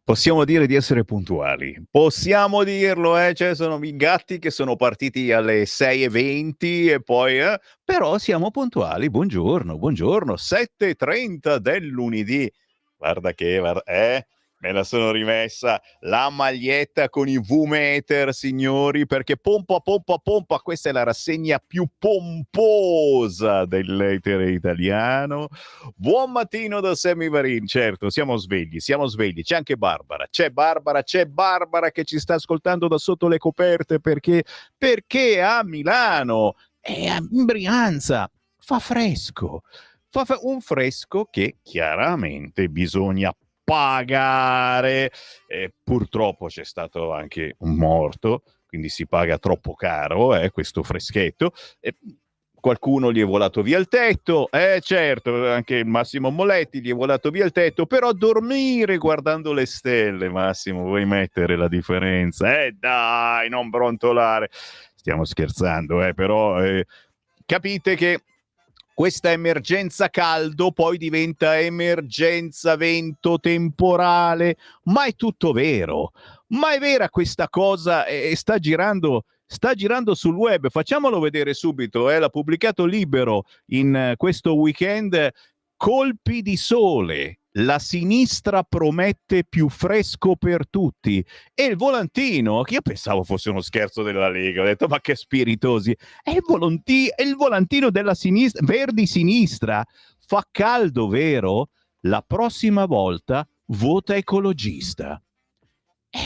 Possiamo dire di essere puntuali, possiamo dirlo, cioè sono i gatti che sono partiti alle 6:20 e poi però siamo puntuali. Buongiorno, buongiorno, 7:30 del lunedì. Me la sono rimessa la maglietta con i V-meter, signori, perché pompa, pompa, pompa, questa è la rassegna più pomposa dell'etere italiano. Buon mattino da Sammy Varin, certo, siamo svegli, c'è anche Barbara, c'è Barbara che ci sta ascoltando da sotto le coperte perché a Milano e a Brianza fa fresco, un fresco che chiaramente bisogna pagare. Purtroppo c'è stato anche un morto, quindi si paga troppo caro questo freschetto. Qualcuno gli è volato via il tetto, certo, anche il Massimo Moletti gli è volato via il tetto, però dormire guardando le stelle, Massimo, vuoi mettere la differenza? Dai, non brontolare. Stiamo scherzando, però capite che questa emergenza caldo poi diventa emergenza vento temporale, ma è tutto vero. Ma è vera questa cosa e sta girando sul web. Facciamolo vedere subito, l'ha pubblicato Libero in questo weekend. Colpi di sole, la sinistra promette più fresco per tutti. E il volantino, che io pensavo fosse uno scherzo della Lega, ho detto ma che spiritosi, è il volantino della sinistra, Verdi Sinistra. Fa caldo, vero? La prossima volta vota ecologista.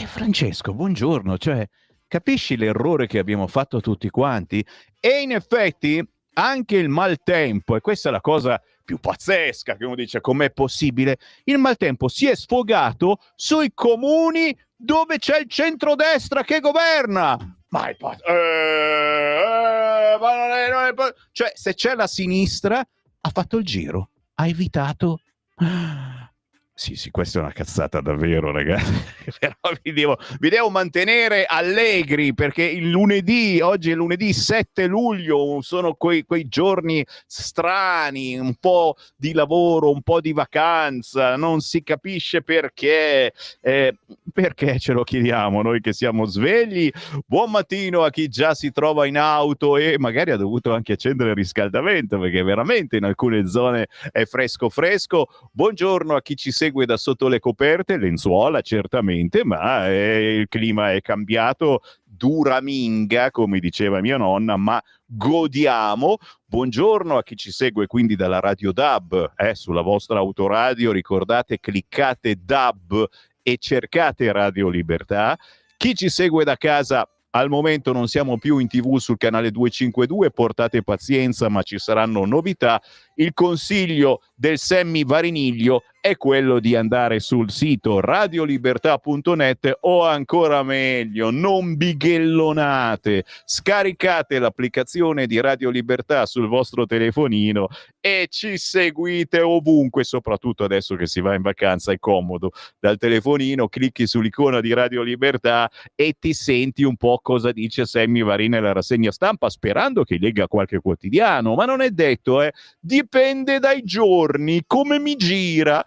Francesco, buongiorno, cioè, capisci l'errore che abbiamo fatto tutti quanti? E in effetti anche il maltempo, e questa è la cosa più pazzesca che uno dice com'è possibile, il maltempo si è sfogato sui comuni dove c'è il centrodestra che governa. Ma è cioè, se c'è la sinistra, ha fatto il giro, ha evitato. Sì, questa è una cazzata davvero, ragazzi. Però vi devo mantenere allegri perché il lunedì, oggi è lunedì 7 luglio, sono quei giorni strani, un po' di lavoro, un po' di vacanza, non si capisce perché. Perché ce lo chiediamo noi che siamo svegli. Buon mattino a chi già si trova in auto e magari ha dovuto anche accendere il riscaldamento perché veramente in alcune zone è fresco fresco. Buongiorno a chi ci segue da sotto le coperte, lenzuola certamente, ma il clima è cambiato, dura minga, come diceva mia nonna, ma godiamo. Buongiorno a chi ci segue quindi dalla Radio DAB, sulla vostra autoradio, ricordate, cliccate DAB e cercate Radio Libertà. Chi ci segue da casa, al momento non siamo più in TV sul canale 252, portate pazienza, ma ci saranno novità. Il consiglio del Sammy Variniglio è quello di andare sul sito radiolibertà.net o ancora meglio, non bighellonate, scaricate l'applicazione di Radio Libertà sul vostro telefonino e ci seguite ovunque, soprattutto adesso che si va in vacanza, è comodo. Dal telefonino clicchi sull'icona di Radio Libertà e ti senti un po' cosa dice Sammy Varin nella rassegna stampa, sperando che legga qualche quotidiano, ma non è detto, dipende dai giorni, come mi gira.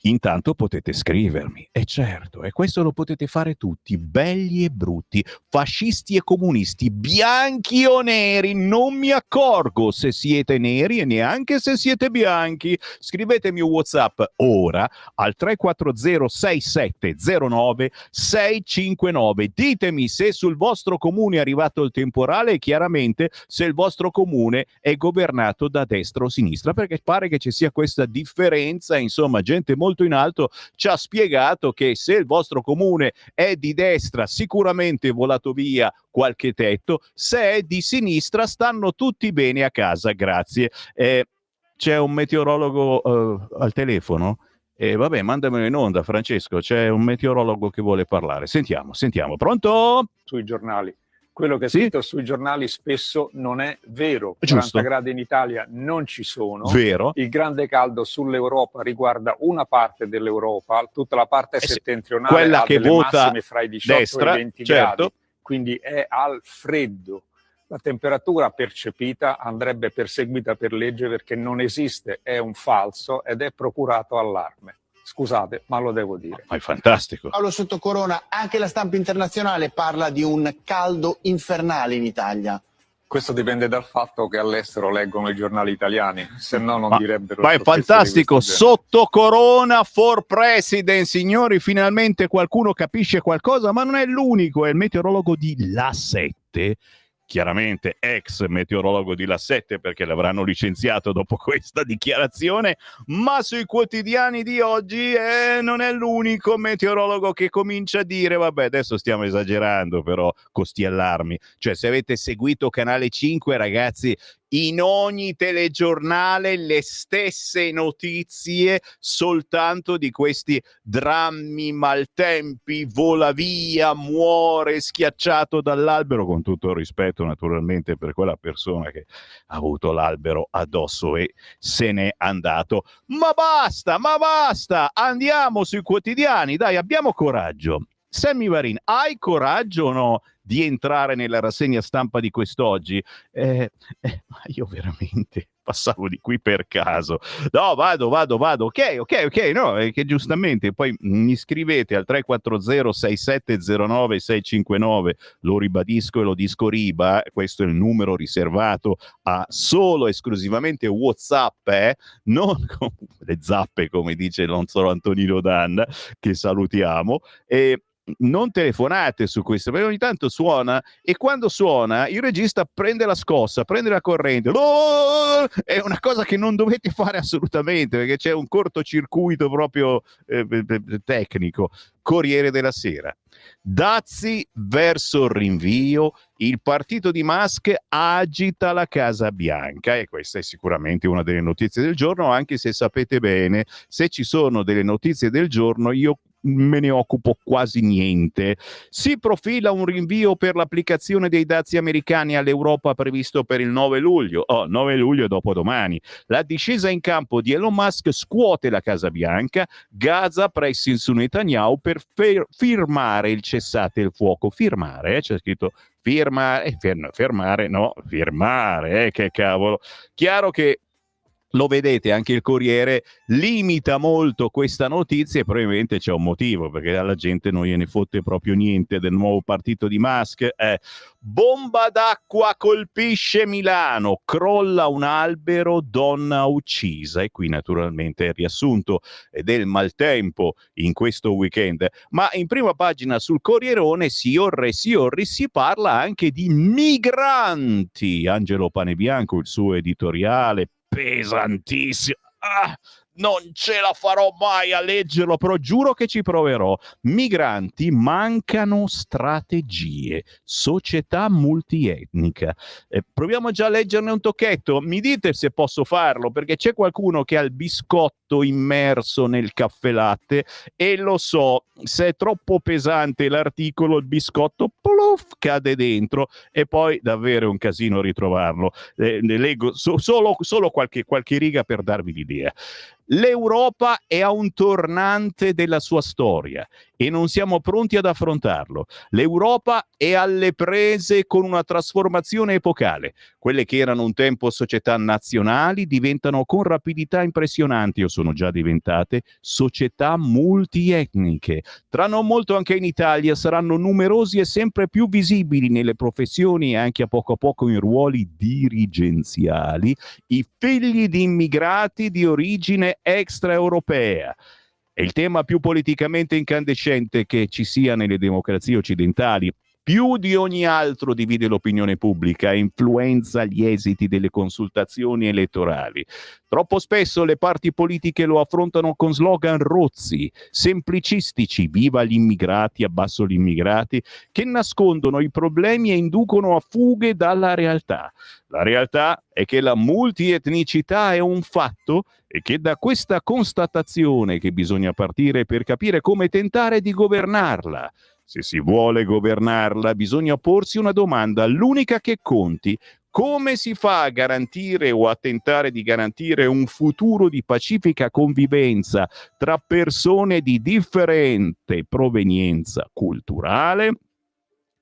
Intanto potete scrivermi, e certo, e questo lo potete fare tutti, belli e brutti, fascisti e comunisti, bianchi o neri, non mi accorgo se siete neri e neanche se siete bianchi. Scrivetemi un WhatsApp ora al 340 6709 659. Ditemi se sul vostro comune è arrivato il temporale e chiaramente se il vostro comune è governato da destra o sinistra, perché pare che ci sia questa differenza, insomma, gente molto in alto ci ha spiegato che se il vostro comune è di destra sicuramente è volato via qualche tetto, se è di sinistra stanno tutti bene a casa, grazie. C'è un meteorologo al telefono? Vabbè, mandamelo in onda, Francesco, c'è un meteorologo che vuole parlare. Sentiamo, pronto? Sui giornali. Quello che è sì? scritto sui giornali spesso non è vero. Giusto. 40 gradi in Italia non ci sono. Vero. Il grande caldo sull'Europa riguarda una parte dell'Europa, tutta la parte settentrionale quella ha che delle vota massime fra i 18 destra, e i 20 certo. gradi, quindi è al freddo. La temperatura percepita andrebbe perseguita per legge perché non esiste, è un falso ed è procurato allarme. Scusate, ma lo devo dire. Ma è fantastico. Paolo Sottocorona, anche la stampa internazionale parla di un caldo infernale in Italia. Questo dipende dal fatto che all'estero leggono i giornali italiani, se no non direbbero. Ma è fantastico. Sottocorona for president, signori, finalmente qualcuno capisce qualcosa, ma non è l'unico, è il meteorologo di La 7. Chiaramente ex meteorologo di La 7, perché l'avranno licenziato dopo questa dichiarazione, ma sui quotidiani di oggi non è l'unico meteorologo che comincia a dire, vabbè, adesso stiamo esagerando, però costi allarmi. Cioè, se avete seguito Canale 5, ragazzi, in ogni telegiornale le stesse notizie soltanto di questi drammi, maltempi, vola via, muore schiacciato dall'albero, con tutto il rispetto naturalmente per quella persona che ha avuto l'albero addosso e se n'è andato. Ma basta, andiamo sui quotidiani, dai, abbiamo coraggio. Sammy Varin, hai coraggio o no di entrare nella rassegna stampa di quest'oggi? Ma io veramente passavo di qui per caso. No, vado. Ok, no, è che giustamente poi mi scrivete al 340-6709-659, lo ribadisco e lo disco questo è il numero riservato a solo esclusivamente WhatsApp, non le zappe, come dice non solo Antonino Danna, che salutiamo, e non telefonate su questo, perché ogni tanto suona e quando suona il regista prende la scossa, prende la corrente. È una cosa che non dovete fare assolutamente, perché c'è un cortocircuito proprio tecnico. Corriere della Sera. Dazi verso il rinvio, il partito di Musk agita la Casa Bianca, e questa è sicuramente una delle notizie del giorno, anche se sapete bene, se ci sono delle notizie del giorno io me ne occupo quasi niente. Si profila un rinvio per l'applicazione dei dazi americani all'Europa previsto per il 9 luglio. 9 luglio è dopodomani. La discesa in campo di Elon Musk scuote la Casa Bianca. Gaza pressing su Netanyahu per firmare il cessate il fuoco. Firmare, c'è scritto firmare, firmare, che cavolo. Chiaro che lo vedete, anche il Corriere limita molto questa notizia e probabilmente c'è un motivo, perché alla gente non gliene fotte proprio niente del nuovo partito di Musk. Bomba d'acqua colpisce Milano, crolla un albero, donna uccisa, e qui naturalmente è il riassunto del maltempo in questo weekend. Ma in prima pagina sul Corrierone si parla anche di migranti. Angelo Panebianco, il suo editoriale pesantissimo. Non ce la farò mai a leggerlo, però giuro che ci proverò. Migranti, mancano strategie, società multietnica. Proviamo già a leggerne un tocchetto. Mi dite se posso farlo, perché c'è qualcuno che ha il biscotto immerso nel caffè latte e lo so, se è troppo pesante l'articolo, il biscotto cade dentro e poi davvero è un casino ritrovarlo. Ne leggo solo qualche riga per darvi l'idea. L'Europa è a un tornante della sua storia e non siamo pronti ad affrontarlo. L'Europa è alle prese con una trasformazione epocale. Quelle che erano un tempo società nazionali diventano con rapidità impressionanti, o sono già diventate, società multietniche. Tra non molto anche in Italia saranno numerosi e sempre più visibili nelle professioni e anche a poco in ruoli dirigenziali i figli di immigrati di origine extraeuropea. È il tema più politicamente incandescente che ci sia nelle democrazie occidentali. Più di ogni altro divide l'opinione pubblica e influenza gli esiti delle consultazioni elettorali. Troppo spesso le parti politiche lo affrontano con slogan rozzi, semplicistici, viva gli immigrati, abbasso gli immigrati, che nascondono i problemi e inducono a fughe dalla realtà. La realtà è che la multietnicità è un fatto e che da questa constatazione che bisogna partire per capire come tentare di governarla. Se si vuole governarla, bisogna porsi una domanda, l'unica che conti: come si fa a garantire o a tentare di garantire un futuro di pacifica convivenza tra persone di differente provenienza culturale?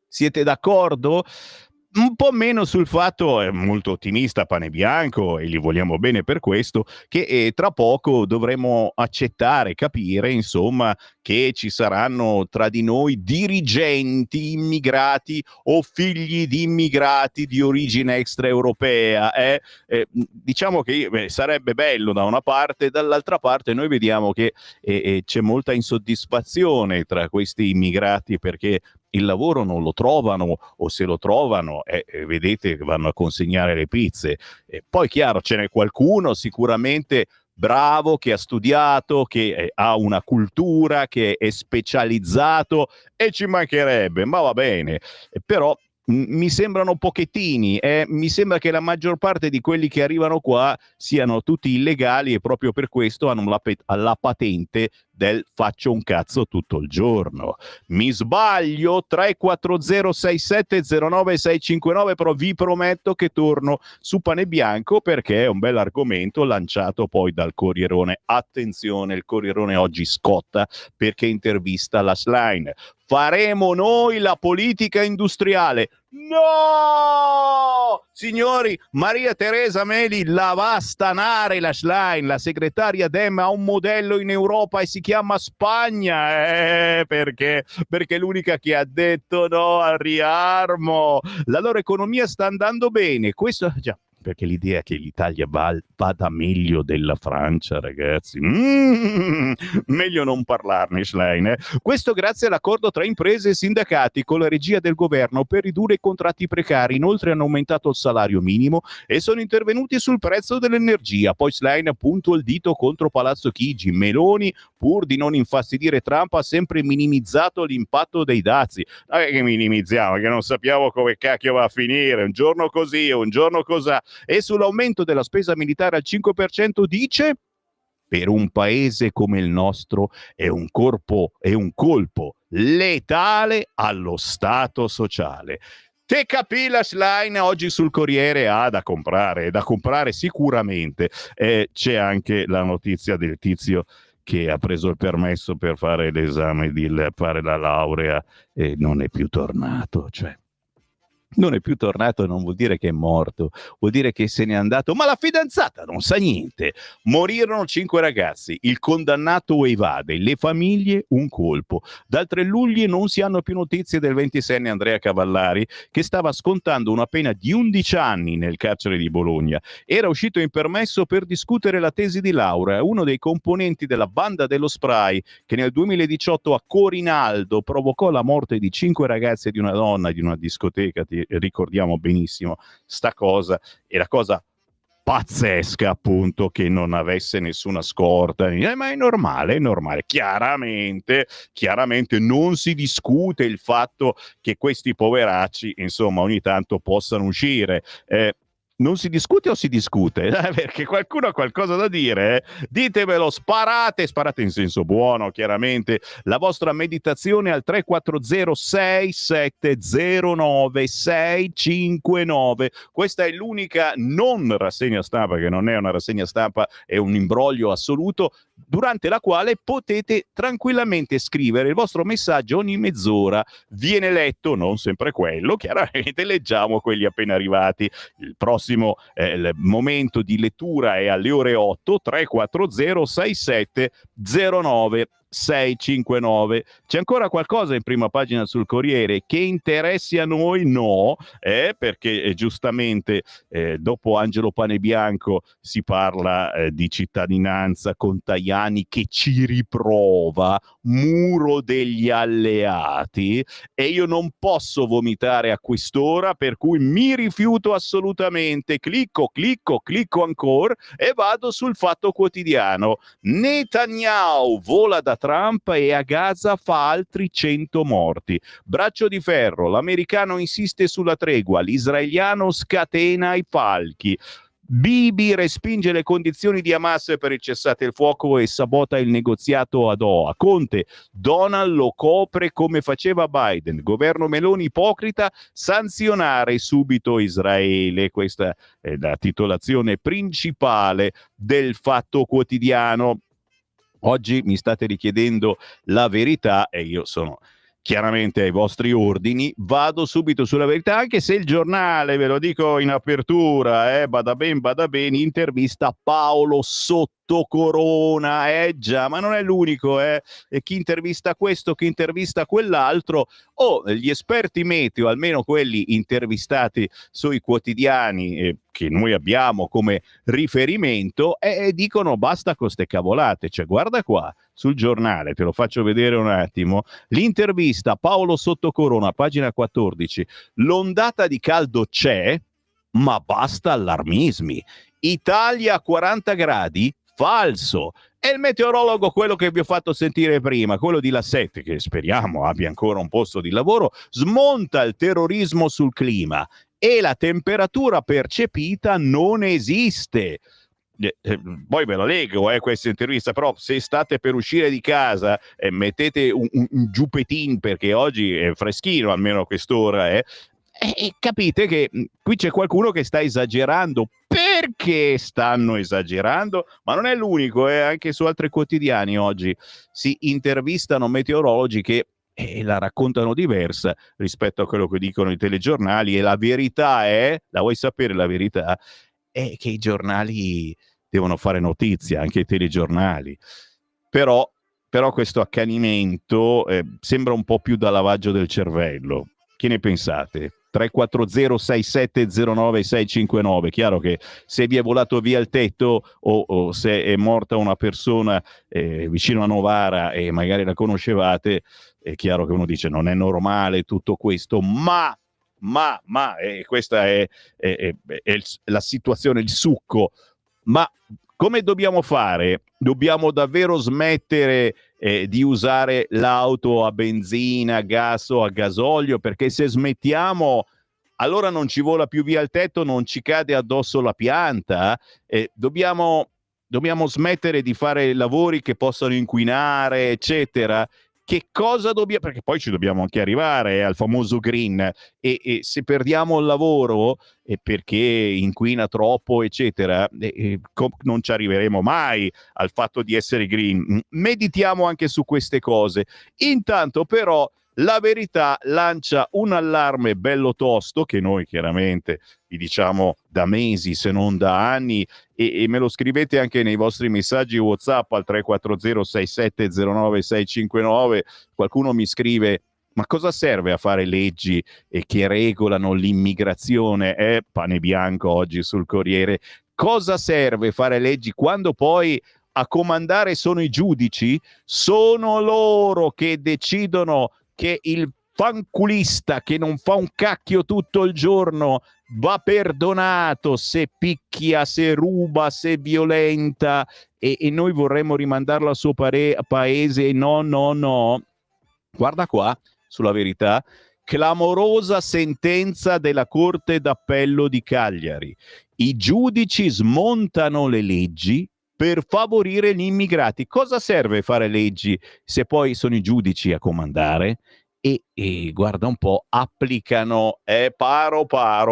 Siete d'accordo? un po' meno sul fatto, è molto ottimista Panebianco e gli vogliamo bene per questo, che tra poco dovremo accettare, capire, insomma, che ci saranno tra di noi dirigenti immigrati o figli di immigrati di origine extraeuropea. Diciamo che sarebbe bello da una parte, dall'altra parte noi vediamo che c'è molta insoddisfazione tra questi immigrati perché il lavoro non lo trovano, o se lo trovano vedete che vanno a consegnare le pizze. Poi chiaro, ce n'è qualcuno sicuramente bravo, che ha studiato, che ha una cultura, che è specializzato, e ci mancherebbe, ma va bene. Però mi sembrano pochettini, mi sembra che la maggior parte di quelli che arrivano qua siano tutti illegali e proprio per questo hanno la patente del faccio un cazzo tutto il giorno. Mi sbaglio? 3406709 però vi prometto che torno su Panebianco perché è un bel argomento lanciato poi dal Corrierone. Attenzione, il Corrierone oggi scotta perché intervista la Schlein. Faremo noi la politica industriale. No! Signori, Maria Teresa Meli la va a stanare la Schlein, la segretaria Dem ha un modello in Europa e si chiama Spagna, perché è l'unica che ha detto no al riarmo. La loro economia sta andando bene, questo già, perché l'idea è che l'Italia vada meglio della Francia, ragazzi. Meglio non parlarne, Schlein. Questo grazie all'accordo tra imprese e sindacati con la regia del governo per ridurre i contratti precari. Inoltre hanno aumentato il salario minimo e sono intervenuti sul prezzo dell'energia. Poi Schlein appunto il dito contro Palazzo Chigi. Meloni, pur di non infastidire Trump, ha sempre minimizzato l'impatto dei dazi. Non è che minimizziamo, che non sappiamo come cacchio va a finire. Un giorno così, un giorno cos'ha. E sull'aumento della spesa militare al 5% dice: per un paese come il nostro è un colpo letale allo Stato sociale. Te capì la Schlein oggi sul Corriere? Da comprare sicuramente. C'è anche la notizia del tizio che ha preso il permesso per fare l'esame di fare la laurea e non è più tornato, cioè non è più tornato non vuol dire che è morto, vuol dire che se n'è andato, ma la fidanzata non sa niente. Morirono 5 ragazzi, il condannato evade, le famiglie un colpo. Dal 3 luglio non si hanno più notizie del 26enne Andrea Cavallari, che stava scontando una pena di 11 anni nel carcere di Bologna. Era uscito in permesso per discutere la tesi di laurea, uno dei componenti della banda dello spray che nel 2018 a Corinaldo provocò la morte di 5 ragazze e di una donna di una discoteca. Ricordiamo benissimo sta cosa, e la cosa pazzesca appunto che non avesse nessuna scorta, ma è normale, chiaramente non si discute il fatto che questi poveracci insomma ogni tanto possano uscire. Non si discute o si discute? Perché qualcuno ha qualcosa da dire? Ditemelo, sparate in senso buono, chiaramente, la vostra meditazione al 34067096659. Questa è l'unica non rassegna stampa, che non è una rassegna stampa, è un imbroglio assoluto, durante la quale potete tranquillamente scrivere il vostro messaggio ogni mezz'ora. Viene letto, non sempre quello, chiaramente leggiamo quelli appena arrivati. Il prossimo il momento di lettura è alle ore 8, 3406709 C'è ancora qualcosa in prima pagina sul Corriere che interessi a noi? No, perché giustamente dopo Angelo Panebianco si parla di cittadinanza con Tajani che ci riprova, muro degli alleati, e io non posso vomitare a quest'ora, per cui mi rifiuto assolutamente. Clicco ancora e vado sul Fatto Quotidiano. Netanyahu vola da Trump e a Gaza fa altri 100 morti. Braccio di ferro, l'americano insiste sulla tregua, l'israeliano scatena i falchi. Bibi respinge le condizioni di Hamas per il cessate il fuoco e sabota il negoziato a Doha. Conte, Donald lo copre come faceva Biden. Governo Meloni ipocrita, sanzionare subito Israele. Questa è la titolazione principale del Fatto Quotidiano. Oggi mi state richiedendo la verità e io sono chiaramente ai vostri ordini, vado subito sulla verità, anche se il giornale, ve lo dico in apertura, bada ben, intervista Paolo Sottocorona, già, ma non è l'unico, e chi intervista questo, chi intervista quell'altro, gli esperti meteo, almeno quelli intervistati sui quotidiani che noi abbiamo come riferimento, dicono basta con ste cavolate, cioè guarda qua, sul giornale, te lo faccio vedere un attimo, l'intervista Paolo Sottocorona, pagina 14, l'ondata di caldo c'è, ma basta allarmismi, Italia a 40 gradi? Falso. E il meteorologo, quello che vi ho fatto sentire prima, quello di La 7, che speriamo abbia ancora un posto di lavoro, smonta il terrorismo sul clima e la temperatura percepita non esiste. Poi ve la leggo questa intervista, però se state per uscire di casa mettete un giupetin, perché oggi è freschino almeno a quest'ora, e capite che qui c'è qualcuno che sta esagerando. Perché stanno esagerando? Ma non è l'unico, anche su altri quotidiani oggi si intervistano meteorologi che la raccontano diversa rispetto a quello che dicono i telegiornali, e la verità la vuoi sapere la verità? È che i giornali devono fare notizia, anche i telegiornali. Però questo accanimento sembra un po' più da lavaggio del cervello. Che ne pensate? 340-6709-659. Chiaro che se vi è volato via il tetto o se è morta una persona vicino a Novara e magari la conoscevate, è chiaro che uno dice non è normale tutto questo, ma questa è la situazione, il succo. Ma come dobbiamo fare? Dobbiamo davvero smettere di usare l'auto a benzina, a gas o a gasolio? Perché se smettiamo, allora non ci vola più via il tetto, non ci cade addosso la pianta. Dobbiamo smettere di fare lavori che possano inquinare, eccetera. Che cosa dobbiamo? Perché poi ci dobbiamo anche arrivare al famoso green, e se perdiamo il lavoro perché inquina troppo, eccetera, non ci arriveremo mai al fatto di essere green. Meditiamo anche su queste cose. Intanto però la verità lancia un allarme bello tosto, che noi chiaramente vi diciamo da mesi se non da anni, e me lo scrivete anche nei vostri messaggi WhatsApp al 340-6709-659. Qualcuno mi scrive: ma cosa serve a fare leggi che regolano l'immigrazione? Pane bianco oggi sul Corriere. Cosa serve fare leggi quando poi a comandare sono i giudici? Sono loro che decidono che il fanculista che non fa un cacchio tutto il giorno va perdonato se picchia, se ruba, se violenta, e noi vorremmo rimandarlo al suo paese. No. Guarda qua, sulla verità, clamorosa sentenza della Corte d'Appello di Cagliari. I giudici smontano le leggi per favorire gli immigrati. Cosa serve fare leggi se poi sono i giudici a comandare? E guarda un po', applicano paro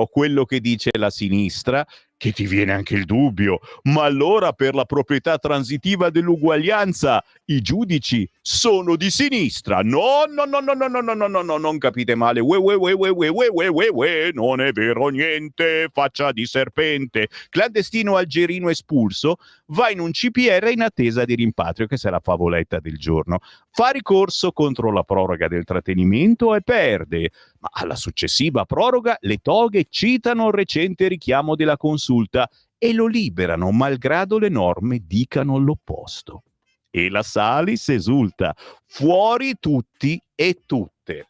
quello che dice la sinistra, che ti viene anche il dubbio, ma allora per la proprietà transitiva dell'uguaglianza i giudici sono di sinistra? No, non capite male. Non è vero niente, faccia di serpente. Clandestino algerino espulso va in un CPR in attesa di rimpatrio, che sarà la favoletta del giorno. Fa ricorso contro la proroga del trattenimento e perde, ma alla successiva proroga le toghe citano il recente richiamo della consulta e lo liberano, malgrado le norme dicano l'opposto. E la Salis esulta: fuori tutti e tutte.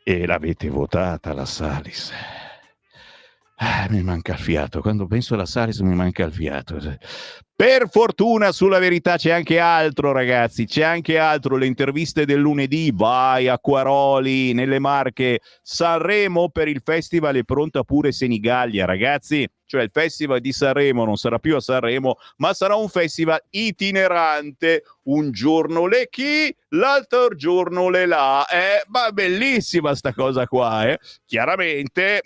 E l'avete votata la Salis? Mi manca il fiato. Quando penso alla Salis mi manca il fiato. Per fortuna sulla verità c'è anche altro, ragazzi, c'è anche altro. Le interviste del lunedì, vai Acquaroli, nelle Marche. Sanremo per il festival è pronta pure Senigallia, ragazzi. Cioè il festival di Sanremo non sarà più a Sanremo, ma sarà un festival itinerante. Un giorno le chi, l'altro giorno le là. Ma bellissima sta cosa qua, Chiaramente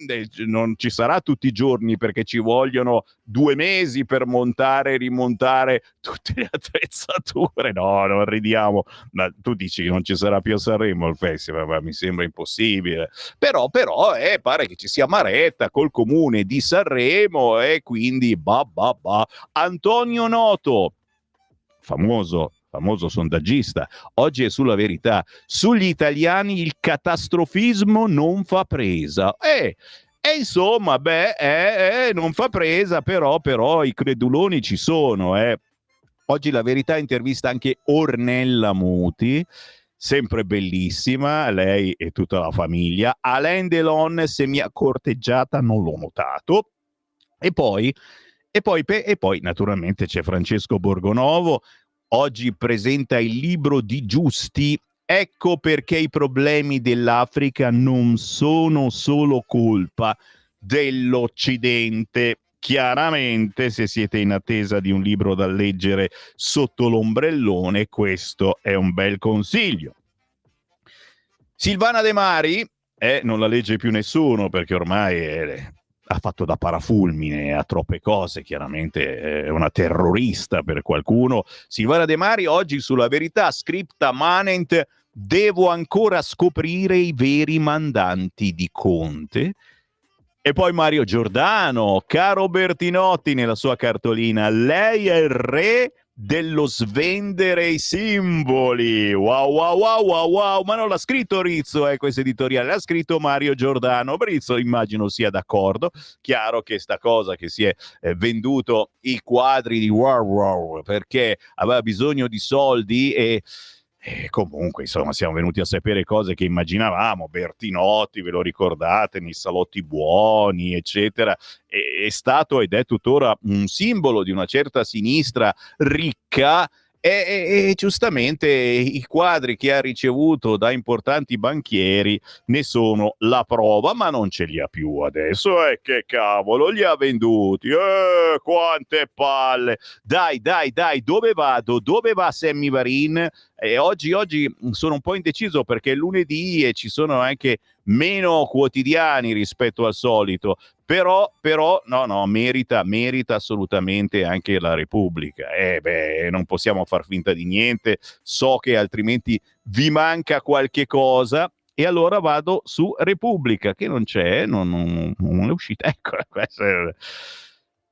non ci sarà tutti i giorni, perché ci vogliono 2 mesi per montare e rimontare tutte le attrezzature. No, non ridiamo, ma tu dici che non ci sarà più a Sanremo il festival, ma mi sembra impossibile. Però pare che ci sia Maretta col comune di Sanremo e quindi Antonio Noto, famoso sondaggista, oggi è sulla Verità: sugli italiani il catastrofismo non fa presa. E insomma, non fa presa, però i creduloni ci sono. Oggi la Verità intervista anche Ornella Muti, sempre bellissima, lei e tutta la famiglia. Alain Delon, se mi ha corteggiata non l'ho notato. E poi naturalmente c'è Francesco Borgonovo, oggi presenta il libro di Giusti. Ecco perché i problemi dell'Africa non sono solo colpa dell'Occidente. Chiaramente, se siete in attesa di un libro da leggere sotto l'ombrellone, questo è un bel consiglio. Silvana De Mari, non la legge più nessuno perché ormai ha fatto da parafulmine a troppe cose, chiaramente è una terrorista per qualcuno. Silvana De Mari oggi sulla Verità, scripta manent, devo ancora scoprire i veri mandanti di Conte. E poi Mario Giordano, caro Bertinotti nella sua cartolina, lei è il re dello svendere i simboli. Wow, ma non l'ha scritto Rizzo, questo editoriale, l'ha scritto Mario Giordano. Rizzo immagino sia d'accordo. Chiaro che sta cosa che si è venduto i quadri di Wow perché aveva bisogno di soldi e comunque, insomma, siamo venuti a sapere cose che immaginavamo. Bertinotti, ve lo ricordate, nei salotti buoni, eccetera, è stato ed è tuttora un simbolo di una certa sinistra ricca. E giustamente i quadri che ha ricevuto da importanti banchieri ne sono la prova, ma non ce li ha più adesso. Che cavolo, li ha venduti? Quante palle! Dai, dove vado? Dove va Sammy Varin? Oggi sono un po' indeciso perché è lunedì e ci sono anche meno quotidiani rispetto al solito. Però no, merita assolutamente anche la Repubblica. Non possiamo far finta di niente, so che altrimenti vi manca qualche cosa. E allora vado su Repubblica, che non c'è, non è uscita. Ecco,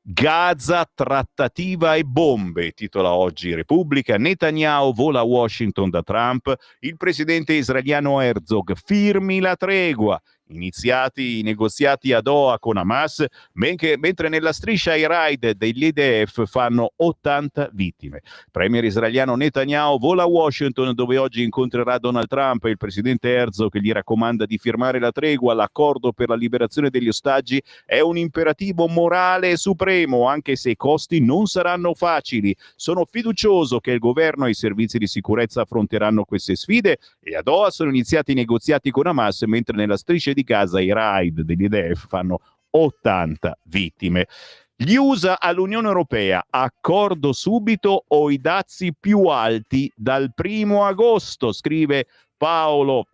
Gaza, trattativa e bombe, titola oggi Repubblica. Netanyahu vola a Washington da Trump, il presidente israeliano Herzog firmi la tregua. Iniziati i negoziati a Doha con Hamas, mentre nella striscia i raid degli IDF fanno 80 vittime. Premier israeliano Netanyahu vola a Washington, dove oggi incontrerà Donald Trump e il presidente Herzog gli raccomanda di firmare la tregua. L'accordo per la liberazione degli ostaggi è un imperativo morale supremo, anche se i costi non saranno facili. Sono fiducioso che il governo e i servizi di sicurezza affronteranno queste sfide e a Doha sono iniziati i negoziati con Hamas, mentre nella striscia di Gaza i raid degli IDF fanno 80 vittime. Gli USA all'Unione Europea, accordo subito o i dazi più alti dal 1 agosto, scrive Paolo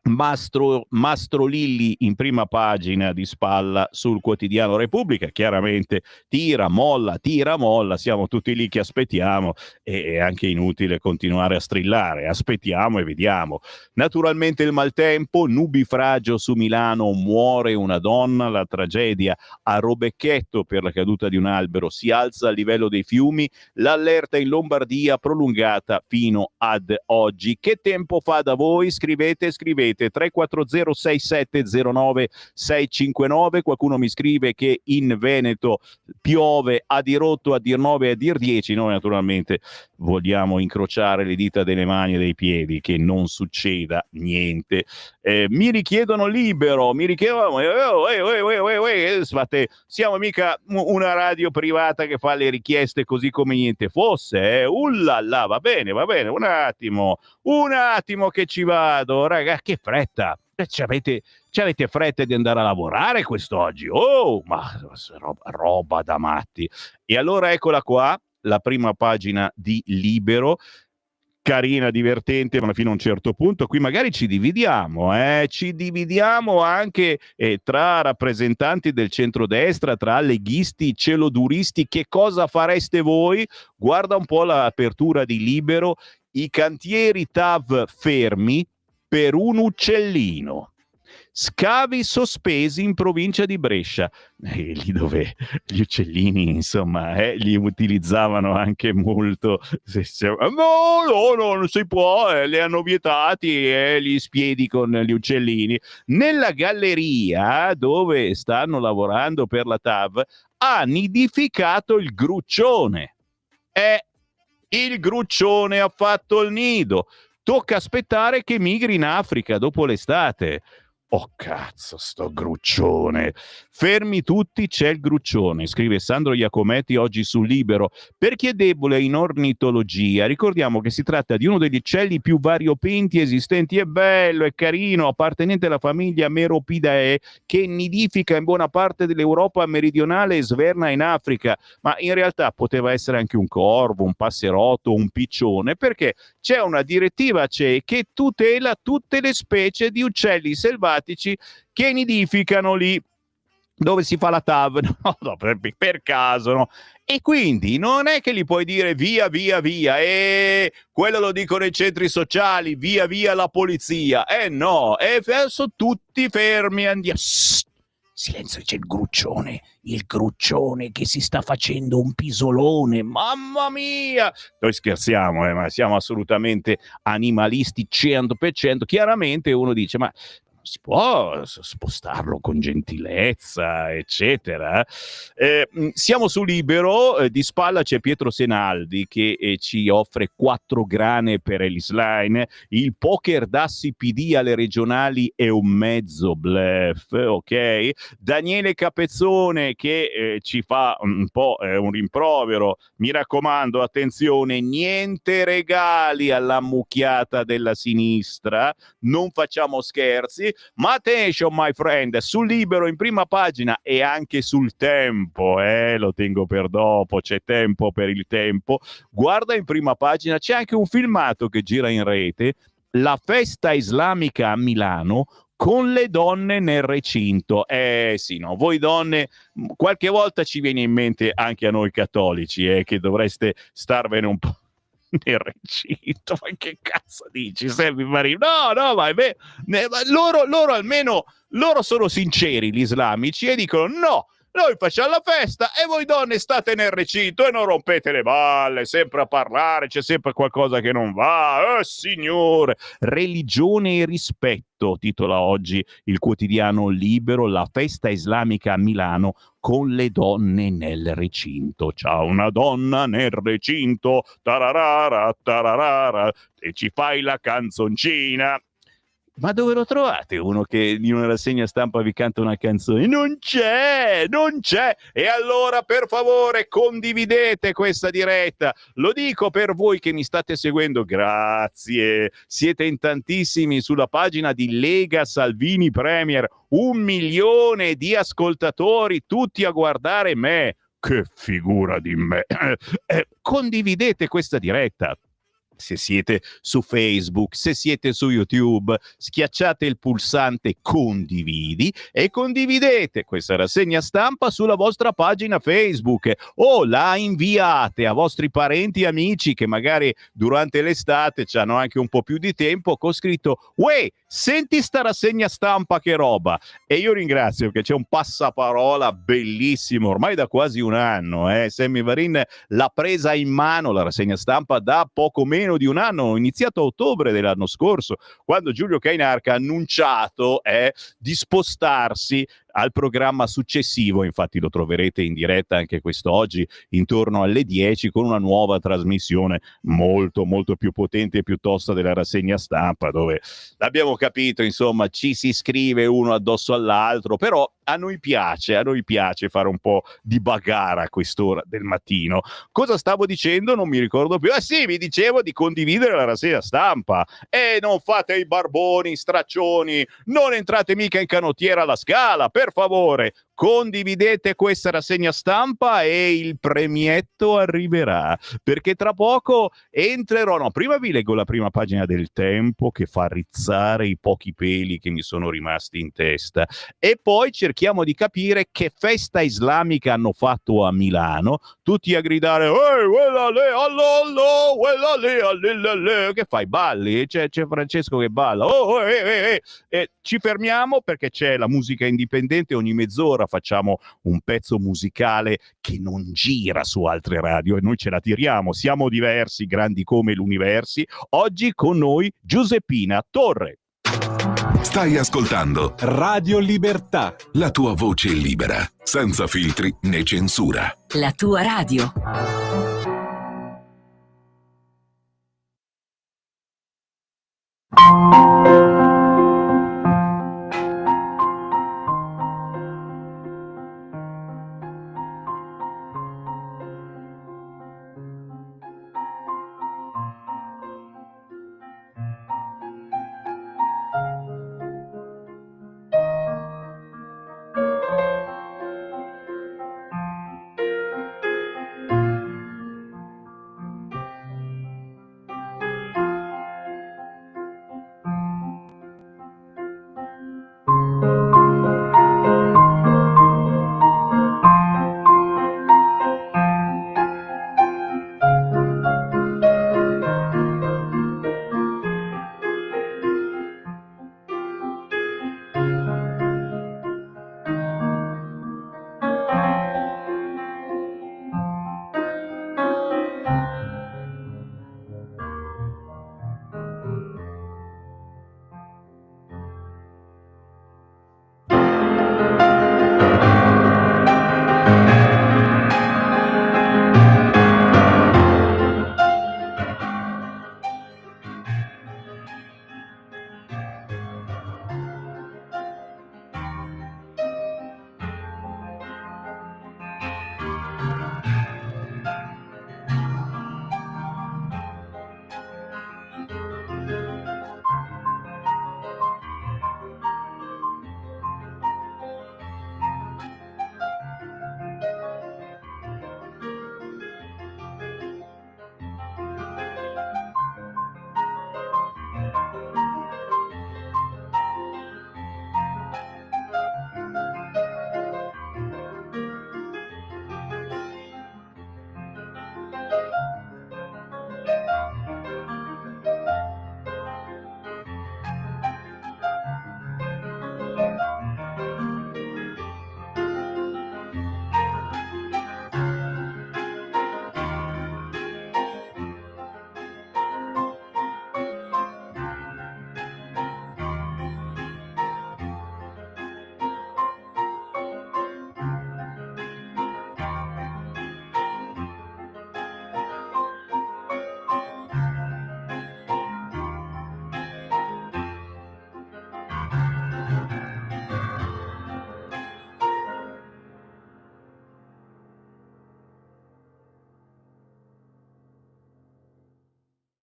Mastro Lilli in prima pagina di spalla sul quotidiano Repubblica. Chiaramente tira, molla, siamo tutti lì che aspettiamo e è anche inutile continuare a strillare, aspettiamo e vediamo. Naturalmente il maltempo, nubifragio su Milano, muore una donna, la tragedia a Robecchetto per la caduta di un albero, si alza il livello dei fiumi, l'allerta in Lombardia prolungata fino ad oggi. Che tempo fa da voi? Scrivete 340 6709 659. Qualcuno mi scrive che in Veneto piove a dir 8, a dir 9, a dir 10. Noi naturalmente vogliamo incrociare le dita delle mani e dei piedi che non succeda niente. Mi richiedono libero, siamo mica una radio privata che fa le richieste così come niente fosse. Ullala, va bene, un attimo che ci vado, raga, che fretta. C'avete fretta di andare a lavorare quest'oggi? Oh, ma roba da matti. E allora eccola qua, la prima pagina di Libero. carina, divertente, ma fino a un certo punto qui magari ci dividiamo anche tra rappresentanti del centrodestra, tra leghisti, celoduristi. Che cosa fareste voi? Guarda un po' l'apertura di Libero, i cantieri TAV fermi per un uccellino. Scavi sospesi in provincia di Brescia, lì dove gli uccellini, insomma, li utilizzavano anche molto. No, non si può, li hanno vietati, gli spiedi con gli uccellini. Nella galleria dove stanno lavorando per la TAV ha nidificato il gruccione. Il gruccione ha fatto il nido. Tocca aspettare che migri in Africa dopo l'estate. Oh cazzo, sto gruccione. Fermi tutti, c'è il gruccione, scrive Sandro Iacometti oggi su Libero. Per chi è debole in ornitologia, ricordiamo che si tratta di uno degli uccelli più variopinti esistenti. È bello, è carino, appartenente alla famiglia Meropidae, che nidifica in buona parte dell'Europa meridionale e sverna in Africa. Ma in realtà poteva essere anche un corvo, un passerotto, un piccione, perché c'è una direttiva CE che tutela tutte le specie di uccelli selvatici che nidificano lì dove si fa la TAV, no, per caso, no? E quindi non è che gli puoi dire via, quello lo dicono i centri sociali, via la polizia. No, sono tutti fermi, andiamo. Silenzio, c'è il gruccione che si sta facendo un pisolone, mamma mia! Noi scherziamo, ma siamo assolutamente animalisti 100%. Chiaramente uno dice, ma si può spostarlo con gentilezza, eccetera. Siamo su Libero, di spalla c'è Pietro Senaldi che ci offre 4 grane per Ellis Line. Il poker dassi PD alle regionali è un mezzo bluff, ok? Daniele Capezzone che ci fa un po' un rimprovero. Mi raccomando, attenzione, niente regali alla mucchiata della sinistra, non facciamo scherzi. Ma attention my friend, sul Libero in prima pagina e anche sul Tempo, lo tengo per dopo, c'è tempo per il Tempo. Guarda in prima pagina, c'è anche un filmato che gira in rete, la festa islamica a Milano con le donne nel recinto. Sì, no, voi donne qualche volta ci viene in mente anche a noi cattolici, che dovreste starvene un po' nel recinto. Ma che cazzo dici, Sammy Marino? No, ma loro almeno loro sono sinceri, gli islamici, e dicono no, noi facciamo la festa e voi donne state nel recinto e non rompete le balle, sempre a parlare, c'è sempre qualcosa che non va. Signore, religione e rispetto, titola oggi il quotidiano Libero, la festa islamica a Milano con le donne nel recinto. C'ha una donna nel recinto, tararara, tararara, e ci fai la canzoncina. Ma dove lo trovate uno che in una rassegna stampa vi canta una canzone? Non c'è! E allora, per favore, condividete questa diretta. Lo dico per voi che mi state seguendo, grazie. Siete in tantissimi sulla pagina di Lega Salvini Premier. 1 milione di ascoltatori, tutti a guardare me. Che figura di me. Condividete questa diretta. Se siete su Facebook, se siete su YouTube, schiacciate il pulsante condividi e condividete questa rassegna stampa sulla vostra pagina Facebook o la inviate a vostri parenti e amici che magari durante l'estate hanno anche un po' più di tempo, con scritto uè, senti sta rassegna stampa che roba. E io ringrazio che c'è un passaparola bellissimo ormai da quasi un anno. Sammy Varin l'ha presa in mano la rassegna stampa da poco meno di un anno, ho iniziato a ottobre dell'anno scorso, quando Giulio Cainarca ha annunciato di spostarsi al programma successivo. Infatti lo troverete in diretta anche quest'oggi intorno alle 10 con una nuova trasmissione molto molto più potente e più tosta della rassegna stampa, dove l'abbiamo capito, insomma, ci si scrive uno addosso all'altro, però a noi piace fare un po' di bagarre a quest'ora del mattino. Cosa stavo dicendo? Non mi ricordo più. Sì, vi dicevo di condividere la rassegna stampa. E non fate i barboni, straccioni, non entrate mica in canottiera alla Scala, per favore. condividete questa rassegna stampa e il premietto arriverà, perché tra poco entrerò, no, prima vi leggo la prima pagina del Tempo che fa rizzare i pochi peli che mi sono rimasti in testa, e poi cerchiamo di capire che festa islamica hanno fatto a Milano, tutti a gridare quella lì, allollo, quella lì, allilale. Che fai, balli? C'è Francesco che balla, e ci fermiamo perché c'è la musica indipendente, ogni mezz'ora facciamo un pezzo musicale che non gira su altre radio e noi ce la tiriamo, siamo diversi, grandi come l'universi. Oggi con noi Giuseppina Torre. Stai ascoltando Radio Libertà, la tua voce libera, senza filtri né censura. La tua radio.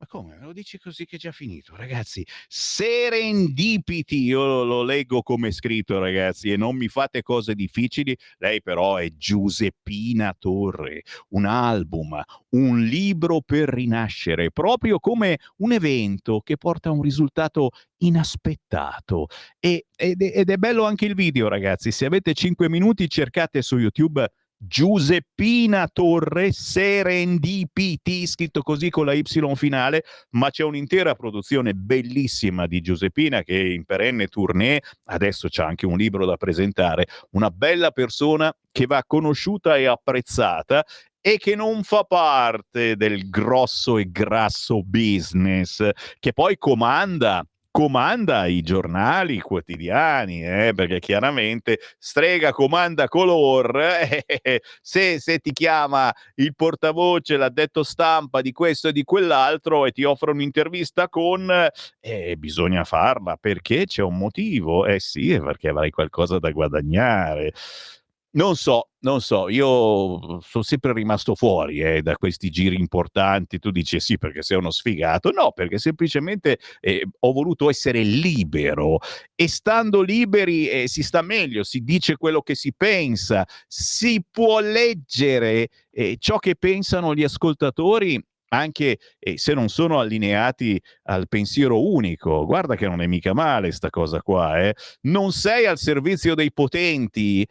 Ma come? Me lo dici così che è già finito, ragazzi? Serendipity, io lo leggo come è scritto, ragazzi, e non mi fate cose difficili. Lei però è Giuseppina Torre, un album, un libro per rinascere, proprio come un evento che porta a un risultato inaspettato. Ed è bello anche il video, ragazzi. Se avete 5 minuti, cercate su YouTube Giuseppina Torre Serendipity, scritto così con la Y finale, ma c'è un'intera produzione bellissima di Giuseppina che è in perenne tournée, adesso c'è anche un libro da presentare, una bella persona che va conosciuta e apprezzata e che non fa parte del grosso e grasso business che poi comanda i giornali quotidiani, perché chiaramente strega comanda color, se ti chiama il portavoce, l'addetto stampa di questo e di quell'altro e ti offre un'intervista con, bisogna farla perché c'è un motivo, sì, perché avrai qualcosa da guadagnare. Non so, io sono sempre rimasto fuori da questi giri importanti. Tu dici sì perché sei uno sfigato, no, perché semplicemente ho voluto essere libero e stando liberi si sta meglio, si dice quello che si pensa, si può leggere ciò che pensano gli ascoltatori anche se non sono allineati al pensiero unico. Guarda che non è mica male sta cosa qua, eh. Non sei al servizio dei potenti,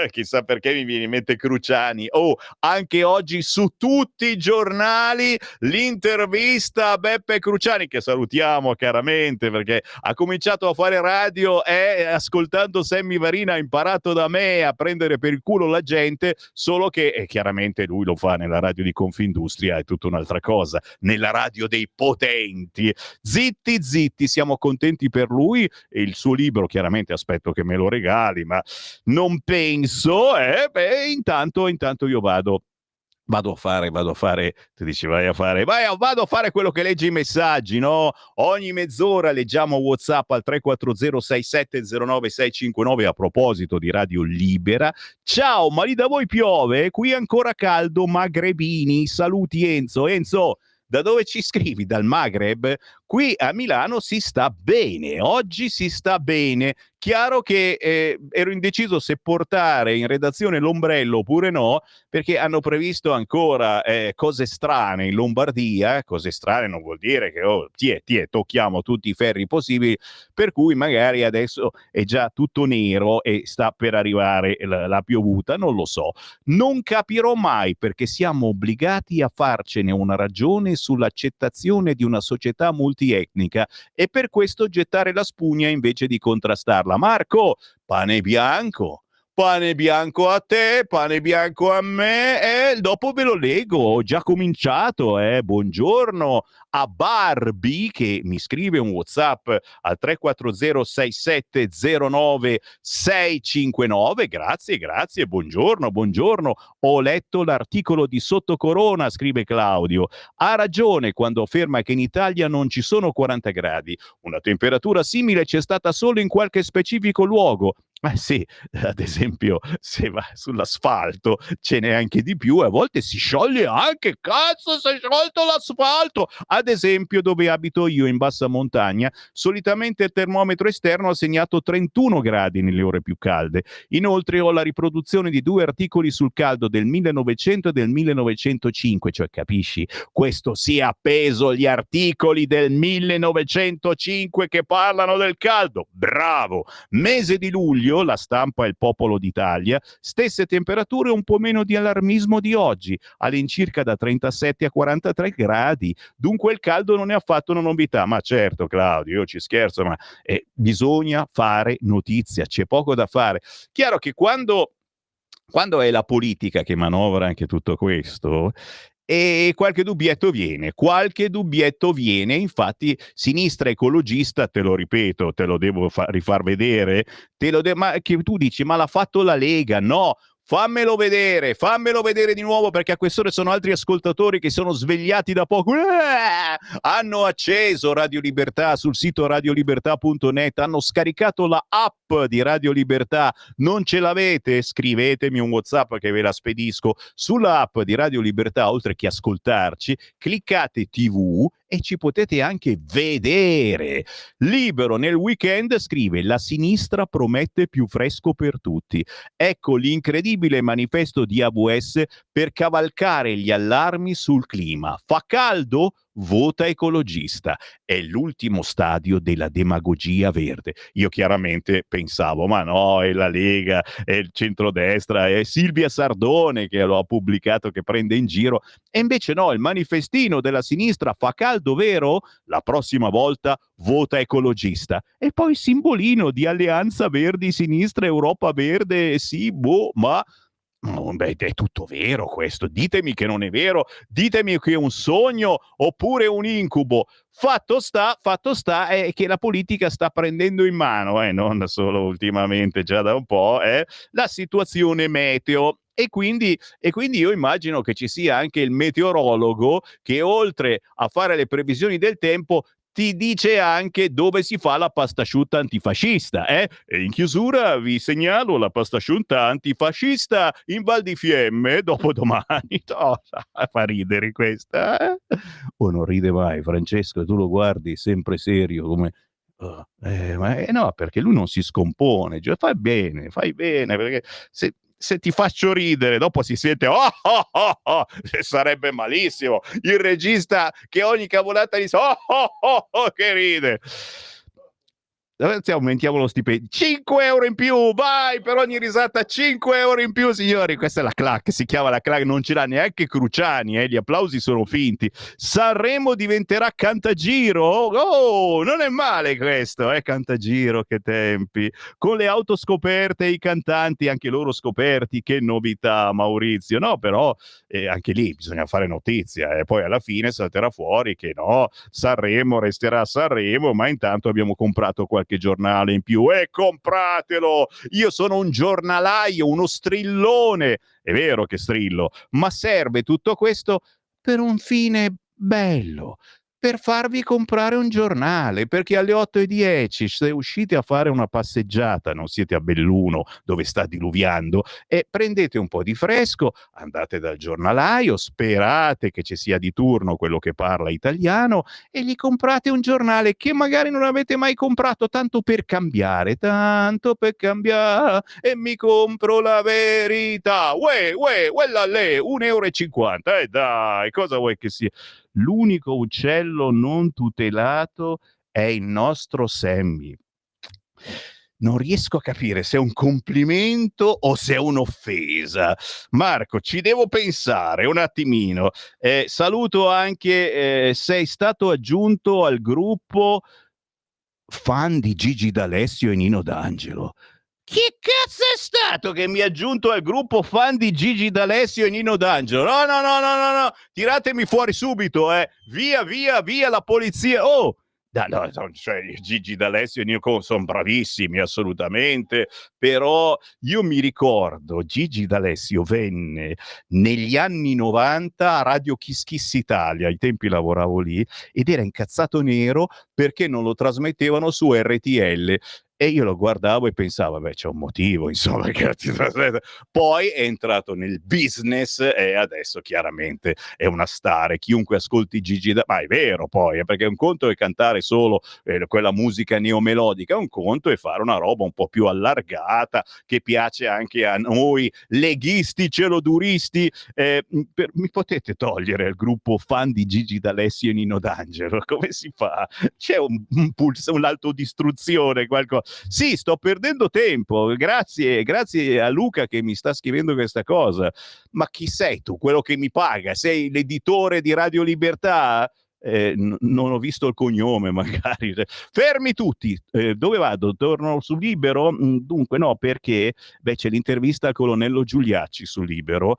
chissà perché mi viene in mente Cruciani. Oh, anche oggi su tutti i giornali l'intervista a Beppe Cruciani, che salutiamo caramente perché ha cominciato a fare radio e ascoltando Sammy Varin ha imparato da me a prendere per il culo la gente, solo che chiaramente lui lo fa nella radio di Confindustria, è tutta un'altra cosa, nella radio dei potenti. Zitti, zitti, siamo contenti per lui e il suo libro chiaramente aspetto che me lo regali, ma non penso, intanto io vado a fare, ti dici vado a fare quello che leggi i messaggi, no? Ogni mezz'ora leggiamo WhatsApp al 3406709 a proposito di Radio Libera. Ciao, ma lì da voi piove? Qui è ancora caldo, magrebini, saluti Enzo. Enzo, da dove ci scrivi? Dal Maghreb? Qui a Milano si sta bene, oggi si sta bene. Chiaro che ero indeciso se portare in redazione l'ombrello oppure no, perché hanno previsto ancora cose strane in Lombardia. Cose strane non vuol dire che tocchiamo tutti i ferri possibili, per cui magari adesso è già tutto nero e sta per arrivare la piovuta, non lo so. Non capirò mai perché siamo obbligati a farcene una ragione sull'accettazione di una società multietnica e per questo gettare la spugna invece di contrastarla. Marco, pane bianco a te, pane bianco a me, e dopo ve lo leggo, ho già cominciato, buongiorno a Barbie che mi scrive un WhatsApp al 3406709 659, grazie, buongiorno, ho letto l'articolo di Sottocorona, scrive Claudio, ha ragione quando afferma che in Italia non ci sono 40 gradi, una temperatura simile c'è stata solo in qualche specifico luogo. Sì, ad esempio, se va sull'asfalto ce n'è anche di più e a volte si scioglie anche, cazzo, si è sciolto l'asfalto! Ad esempio, dove abito io in bassa montagna, solitamente il termometro esterno ha segnato 31 gradi nelle ore più calde. Inoltre ho la riproduzione di 2 articoli sul caldo del 1900 e del 1905, cioè capisci? Questo sì, appeso gli articoli del 1905 che parlano del caldo. Bravo! Mese di luglio, la Stampa e il Popolo d'Italia, stesse temperature, un po' meno di allarmismo di oggi, all'incirca da 37 a 43 gradi. Dunque il caldo non è affatto una novità. Ma certo, Claudio, io ci scherzo, ma bisogna fare notizia, c'è poco da fare. Chiaro che quando è la politica che manovra anche tutto questo, e qualche dubbietto viene, infatti Sinistra Ecologista, te lo ripeto, te lo devo rifar vedere, ma che tu dici, ma l'ha fatto la Lega? No, fammelo vedere di nuovo, perché a quest'ora sono altri ascoltatori che sono svegliati da poco, hanno acceso Radio Libertà sul sito radiolibertà.net, hanno scaricato la app di Radio Libertà. Non ce l'avete? Scrivetemi un WhatsApp che ve la spedisco. Sulla app di Radio Libertà, oltre che ascoltarci, cliccate TV e ci potete anche vedere. Libero nel weekend scrive: la sinistra promette più fresco per tutti. Ecco l'incredibile manifesto di AWS per cavalcare gli allarmi sul clima. Fa caldo? Vota ecologista. È l'ultimo stadio della demagogia verde. Io chiaramente pensavo, ma no, è la Lega, è il centrodestra, è Silvia Sardone che lo ha pubblicato, che prende in giro. E invece no, il manifestino della sinistra: fa caldo, vero? La prossima volta vota ecologista. E poi simbolino di Alleanza Verdi, Sinistra, Europa Verde, sì, ma... è tutto vero questo, ditemi che non è vero, ditemi che è un sogno oppure un incubo. Fatto sta è che la politica sta prendendo in mano, non solo ultimamente, già da un po', la situazione meteo. E quindi io immagino che ci sia anche il meteorologo che, oltre a fare le previsioni del tempo, ti dice anche dove si fa la pastasciutta antifascista, E in chiusura vi segnalo la pastasciutta antifascista in Val di Fiemme dopodomani. Oh, fa ridere questa, O non ride mai, Francesco, tu lo guardi sempre serio come... no, perché lui non si scompone, cioè, fai bene, perché se ti faccio ridere, dopo si sente sarebbe malissimo il regista che ogni cavolata dice che ride. Aumentiamo lo stipendio, 5 euro in più, vai, per ogni risata 5 euro in più, signori. Questa è la clac, si chiama la clac, non ce l'ha neanche Cruciani, gli applausi sono finti. Sanremo diventerà Cantagiro, oh, non è male questo, Cantagiro, che tempi, con le auto scoperte e i cantanti anche loro scoperti, che novità, Maurizio. No, però anche lì bisogna fare notizia, e poi alla fine salterà fuori che no, Sanremo resterà Sanremo, ma intanto abbiamo comprato qualche giornale in più, e compratelo. Io sono un giornalaio, uno strillone, è vero che strillo, ma serve tutto questo per un fine bello, per farvi comprare un giornale, perché alle 8:10 se uscite a fare una passeggiata, non siete a Belluno dove sta diluviando, e prendete un po' di fresco, andate dal giornalaio, sperate che ci sia di turno quello che parla italiano e gli comprate un giornale che magari non avete mai comprato, tanto per cambiare, e mi compro La Verità, quella lì, 1,50 €, dai, cosa vuoi che sia? L'unico uccello non tutelato è il nostro Sammy. Non riesco a capire se è un complimento o se è un'offesa. Marco, ci devo pensare un attimino. Saluto anche, sei stato aggiunto al gruppo fan di Gigi D'Alessio e Nino D'Angelo. Chi cazzo è stato che mi ha aggiunto al gruppo fan di Gigi D'Alessio e Nino D'Angelo? No, tiratemi fuori subito, via la polizia. Oh, no, cioè, Gigi D'Alessio e Nino sono bravissimi assolutamente, però io mi ricordo Gigi D'Alessio venne negli anni 90 a Radio Kiss Kiss Italia, ai tempi lavoravo lì, ed era incazzato nero perché non lo trasmettevano su RTL. E io lo guardavo e pensavo, beh, c'è un motivo, insomma, che poi è entrato nel business e adesso chiaramente è una star. Chiunque ascolti Gigi ma è vero poi, perché un conto è cantare solo quella musica neomelodica, un conto è fare una roba un po' più allargata, che piace anche a noi leghisti, celoduristi. Mi potete togliere il gruppo fan di Gigi D'Alessio e Nino D'Angelo? Come si fa? C'è un pulso, un'autodistruzione, qualcosa. Sì, sto perdendo tempo, grazie a Luca che mi sta scrivendo questa cosa. Ma chi sei tu? Quello che mi paga? Sei l'editore di Radio Libertà? Non ho visto il cognome, magari. Fermi tutti, dove vado? Torno su Libero? Dunque no, perché c'è l'intervista al colonnello Giuliacci su Libero.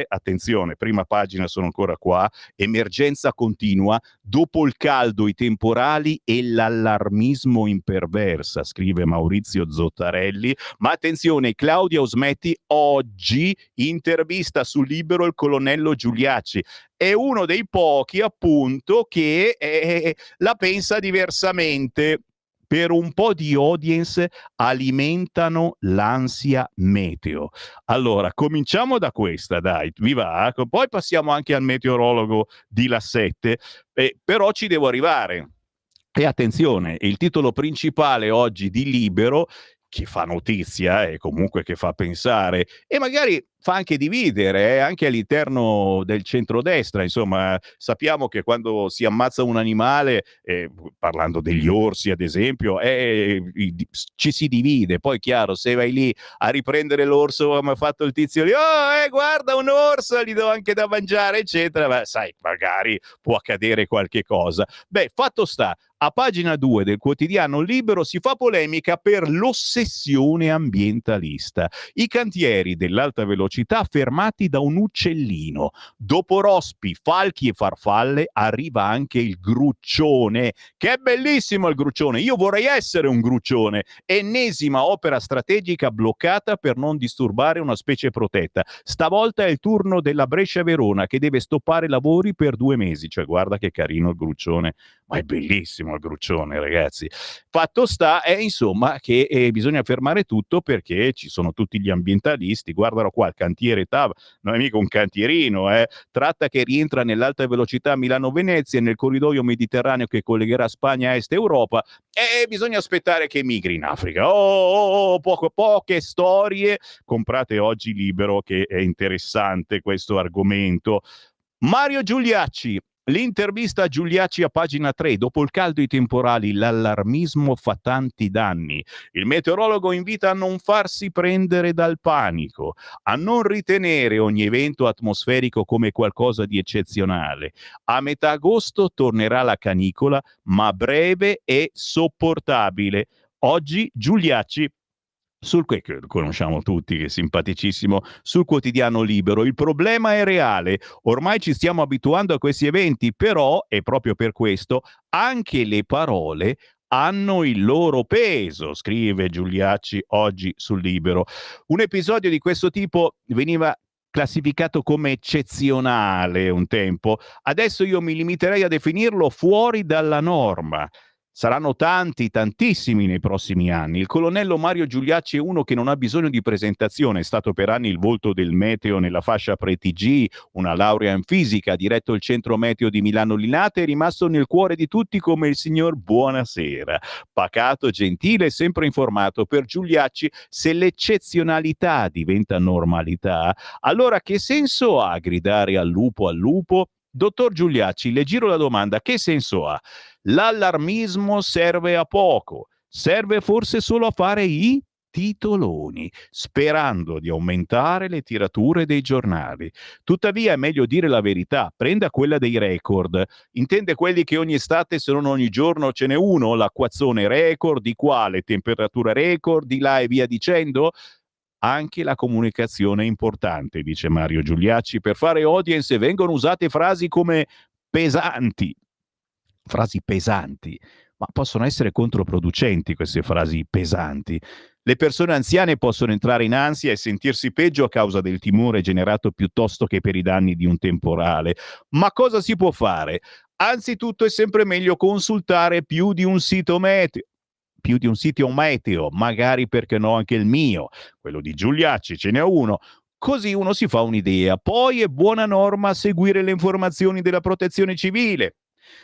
Attenzione, prima pagina, sono ancora qua. Emergenza continua, dopo il caldo i temporali e l'allarmismo imperversa, scrive Maurizio Zottarelli. Ma attenzione, Claudia Osmetti oggi intervista su Libero il colonnello Giuliacci. È uno dei pochi, appunto, che la pensa diversamente. Per un po' di audience alimentano l'ansia meteo. Allora, cominciamo da questa, dai, vi va? Poi passiamo anche al meteorologo di La 7, però ci devo arrivare. E attenzione, il titolo principale oggi di Libero, che fa notizia e comunque che fa pensare e magari fa anche dividere, anche all'interno del centrodestra. Insomma, sappiamo che quando si ammazza un animale, parlando degli orsi ad esempio, ci si divide. Poi chiaro, se vai lì a riprendere l'orso come ha fatto il tizio lì, guarda un orso, gli do anche da mangiare eccetera, ma sai, magari può accadere qualche cosa. Fatto sta, a pagina 2 del quotidiano Libero si fa polemica per l'ossessione ambientalista. I cantieri dell'alta velocità fermati da un uccellino. Dopo rospi, falchi e farfalle arriva anche il gruccione, che è bellissimo il gruccione. Io vorrei essere un gruccione. Ennesima opera strategica bloccata per non disturbare una specie protetta. Stavolta è il turno della Brescia-Verona che deve stoppare lavori per 2 mesi. Cioè, guarda che carino il gruccione. Ma è bellissimo il Gruccione, ragazzi. Fatto sta, è insomma che bisogna fermare tutto perché ci sono tutti gli ambientalisti. Guardalo qua, il cantiere TAV, non è mica un cantierino, tratta che rientra nell'alta velocità Milano-Venezia nel corridoio mediterraneo che collegherà Spagna, Est Europa, e bisogna aspettare che migri in Africa. Poche storie. Comprate oggi Libero, che è interessante questo argomento. Mario Giuliacci, l'intervista a Giuliacci a pagina 3. Dopo il caldo e i temporali, l'allarmismo fa tanti danni. Il meteorologo invita a non farsi prendere dal panico, a non ritenere ogni evento atmosferico come qualcosa di eccezionale. A metà agosto tornerà la canicola, ma breve e sopportabile. Oggi Giuliacci che conosciamo tutti, che è simpaticissimo, sul quotidiano Libero. Il problema è reale, ormai ci stiamo abituando a questi eventi, però, e proprio per questo, anche le parole hanno il loro peso, scrive Giuliacci oggi sul Libero. Un episodio di questo tipo veniva classificato come eccezionale un tempo, adesso io mi limiterei a definirlo fuori dalla norma. Saranno tantissimi nei prossimi anni. Il colonnello Mario Giuliacci è uno che non ha bisogno di presentazione, è stato per anni il volto del meteo nella fascia pre-TG, una laurea in fisica, ha diretto il centro meteo di Milano Linate, è rimasto nel cuore di tutti come il signor Buonasera. Pacato, gentile e sempre informato. Per Giuliacci, se l'eccezionalità diventa normalità, allora che senso ha gridare al lupo al lupo? Dottor Giuliacci, le giro la domanda, che senso ha? L'allarmismo serve a poco, serve forse solo a fare i titoloni, sperando di aumentare le tirature dei giornali. Tuttavia è meglio dire la verità, prenda quella dei record, intende quelli che ogni estate, se non ogni giorno, ce n'è uno, l'acquazzone record, di qua le temperature record, di là e via dicendo. Anche la comunicazione è importante, dice Mario Giuliacci. Per fare audience vengono usate frasi come pesanti, ma possono essere controproducenti queste frasi pesanti. Le persone anziane possono entrare in ansia e sentirsi peggio a causa del timore generato piuttosto che per i danni di un temporale. Ma cosa si può fare? Anzitutto è sempre meglio consultare più di un sito meteo, magari perché no anche il mio, quello di Giuliacci, ce n'è uno. Così uno si fa un'idea. Poi è buona norma seguire le informazioni della Protezione Civile.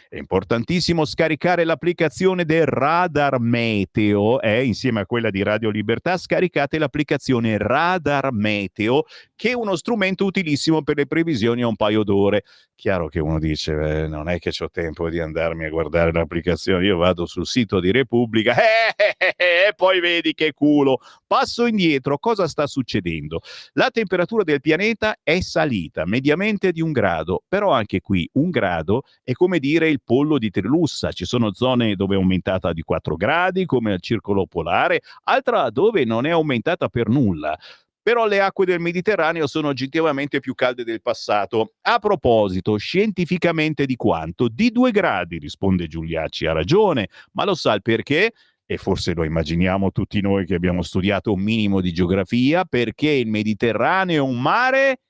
È importantissimo scaricare l'applicazione del Radar Meteo, insieme a quella di Radio Libertà, scaricate l'applicazione Radar Meteo, che è uno strumento utilissimo per le previsioni a un paio d'ore. Chiaro che uno dice, non è che ho tempo di andarmi a guardare l'applicazione, io vado sul sito di Repubblica, e poi vedi che culo. Passo indietro, cosa sta succedendo? La temperatura del pianeta è salita mediamente di 1 grado, però anche qui 1 grado è come dire il pollo di Trilussa. Ci sono zone dove è aumentata di 4 gradi, come al circolo polare, altra dove non è aumentata per nulla. Però le acque del Mediterraneo sono oggettivamente più calde del passato. A proposito, scientificamente di quanto? Di 2 gradi, risponde Giuliacci. Ha ragione, ma lo sa il perché? E forse lo immaginiamo tutti noi che abbiamo studiato un minimo di geografia, perché il Mediterraneo è un mare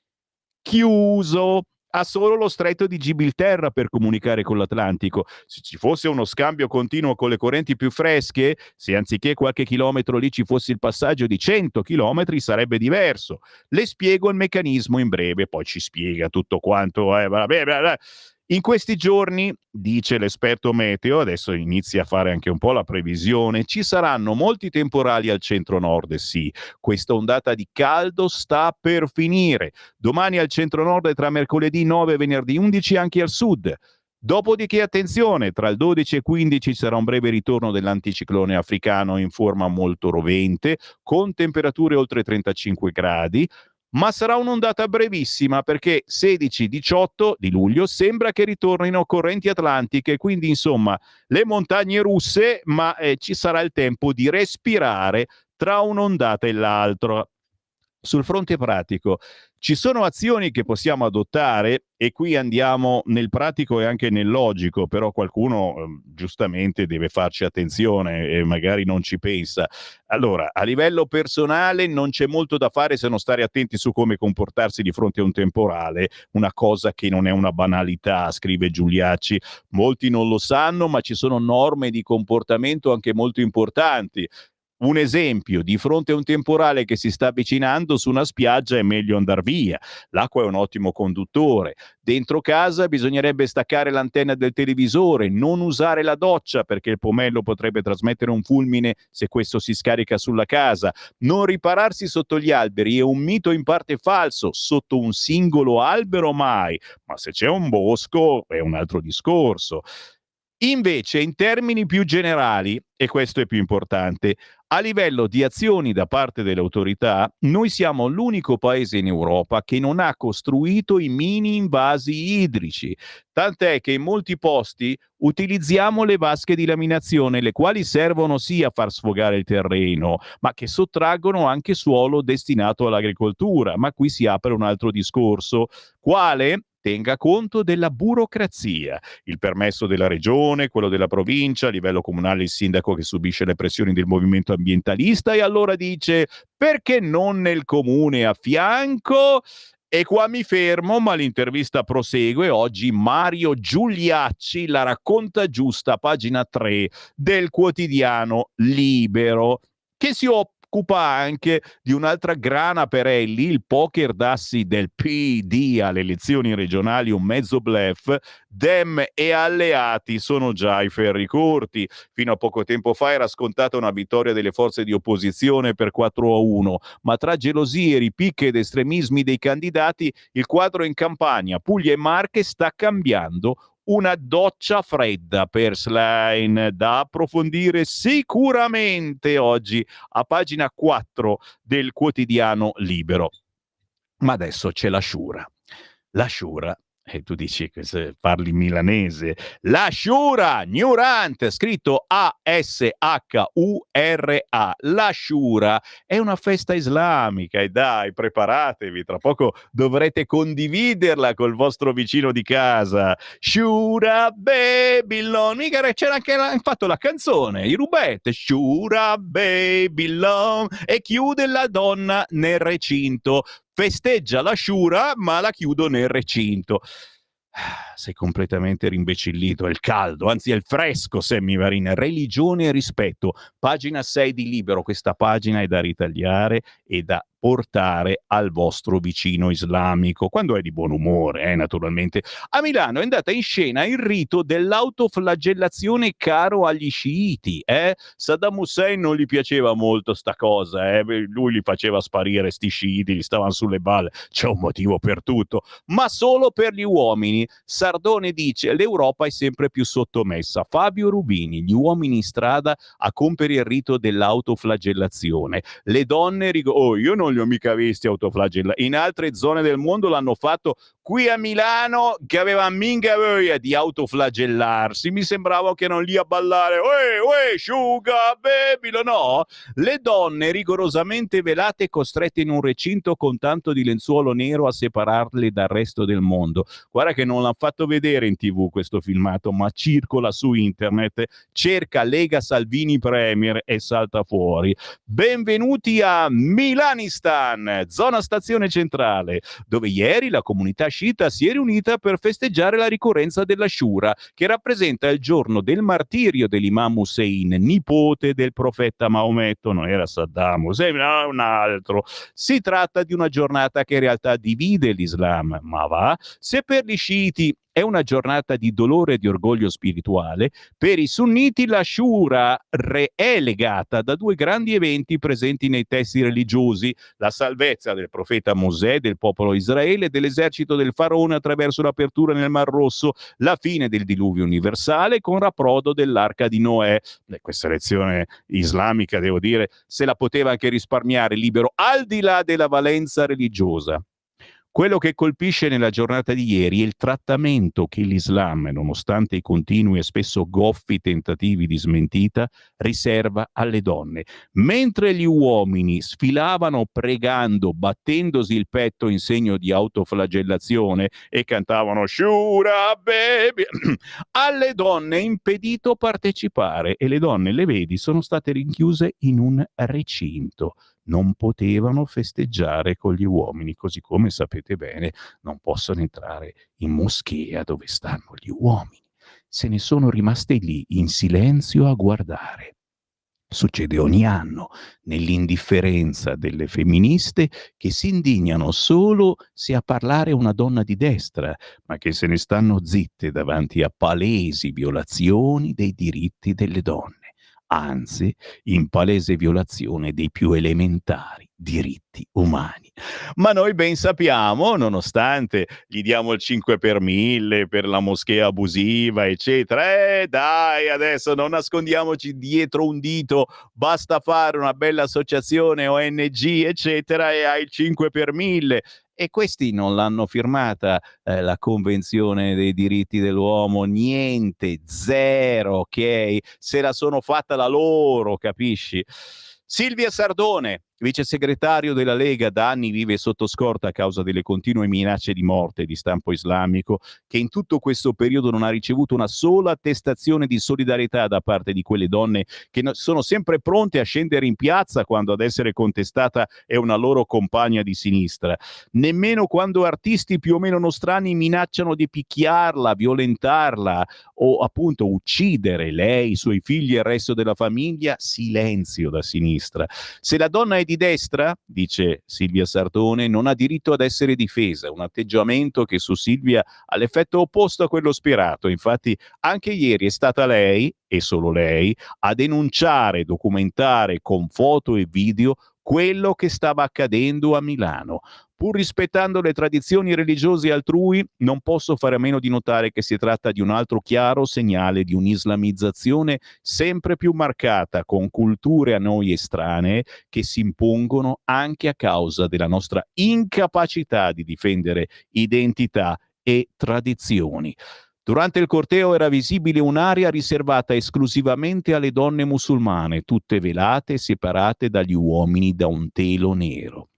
chiuso, ha solo lo stretto di Gibilterra per comunicare con l'Atlantico. Se ci fosse uno scambio continuo con le correnti più fresche, se anziché qualche chilometro lì ci fosse il passaggio di 100 chilometri, sarebbe diverso. Le spiego il meccanismo in breve, poi ci spiega tutto quanto. Vabbè. In questi giorni, dice l'esperto meteo, adesso inizia a fare anche un po' la previsione, ci saranno molti temporali al centro-nord, sì. Questa ondata di caldo sta per finire. Domani al centro-nord e tra mercoledì 9 e venerdì 11 anche al sud. Dopodiché, attenzione, tra il 12 e 15 sarà un breve ritorno dell'anticiclone africano in forma molto rovente, con temperature oltre 35 gradi, ma sarà un'ondata brevissima perché 16-18 di luglio sembra che ritornino correnti atlantiche, quindi insomma le montagne russe, ma ci sarà il tempo di respirare tra un'ondata e l'altra. Sul fronte pratico, Ci sono azioni che possiamo adottare, e qui andiamo nel pratico e anche nel logico, però qualcuno giustamente deve farci attenzione e magari non ci pensa. Allora, a livello personale non c'è molto da fare se non stare attenti su come comportarsi di fronte a un temporale, una cosa che non è una banalità, scrive Giuliacci. Molti non lo sanno, ma ci sono norme di comportamento anche molto importanti. Un esempio: di fronte a un temporale che si sta avvicinando su una spiaggia è meglio andar via. L'acqua è un ottimo conduttore. Dentro casa bisognerebbe staccare l'antenna del televisore, non usare la doccia perché il pomello potrebbe trasmettere un fulmine se questo si scarica sulla casa. Non ripararsi sotto gli alberi è un mito in parte falso, sotto un singolo albero mai, ma se c'è un bosco è un altro discorso. Invece, in termini più generali, e questo è più importante, a livello di azioni da parte delle autorità, noi siamo l'unico paese in Europa che non ha costruito i mini invasi idrici, tant'è che in molti posti utilizziamo le vasche di laminazione, le quali servono sì a far sfogare il terreno, ma che sottraggono anche suolo destinato all'agricoltura. Ma qui si apre un altro discorso. Quale? Tenga conto della burocrazia, il permesso della regione, quello della provincia, a livello comunale il sindaco che subisce le pressioni del movimento ambientalista e allora dice: perché non nel comune a fianco? E qua mi fermo, ma l'intervista prosegue. Oggi Mario Giuliacci la racconta giusta, pagina 3 del quotidiano Libero, che si occupa anche di un'altra grana per Elli, il poker d'assi del PD alle elezioni regionali, un mezzo bluff. Dem e alleati sono già ai ferri corti. Fino a poco tempo fa era scontata una vittoria delle forze di opposizione per 4-1, ma tra gelosie, ripicche ed estremismi dei candidati il quadro in Campania, Puglia e Marche sta cambiando. Una doccia fredda per Schlein, da approfondire sicuramente oggi a pagina 4 del quotidiano Libero. Ma adesso c'è la Shura. La Shura, e tu dici che se parli milanese, la Shura, Nurant, scritto A-S-H-U-R-A. La Shura è una festa islamica e dai, preparatevi, tra poco dovrete condividerla col vostro vicino di casa. Shura Babylon, mica c'era anche fatto la canzone, i Rubette, Shura Babylon, e chiude la donna nel recinto. Festeggia la Shura, ma la chiudo nel recinto. Sei completamente rimbecillito, è il caldo, anzi è il fresco, Sammy Varin. Religione e rispetto, pagina 6 di Libero. Questa pagina è da ritagliare e da portare al vostro vicino islamico, quando è di buon umore, naturalmente. A Milano è andata in scena il rito dell'autoflagellazione caro agli sciiti. Saddam Hussein non gli piaceva molto sta cosa, lui li faceva sparire sti sciiti, gli stavano sulle balle, c'è un motivo per tutto, ma solo per gli uomini. Sardone dice: l'Europa è sempre più sottomessa. Fabio Rubini: gli uomini in strada a compiere il rito dell'autoflagellazione. Le donne io non li ho mica visti autoflagellati. In altre zone del mondo l'hanno fatto. Qui a Milano, che aveva minga voglia di autoflagellarsi, mi sembrava che erano lì a ballare Sugar Baby, no? Le donne rigorosamente velate, costrette in un recinto con tanto di lenzuolo nero a separarle dal resto del mondo. Guarda che non l'hanno fatto vedere in TV questo filmato, ma circola su internet. Cerca Lega Salvini Premier e salta fuori. Benvenuti a Milanistan, zona stazione centrale, dove ieri la comunità sciita si è riunita per festeggiare la ricorrenza della Shura, che rappresenta il giorno del martirio dell'imam Hussein, nipote del profeta Maometto. Non era Saddam Hussein, no, un altro. Si tratta di una giornata che in realtà divide l'Islam, ma va, se per gli sciiti è una giornata di dolore e di orgoglio spirituale, per i sunniti la Shura è legata da due grandi eventi presenti nei testi religiosi: la salvezza del profeta Mosè, del popolo Israele e dell'esercito del faraone attraverso l'apertura nel Mar Rosso, la fine del diluvio universale con rapprodo dell'arca di Noè. Questa lezione islamica, devo dire, se la poteva anche risparmiare Libero, al di là della valenza religiosa. Quello che colpisce nella giornata di ieri è il trattamento che l'Islam, nonostante i continui e spesso goffi tentativi di smentita, riserva alle donne. Mentre gli uomini sfilavano pregando, battendosi il petto in segno di autoflagellazione e cantavano Shura baby, alle donne è impedito partecipare e le donne, le vedi, sono state rinchiuse in un recinto. Non potevano festeggiare con gli uomini, così come sapete bene non possono entrare in moschea dove stanno gli uomini. Se ne sono rimaste lì in silenzio a guardare. Succede ogni anno, nell'indifferenza delle femministe che si indignano solo se a parlare una donna di destra, ma che se ne stanno zitte davanti a palesi violazioni dei diritti delle donne, anzi, in palese violazione dei più elementari diritti umani. Ma noi ben sappiamo, nonostante gli diamo il 5 per 1000 per la moschea abusiva, eccetera, dai, adesso non nascondiamoci dietro un dito, basta fare una bella associazione ONG, eccetera, e hai il 5 per 1000. E questi non l'hanno firmata la Convenzione dei diritti dell'uomo, niente, zero, ok? Se la sono fatta la loro, capisci? Silvia Sardone, vice segretario della Lega, da anni vive sotto scorta a causa delle continue minacce di morte di stampo islamico, che in tutto questo periodo non ha ricevuto una sola attestazione di solidarietà da parte di quelle donne che sono sempre pronte a scendere in piazza quando ad essere contestata è una loro compagna di sinistra. Nemmeno quando artisti più o meno nostrani minacciano di picchiarla, violentarla o appunto uccidere lei, i suoi figli e il resto della famiglia, silenzio da sinistra. Se la donna è di destra, dice Silvia Sardone, non ha diritto ad essere difesa, un atteggiamento che su Silvia ha l'effetto opposto a quello sperato. Infatti anche ieri è stata lei, e solo lei, a denunciare, documentare con foto e video quello che stava accadendo a Milano. Pur rispettando le tradizioni religiose altrui, non posso fare a meno di notare che si tratta di un altro chiaro segnale di un'islamizzazione sempre più marcata, con culture a noi estranee che si impongono anche a causa della nostra incapacità di difendere identità e tradizioni. Durante il corteo era visibile un'area riservata esclusivamente alle donne musulmane, tutte velate e separate dagli uomini da un telo nero.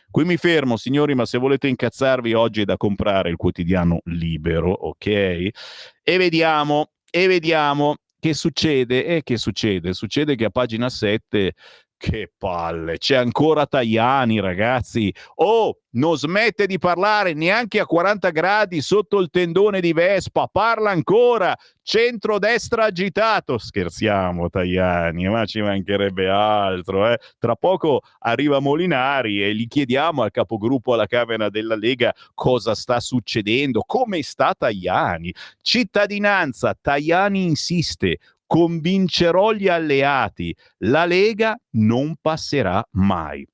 Qui mi fermo, signori, ma se volete incazzarvi oggi è da comprare il quotidiano Libero, ok? E vediamo che succede. E che succede? Succede che a pagina 7, che palle, c'è ancora Tajani, ragazzi. Oh, non smette di parlare neanche a 40 gradi sotto il tendone di Vespa, parla ancora, centrodestra agitato. Scherziamo, Tajani, ma ci mancherebbe altro, eh? Tra poco arriva Molinari e gli chiediamo al capogruppo alla Camera della Lega cosa sta succedendo, come sta Tajani. Cittadinanza, Tajani insiste, convincerò gli alleati, la Lega non passerà mai.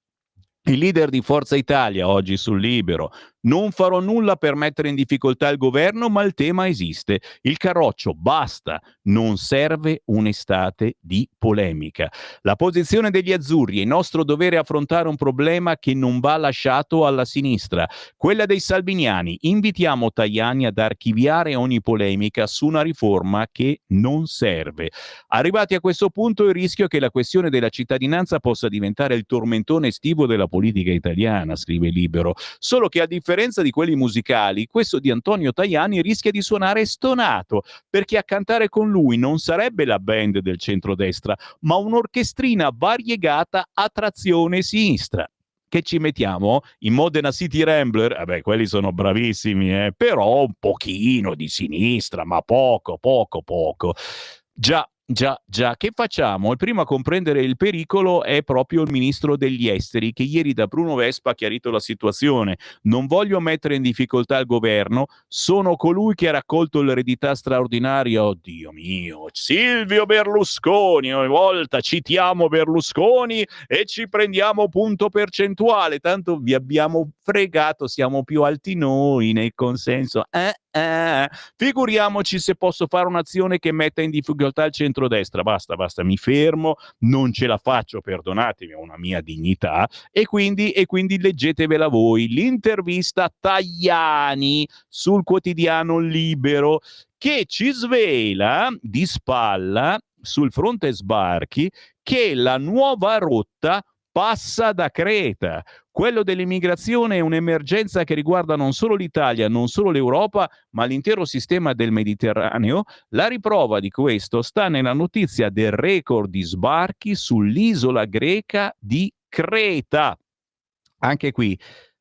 Il leader di Forza Italia oggi sul Libero: non farò nulla per mettere in difficoltà il governo, ma il tema esiste. Il Carroccio, basta, non serve un'estate di polemica. La posizione degli azzurri: è nostro dovere affrontare un problema che non va lasciato alla sinistra. Quella dei salviniani: invitiamo Tajani ad archiviare ogni polemica su una riforma che non serve. Arrivati a questo punto, il rischio è che la questione della cittadinanza possa diventare il tormentone estivo della politica italiana, scrive Libero, solo che a differenza di quelli musicali, questo di Antonio Tajani rischia di suonare stonato, perché a cantare con lui non sarebbe la band del centrodestra, ma un'orchestrina variegata a trazione sinistra. Che ci mettiamo? I Modena City Rambler? Vabbè, quelli sono bravissimi, però un pochino di sinistra, ma poco. Già, che facciamo? Il primo a comprendere il pericolo è proprio il ministro degli esteri, che ieri da Bruno Vespa ha chiarito la situazione. Non voglio mettere in difficoltà il governo, sono colui che ha raccolto l'eredità straordinaria, oh Dio mio, Silvio Berlusconi, ogni volta citiamo Berlusconi e ci prendiamo punto percentuale, tanto vi abbiamo fregato, siamo più alti noi nel consenso, Figuriamoci se posso fare un'azione che metta in difficoltà il centrodestra. Basta, mi fermo, non ce la faccio, perdonatemi, ho una mia dignità, e quindi leggetevela voi l'intervista a Tajani sul quotidiano Libero, che ci svela di spalla sul fronte sbarchi che la nuova rotta passa da Creta. Quello dell'immigrazione è un'emergenza che riguarda non solo l'Italia, non solo l'Europa, ma l'intero sistema del Mediterraneo. La riprova di questo sta nella notizia del record di sbarchi sull'isola greca di Creta. Anche qui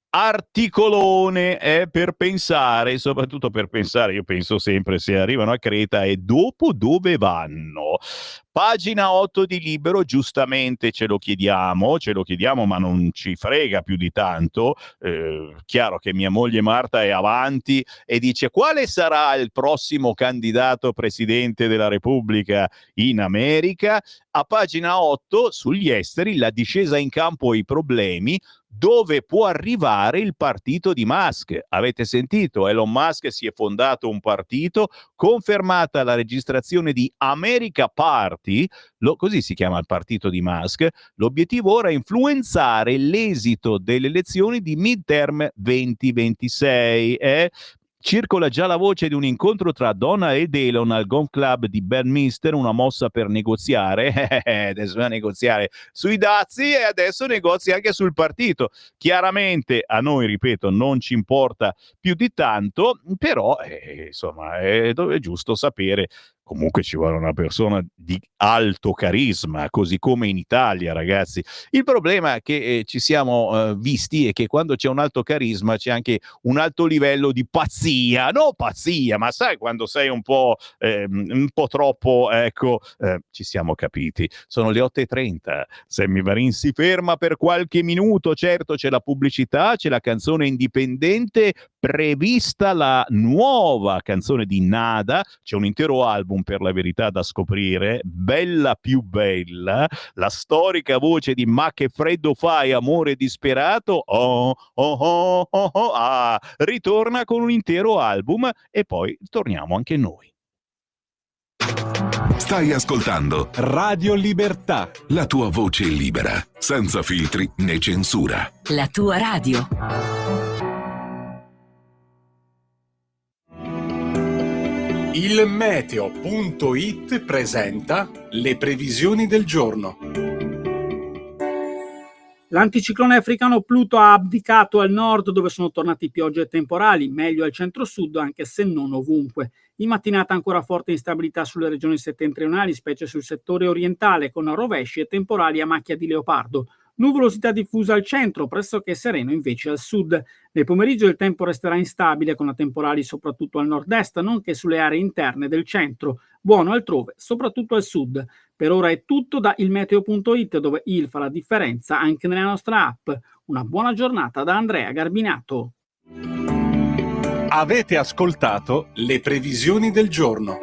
articolone per pensare, soprattutto per pensare, io penso sempre se arrivano a Creta e dopo dove vanno. Pagina 8 di Libero, giustamente ce lo chiediamo, ma non ci frega più di tanto. Chiaro che mia moglie Marta è avanti e dice: quale sarà il prossimo candidato presidente della Repubblica in America? A pagina 8 sugli esteri, la discesa in campo e i problemi, dove può arrivare il partito di Musk. Avete sentito? Elon Musk si è fondato un partito, confermata la registrazione di America Party, così si chiama il partito di Musk. L'obiettivo ora è influenzare l'esito delle elezioni di midterm 2026. Circola già la voce di un incontro tra Donald ed Elon al Golf Club di Bedminster, una mossa per negoziare. Adesso va a negoziare sui dazi e adesso negozia anche sul partito. Chiaramente a noi, ripeto, non ci importa più di tanto, però insomma è giusto sapere. Comunque ci vuole una persona di alto carisma, così come in Italia, ragazzi. Il problema che ci siamo visti è che quando c'è un alto carisma c'è anche un alto livello di pazzia. No pazzia, ma sai quando sei un po' troppo, ecco, ci siamo capiti. Sono le 8:30, Sammy Varin si ferma per qualche minuto. Certo, c'è la pubblicità, c'è la canzone indipendente, prevista la nuova canzone di Nada, c'è un intero album per la verità da scoprire, bella più bella, la storica voce di Ma che freddo fai amore disperato, ritorna con un intero album e poi torniamo anche noi. Stai ascoltando Radio Libertà, la tua voce libera, senza filtri né censura. La tua radio. il meteo.it presenta le previsioni del giorno. L'anticiclone africano Pluto ha abdicato al nord, dove sono tornati piogge e temporali, meglio al centro-sud anche se non ovunque. In mattinata ancora forte instabilità sulle regioni settentrionali, specie sul settore orientale, con rovesci e temporali a macchia di leopardo. Nuvolosità diffusa al centro, pressoché sereno invece al sud. Nel pomeriggio il tempo resterà instabile, con temporali soprattutto al nord-est, nonché sulle aree interne del centro. Buono altrove, soprattutto al sud. Per ora è tutto da ilmeteo.it, dove il fa la differenza anche nella nostra app. Una buona giornata da Andrea Garbinato. Avete ascoltato le previsioni del giorno.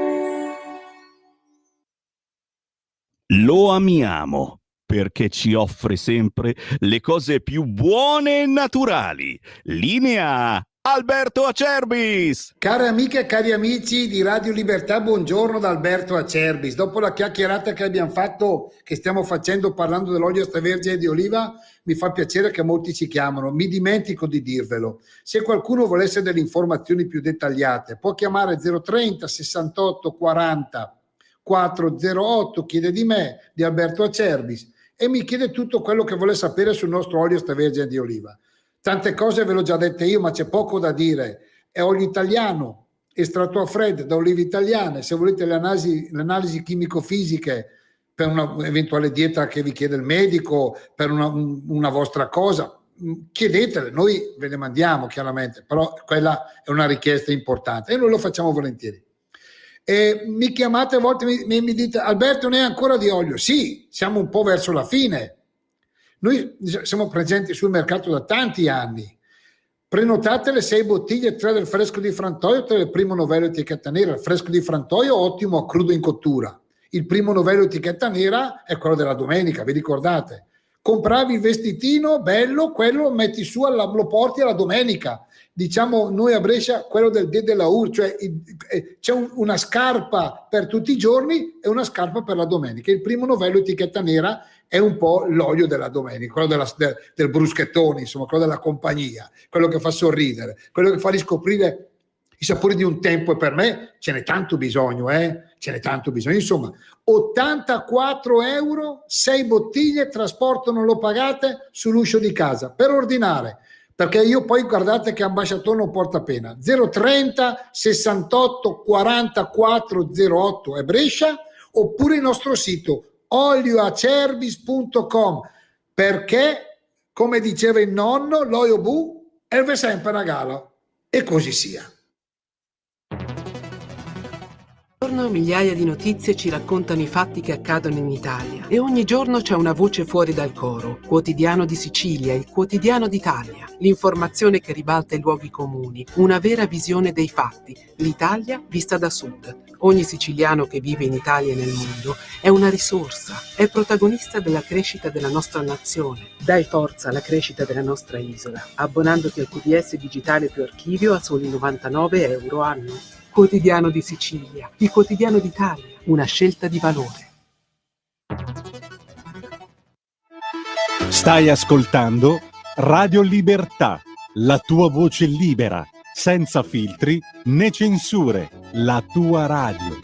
Lo amiamo perché ci offre sempre le cose più buone e naturali. Linea Alberto Acerbis. Care amiche e cari amici di Radio Libertà, buongiorno da Alberto Acerbis. Dopo la chiacchierata che abbiamo fatto, che stiamo facendo parlando dell'olio extravergine di oliva, mi fa piacere che molti ci chiamano. Mi dimentico di dirvelo. Se qualcuno volesse delle informazioni più dettagliate, può chiamare 030 68 40 408, chiede di me, di Alberto Acerbis, e mi chiede tutto quello che vuole sapere sul nostro olio extravergine di oliva. Tante cose ve l'ho già dette io, ma c'è poco da dire. È olio italiano, estratto a freddo da olive italiane. Se volete le analisi chimico-fisiche per un'eventuale dieta che vi chiede il medico, per una vostra cosa, chiedetele, noi ve le mandiamo chiaramente, però quella è una richiesta importante e noi lo facciamo volentieri. E mi chiamate a volte, mi dite: Alberto, ne è ancora di olio? Sì, siamo un po' verso la fine. Noi siamo presenti sul mercato da tanti anni. Prenotate le 6 bottiglie, 3 del fresco di Frantoio, 3 del primo novello etichetta nera. Il fresco di Frantoio ottimo a crudo in cottura. Il primo novello etichetta nera è quello della domenica, vi ricordate? compravi il vestitino bello, quello lo metti su, lo porti alla domenica. Diciamo noi a Brescia quello del dè della Ur, cioè c'è una scarpa per tutti i giorni e una scarpa per la domenica. Il primo novello etichetta nera è un po' l'olio della domenica, quello del bruschettone, insomma, quello della compagnia, quello che fa sorridere, quello che fa riscoprire i sapori di un tempo, e per me ce n'è tanto bisogno, ce n'è tanto bisogno. Insomma, 84 euro, 6 bottiglie, trasporto non lo pagate, sull'uscio di casa, per ordinare. Perché io poi guardate che ambasciatore non porta pena. 030 68 44 08 è Brescia, oppure il nostro sito olioacerbis.com, perché come diceva il nonno, l'olio bu è sempre una gala, e così sia. Migliaia di notizie ci raccontano i fatti che accadono in Italia e ogni giorno c'è una voce fuori dal coro. Quotidiano di Sicilia, il quotidiano d'Italia, l'informazione che ribalta i luoghi comuni, una vera visione dei fatti, l'Italia vista da sud. Ogni siciliano che vive in Italia e nel mondo è una risorsa, è protagonista della crescita della nostra nazione. Dai forza alla crescita della nostra isola, abbonandoti al QDS digitale più archivio a soli 99 euro anno. Quotidiano di Sicilia, il quotidiano d'Italia, una scelta di valore. Stai ascoltando Radio Libertà, la tua voce libera, senza filtri né censure, la tua radio.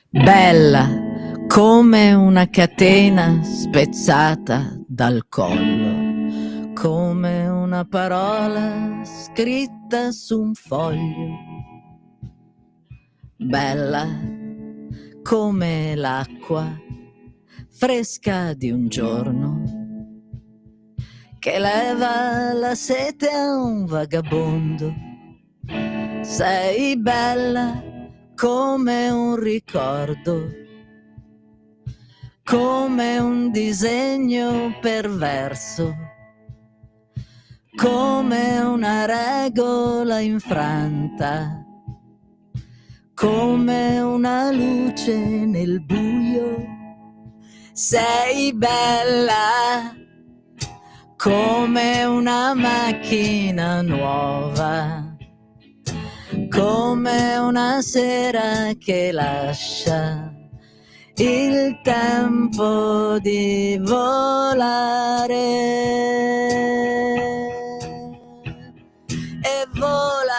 Bella come una catena spezzata dal collo, come una parola scritta su un foglio. Bella come l'acqua fresca di un giorno che leva la sete a un vagabondo. Sei bella come un ricordo, come un disegno perverso, come una regola infranta, come una luce nel buio. Sei bella come una macchina nuova, come una sera che lascia il tempo di volare, e vola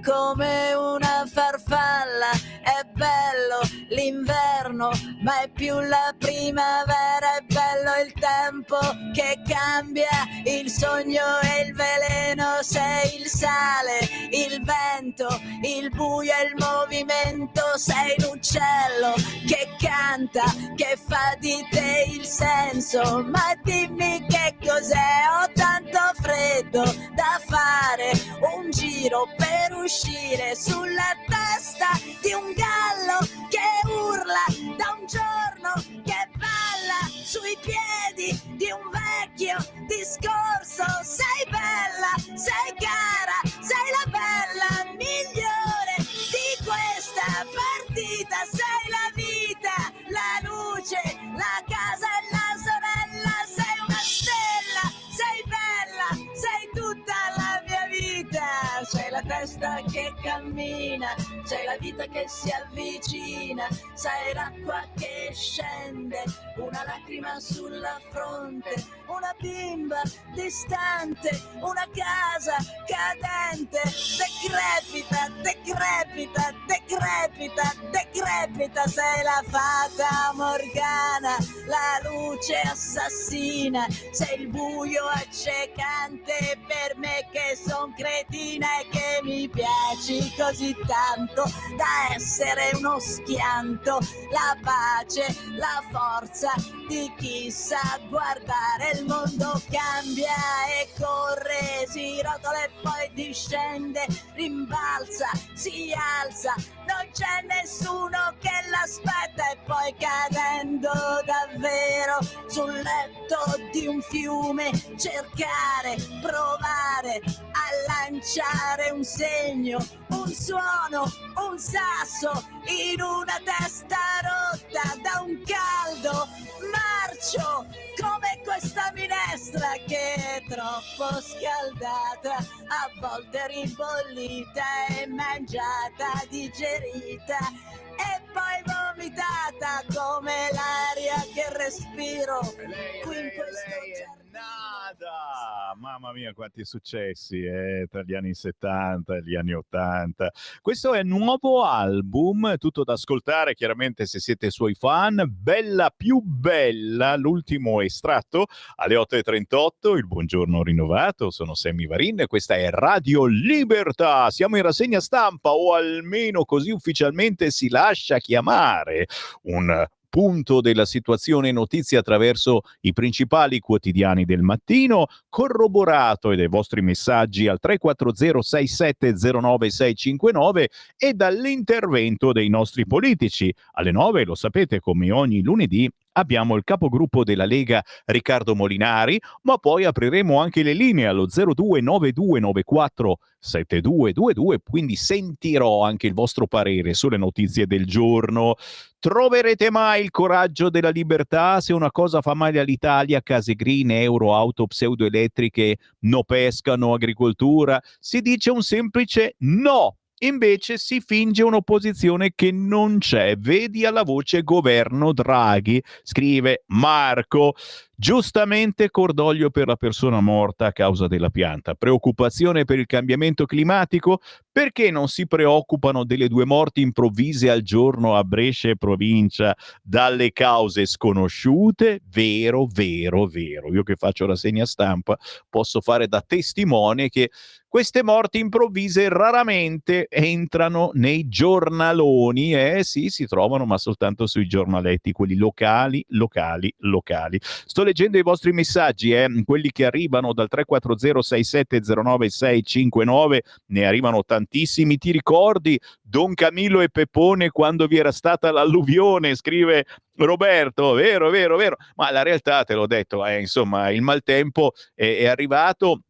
come una farfalla. È bello l'inverno, ma è più la primavera. È bello il tempo che cambia, il sogno e il veleno. Sei il sale, il vento, il buio e il movimento. Sei l'uccello che canta, che fa di te il senso. Ma dimmi che cos'è, ho tanto freddo da fare un giro per uscire sulla testa di un gallo che urla da un giorno, che balla sui piedi di un vecchio discorso. Sei bella, sei cara, sei la bella migliore di questa partita. Sei la vita, la luce, la casa e la sorella. Sei una stella, sei bella, sei tutta la mia vita. Sei la testa che cammina, sei la vita che si avvicina, sei l'acqua che scende, una lacrima sulla fronte, una bimba distante, una casa cadente, decrepita, decrepita, decrepita, decrepita. Sei la fata morgana, la luce assassina, sei il buio accecante per me che son cretina e che mi piaci così tanto da essere uno schianto. La pace, la forza di chi sa guardare. Il mondo cambia e corre, si rotola e poi discende, rimbalza, si alza, non c'è nessuno che l'aspetta e poi poi cadendo davvero sul letto di un fiume cercare, provare a lanciare un segno, un suono, un sasso in una testa rotta da un caldo marcio come questa minestra che è troppo scaldata, a volte ribollita e mangiata, digerita e poi vomitata come l'aria che respiro qui in questo giardino. Nada! Mamma mia, quanti successi tra gli anni 70 e gli anni 80. Questo è il nuovo album, tutto da ascoltare chiaramente se siete suoi fan. Bella più bella, l'ultimo estratto alle 8:38. Il buongiorno rinnovato, sono Sammy Varin e questa è Radio Libertà. Siamo in rassegna stampa, o almeno così ufficialmente si lascia chiamare, un punto della situazione e notizie attraverso i principali quotidiani del mattino, corroborato dai vostri messaggi al 340 6709 659 e dall'intervento dei nostri politici. Alle 9, lo sapete, come ogni lunedì, abbiamo il capogruppo della Lega Riccardo Molinari, ma poi apriremo anche le linee allo 0292947222, quindi sentirò anche il vostro parere sulle notizie del giorno. Troverete mai il coraggio della libertà se una cosa fa male all'Italia? Case green, euro, auto pseudoelettriche, no pesca, no agricoltura? Si dice un semplice no. Invece si finge un'opposizione che non c'è. Vedi alla voce governo Draghi, scrive Marco. Giustamente cordoglio per la persona morta a causa della pianta. Preoccupazione per il cambiamento climatico? Perché non si preoccupano delle 2 morti improvvise al giorno a Brescia e provincia dalle cause sconosciute? Vero, vero, vero. Io che faccio rassegna stampa posso fare da testimone che queste morti improvvise raramente entrano nei giornaloni, sì, si trovano, ma soltanto sui giornaletti, quelli locali. Sto leggendo i vostri messaggi, quelli che arrivano dal 340 6709 659, ne arrivano tantissimi. Ti ricordi Don Camillo e Peppone quando vi era stata l'alluvione? Scrive Roberto. Vero, ma la realtà, te l'ho detto, insomma, il maltempo è arrivato.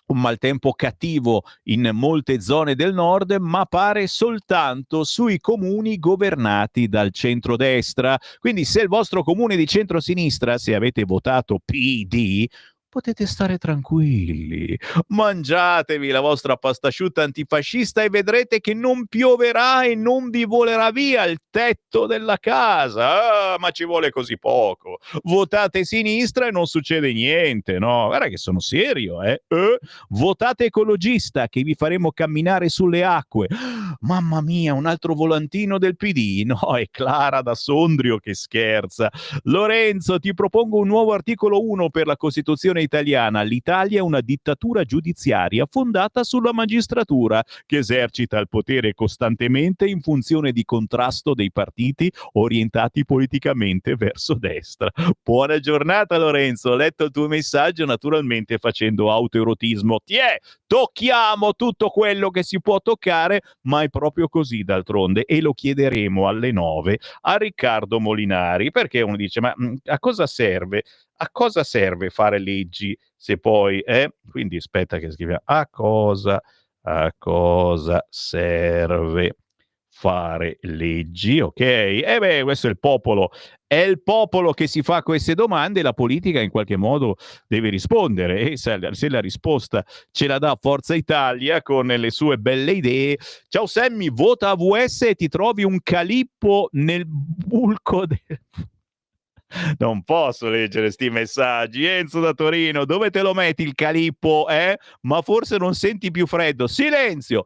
Un maltempo cattivo in molte zone del nord, ma pare soltanto sui comuni governati dal centrodestra. Quindi se il vostro comune è di centrosinistra, se avete votato PD, potete stare tranquilli. Mangiatevi la vostra pasta asciutta antifascista e vedrete che non pioverà e non vi volerà via il tetto della casa. Ma ci vuole così poco. Votate sinistra e non succede niente, no? Guarda che sono serio, Votate ecologista che vi faremo camminare sulle acque. Mamma mia, un altro volantino del PD. No, è Clara da Sondrio che scherza. Lorenzo, ti propongo un nuovo articolo 1 per la Costituzione italiana. L'Italia è una dittatura giudiziaria fondata sulla magistratura che esercita il potere costantemente in funzione di contrasto dei partiti orientati politicamente verso destra. Buona giornata Lorenzo, ho letto il tuo messaggio naturalmente facendo autoerotismo. Tocchiamo tutto quello che si può toccare, ma è proprio così d'altronde, e lo chiederemo alle 9 a Riccardo Molinari, perché uno dice ma a cosa serve? A cosa serve fare leggi se poi quindi aspetta che scriviamo a cosa serve fare leggi, ok? Questo è il popolo che si fa queste domande e la politica in qualche modo deve rispondere, e se la risposta ce la dà Forza Italia con le sue belle idee. Ciao Sammy, vota AVS e ti trovi un calippo nel bulco del... Non posso leggere sti messaggi. Enzo da Torino, dove te lo metti il calippo, Ma forse non senti più freddo. Silenzio,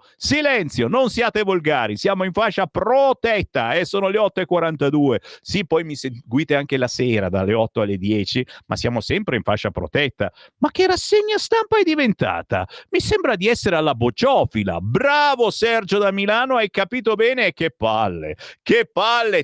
non siate volgari, siamo in fascia protetta, sono le 8:42. Sì, poi mi seguite anche la sera dalle 8 alle 10, ma siamo sempre in fascia protetta. Ma che rassegna stampa è diventata? Mi sembra di essere alla bocciofila. Bravo Sergio da Milano, hai capito bene. Che palle,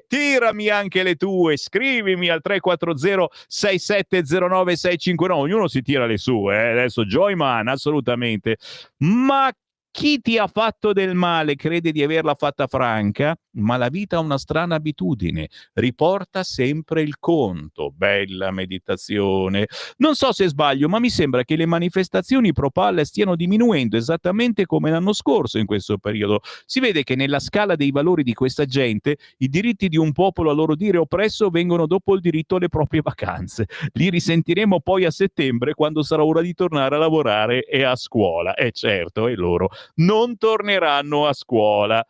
tirami anche le tue, scrivimi al 340 6709 659. Ognuno si tira le sue, adesso Joyman assolutamente, ma Chi ti ha fatto del male crede di averla fatta franca, ma la vita ha una strana abitudine, riporta sempre il conto. Bella meditazione. Non so se sbaglio, ma mi sembra che le manifestazioni pro palle stiano diminuendo esattamente come l'anno scorso in questo periodo. Si vede che nella scala dei valori di questa gente i diritti di un popolo a loro dire oppresso vengono dopo il diritto alle proprie vacanze. Li risentiremo poi a settembre quando sarà ora di tornare a lavorare e a scuola. Certo, e loro non torneranno a scuola.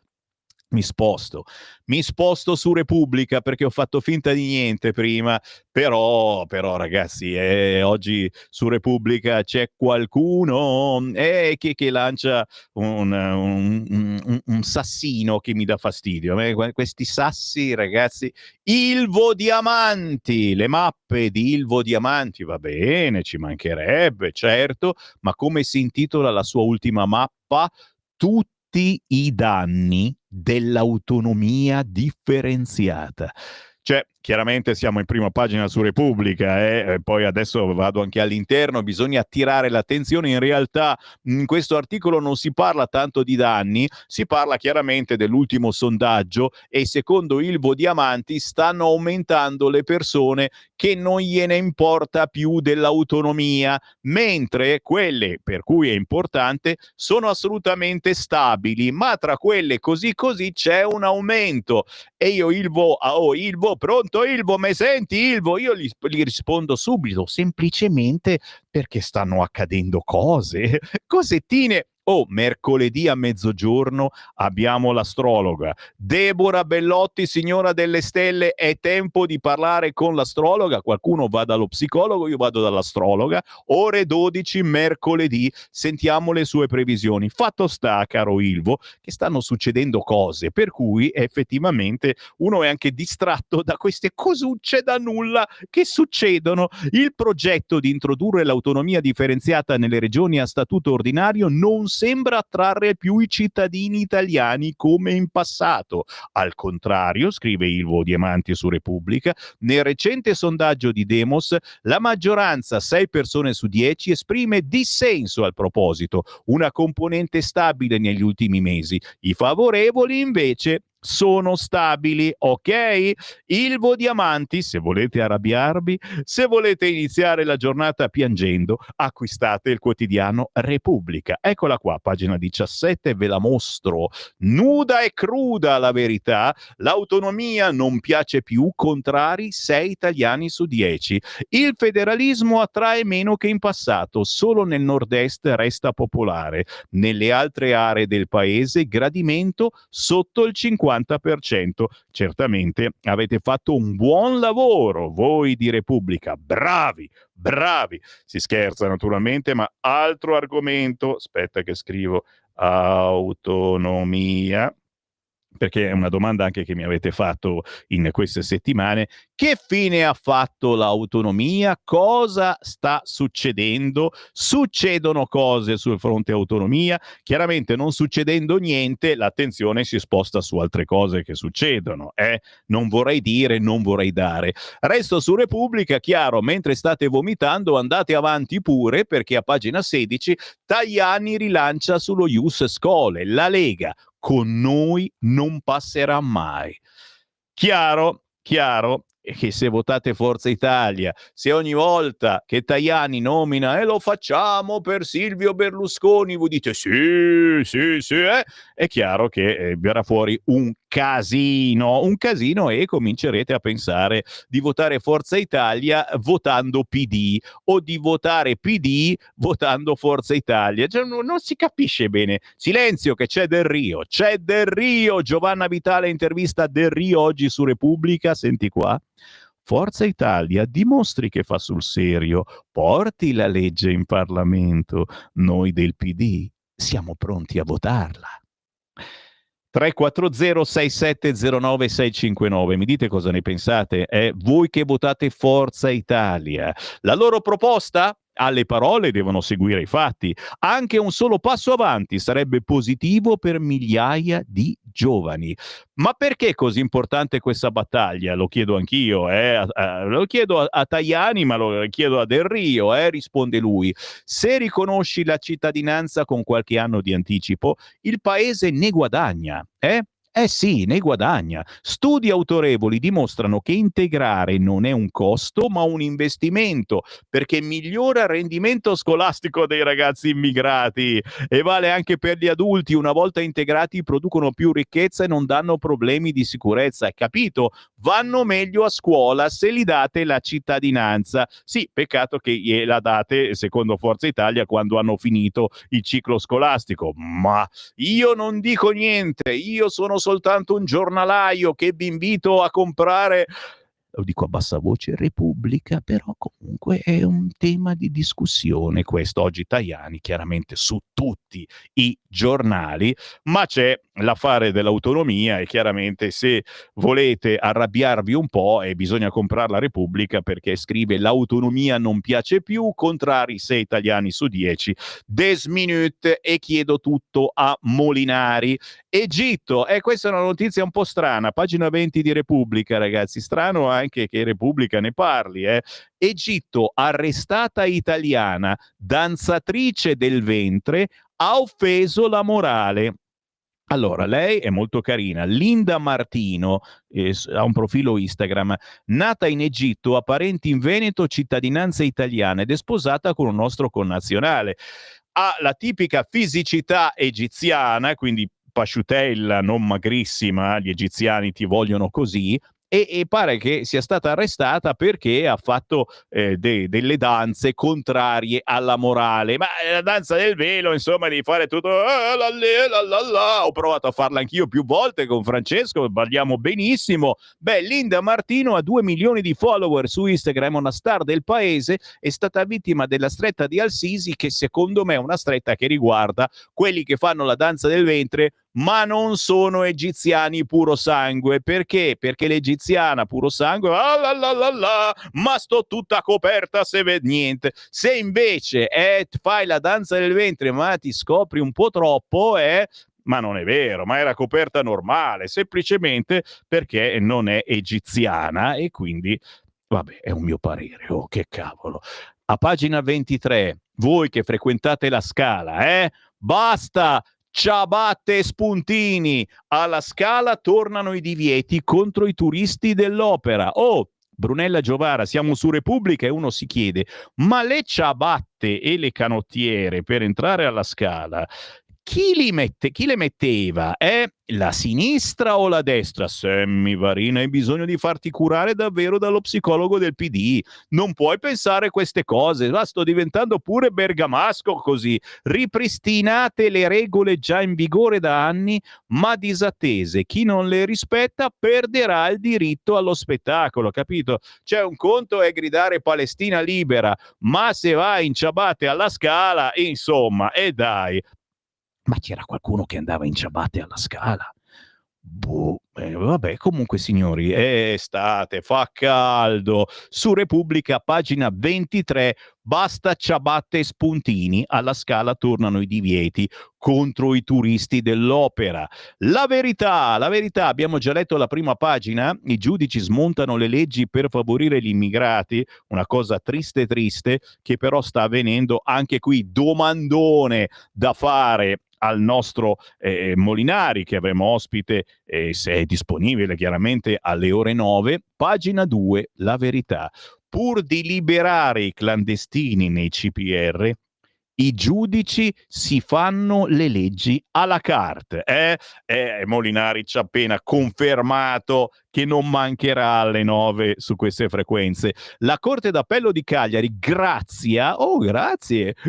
Mi sposto su Repubblica perché ho fatto finta di niente prima, però ragazzi, oggi su Repubblica c'è qualcuno che lancia un sassino che mi dà fastidio. Questi sassi, ragazzi, Ilvo Diamanti, le mappe di Ilvo Diamanti, va bene, ci mancherebbe, certo, ma come si intitola la sua ultima mappa? Tutti i danni dell'autonomia differenziata. Cioè, chiaramente siamo in prima pagina su Repubblica, poi adesso vado anche all'interno, bisogna attirare l'attenzione. In realtà in questo articolo non si parla tanto di danni, si parla chiaramente dell'ultimo sondaggio e secondo Ilvo Diamanti stanno aumentando le persone che non gliene importa più dell'autonomia, mentre quelle per cui è importante sono assolutamente stabili, ma tra quelle così c'è un aumento. E io Ilvo, pronto Ilvo, me senti Ilvo? Io gli rispondo subito, semplicemente perché stanno accadendo cosettine. Mercoledì a mezzogiorno abbiamo l'astrologa. Deborah Bellotti, signora delle stelle, è tempo di parlare con l'astrologa. Qualcuno va dallo psicologo, io vado dall'astrologa. Ore 12 mercoledì, sentiamo le sue previsioni. Fatto sta, caro Ilvo, che stanno succedendo cose, per cui effettivamente uno è anche distratto da queste cosucce da nulla che succedono. Il progetto di introdurre l'autonomia differenziata nelle regioni a statuto ordinario non sembra attrarre più i cittadini italiani come in passato. Al contrario, scrive Ilvo Diamanti su Repubblica, nel recente sondaggio di Demos la maggioranza, 6 persone su 10, esprime dissenso al proposito, una componente stabile negli ultimi mesi. I favorevoli invece sono stabili, ok? Ilvo Diamanti, se volete arrabbiarvi, se volete iniziare la giornata piangendo, acquistate il quotidiano Repubblica. Eccola qua, pagina 17, ve la mostro. Nuda e cruda la verità, l'autonomia non piace più, contrari 6 italiani su 10. Il federalismo attrae meno che in passato, solo nel nord-est resta popolare. Nelle altre aree del paese gradimento sotto il 50%. Certamente avete fatto un buon lavoro voi di Repubblica, bravi. Si scherza naturalmente, ma altro argomento, aspetta che scrivo autonomia, perché è una domanda anche che mi avete fatto in queste settimane. Che fine ha fatto l'autonomia? Cosa sta succedendo? Succedono cose sul fronte autonomia? Chiaramente non succedendo niente, l'attenzione si sposta su altre cose che succedono. Non vorrei dire, non vorrei dare. Resto su Repubblica, chiaro, mentre state vomitando andate avanti pure, perché a pagina 16 Tajani rilancia sullo Ius Scholae, la Lega. Con noi non passerà mai. Chiaro che se votate Forza Italia, se ogni volta che Tajani nomina e lo facciamo per Silvio Berlusconi, voi dite sì, è chiaro che verrà fuori un casino e comincerete a pensare di votare Forza Italia votando PD o di votare PD votando Forza Italia. Cioè, non si capisce bene. Silenzio che c'è Del Rio, Giovanna Vitale intervista Del Rio oggi su Repubblica, senti qua. Forza Italia dimostri che fa sul serio, porti la legge in Parlamento, noi del PD siamo pronti a votarla. 340-6709-659, mi dite cosa ne pensate? Voi che votate Forza Italia, la loro proposta? alle parole devono seguire i fatti. Anche un solo passo avanti sarebbe positivo per migliaia di giovani. Ma perché è così importante questa battaglia? Lo chiedo anch'io, lo chiedo a Tajani, ma lo chiedo a Del Rio, risponde lui. Se riconosci la cittadinanza con qualche anno di anticipo, il paese ne guadagna, Eh sì, ne guadagna. Studi autorevoli dimostrano che integrare non è un costo, ma un investimento, perché migliora il rendimento scolastico dei ragazzi immigrati e vale anche per gli adulti. Una volta integrati producono più ricchezza e non danno problemi di sicurezza. Hai capito? Vanno meglio a scuola se gli date la cittadinanza. Sì, peccato che gliela date, secondo Forza Italia, quando hanno finito il ciclo scolastico. Ma io non dico niente, io sono soltanto un giornalaio che vi invito a comprare, lo dico a bassa voce, Repubblica, però comunque è un tema di discussione questo. Oggi Tajani chiaramente su tutti i giornali, ma c'è l'affare dell'autonomia e chiaramente se volete arrabbiarvi un po' bisogna comprare la Repubblica, perché scrive: l'autonomia non piace più, contrari 6 italiani su 10, des minute, e chiedo tutto a Molinari. Egitto, questa è una notizia un po' strana, pagina 20 di Repubblica, ragazzi, strano anche che Repubblica ne parli. Egitto, arrestata italiana, danzatrice del ventre, ha offeso la morale. Allora, lei è molto carina, Linda Martino, ha un profilo Instagram, nata in Egitto, ha parenti in Veneto, cittadinanza italiana ed è sposata con un nostro connazionale. Ha la tipica fisicità egiziana, quindi pasciutella, non magrissima, gli egiziani ti vogliono così, e pare che sia stata arrestata perché ha fatto delle danze contrarie alla morale. Ma la danza del velo, insomma, devi fare tutto ho provato a farla anch'io più volte con Francesco, balliamo benissimo. Linda Martino ha 2 milioni di follower su Instagram, una star del paese, è stata vittima della stretta di Al-Sisi, che secondo me è una stretta che riguarda quelli che fanno la danza del ventre ma non sono egiziani puro sangue. Perché? Perché l'egiziana puro sangue, ma sto tutta coperta se ved niente. Se invece fai la danza del ventre ma ti scopri un po' troppo, ma non è vero, ma era coperta normale, semplicemente perché non è egiziana, e quindi vabbè, è un mio parere, che cavolo. A pagina 23, voi che frequentate la Scala, basta ciabatte e spuntini, alla Scala tornano i divieti contro i turisti dell'opera. Brunella Giovara, siamo su Repubblica e uno si chiede: ma le ciabatte e le canottiere per entrare alla Scala chi le metteva? La sinistra o la destra? Sammy Varina, hai bisogno di farti curare davvero dallo psicologo del PD. Non puoi pensare queste cose. Sto diventando pure bergamasco così. Ripristinate le regole già in vigore da anni, ma disattese. Chi non le rispetta perderà il diritto allo spettacolo, capito? Cioè, un conto è gridare Palestina libera, ma se vai in ciabatte alla Scala, insomma, dai. Ma c'era qualcuno che andava in ciabatte alla Scala? Vabbè, comunque signori, è estate, fa caldo. Su Repubblica, pagina 23, basta ciabatte e spuntini, alla Scala tornano i divieti contro i turisti dell'opera. La verità, abbiamo già letto la prima pagina, i giudici smontano le leggi per favorire gli immigrati, una cosa triste che però sta avvenendo anche qui. Domandone da fare al nostro Molinari, che avremo ospite, se è disponibile chiaramente, alle ore 9. Pagina 2, la verità. Pur di liberare i clandestini nei CPR, i giudici si fanno le leggi à la carte. Molinari ci ha appena confermato che non mancherà alle 9 su queste frequenze. La Corte d'Appello di Cagliari grazia,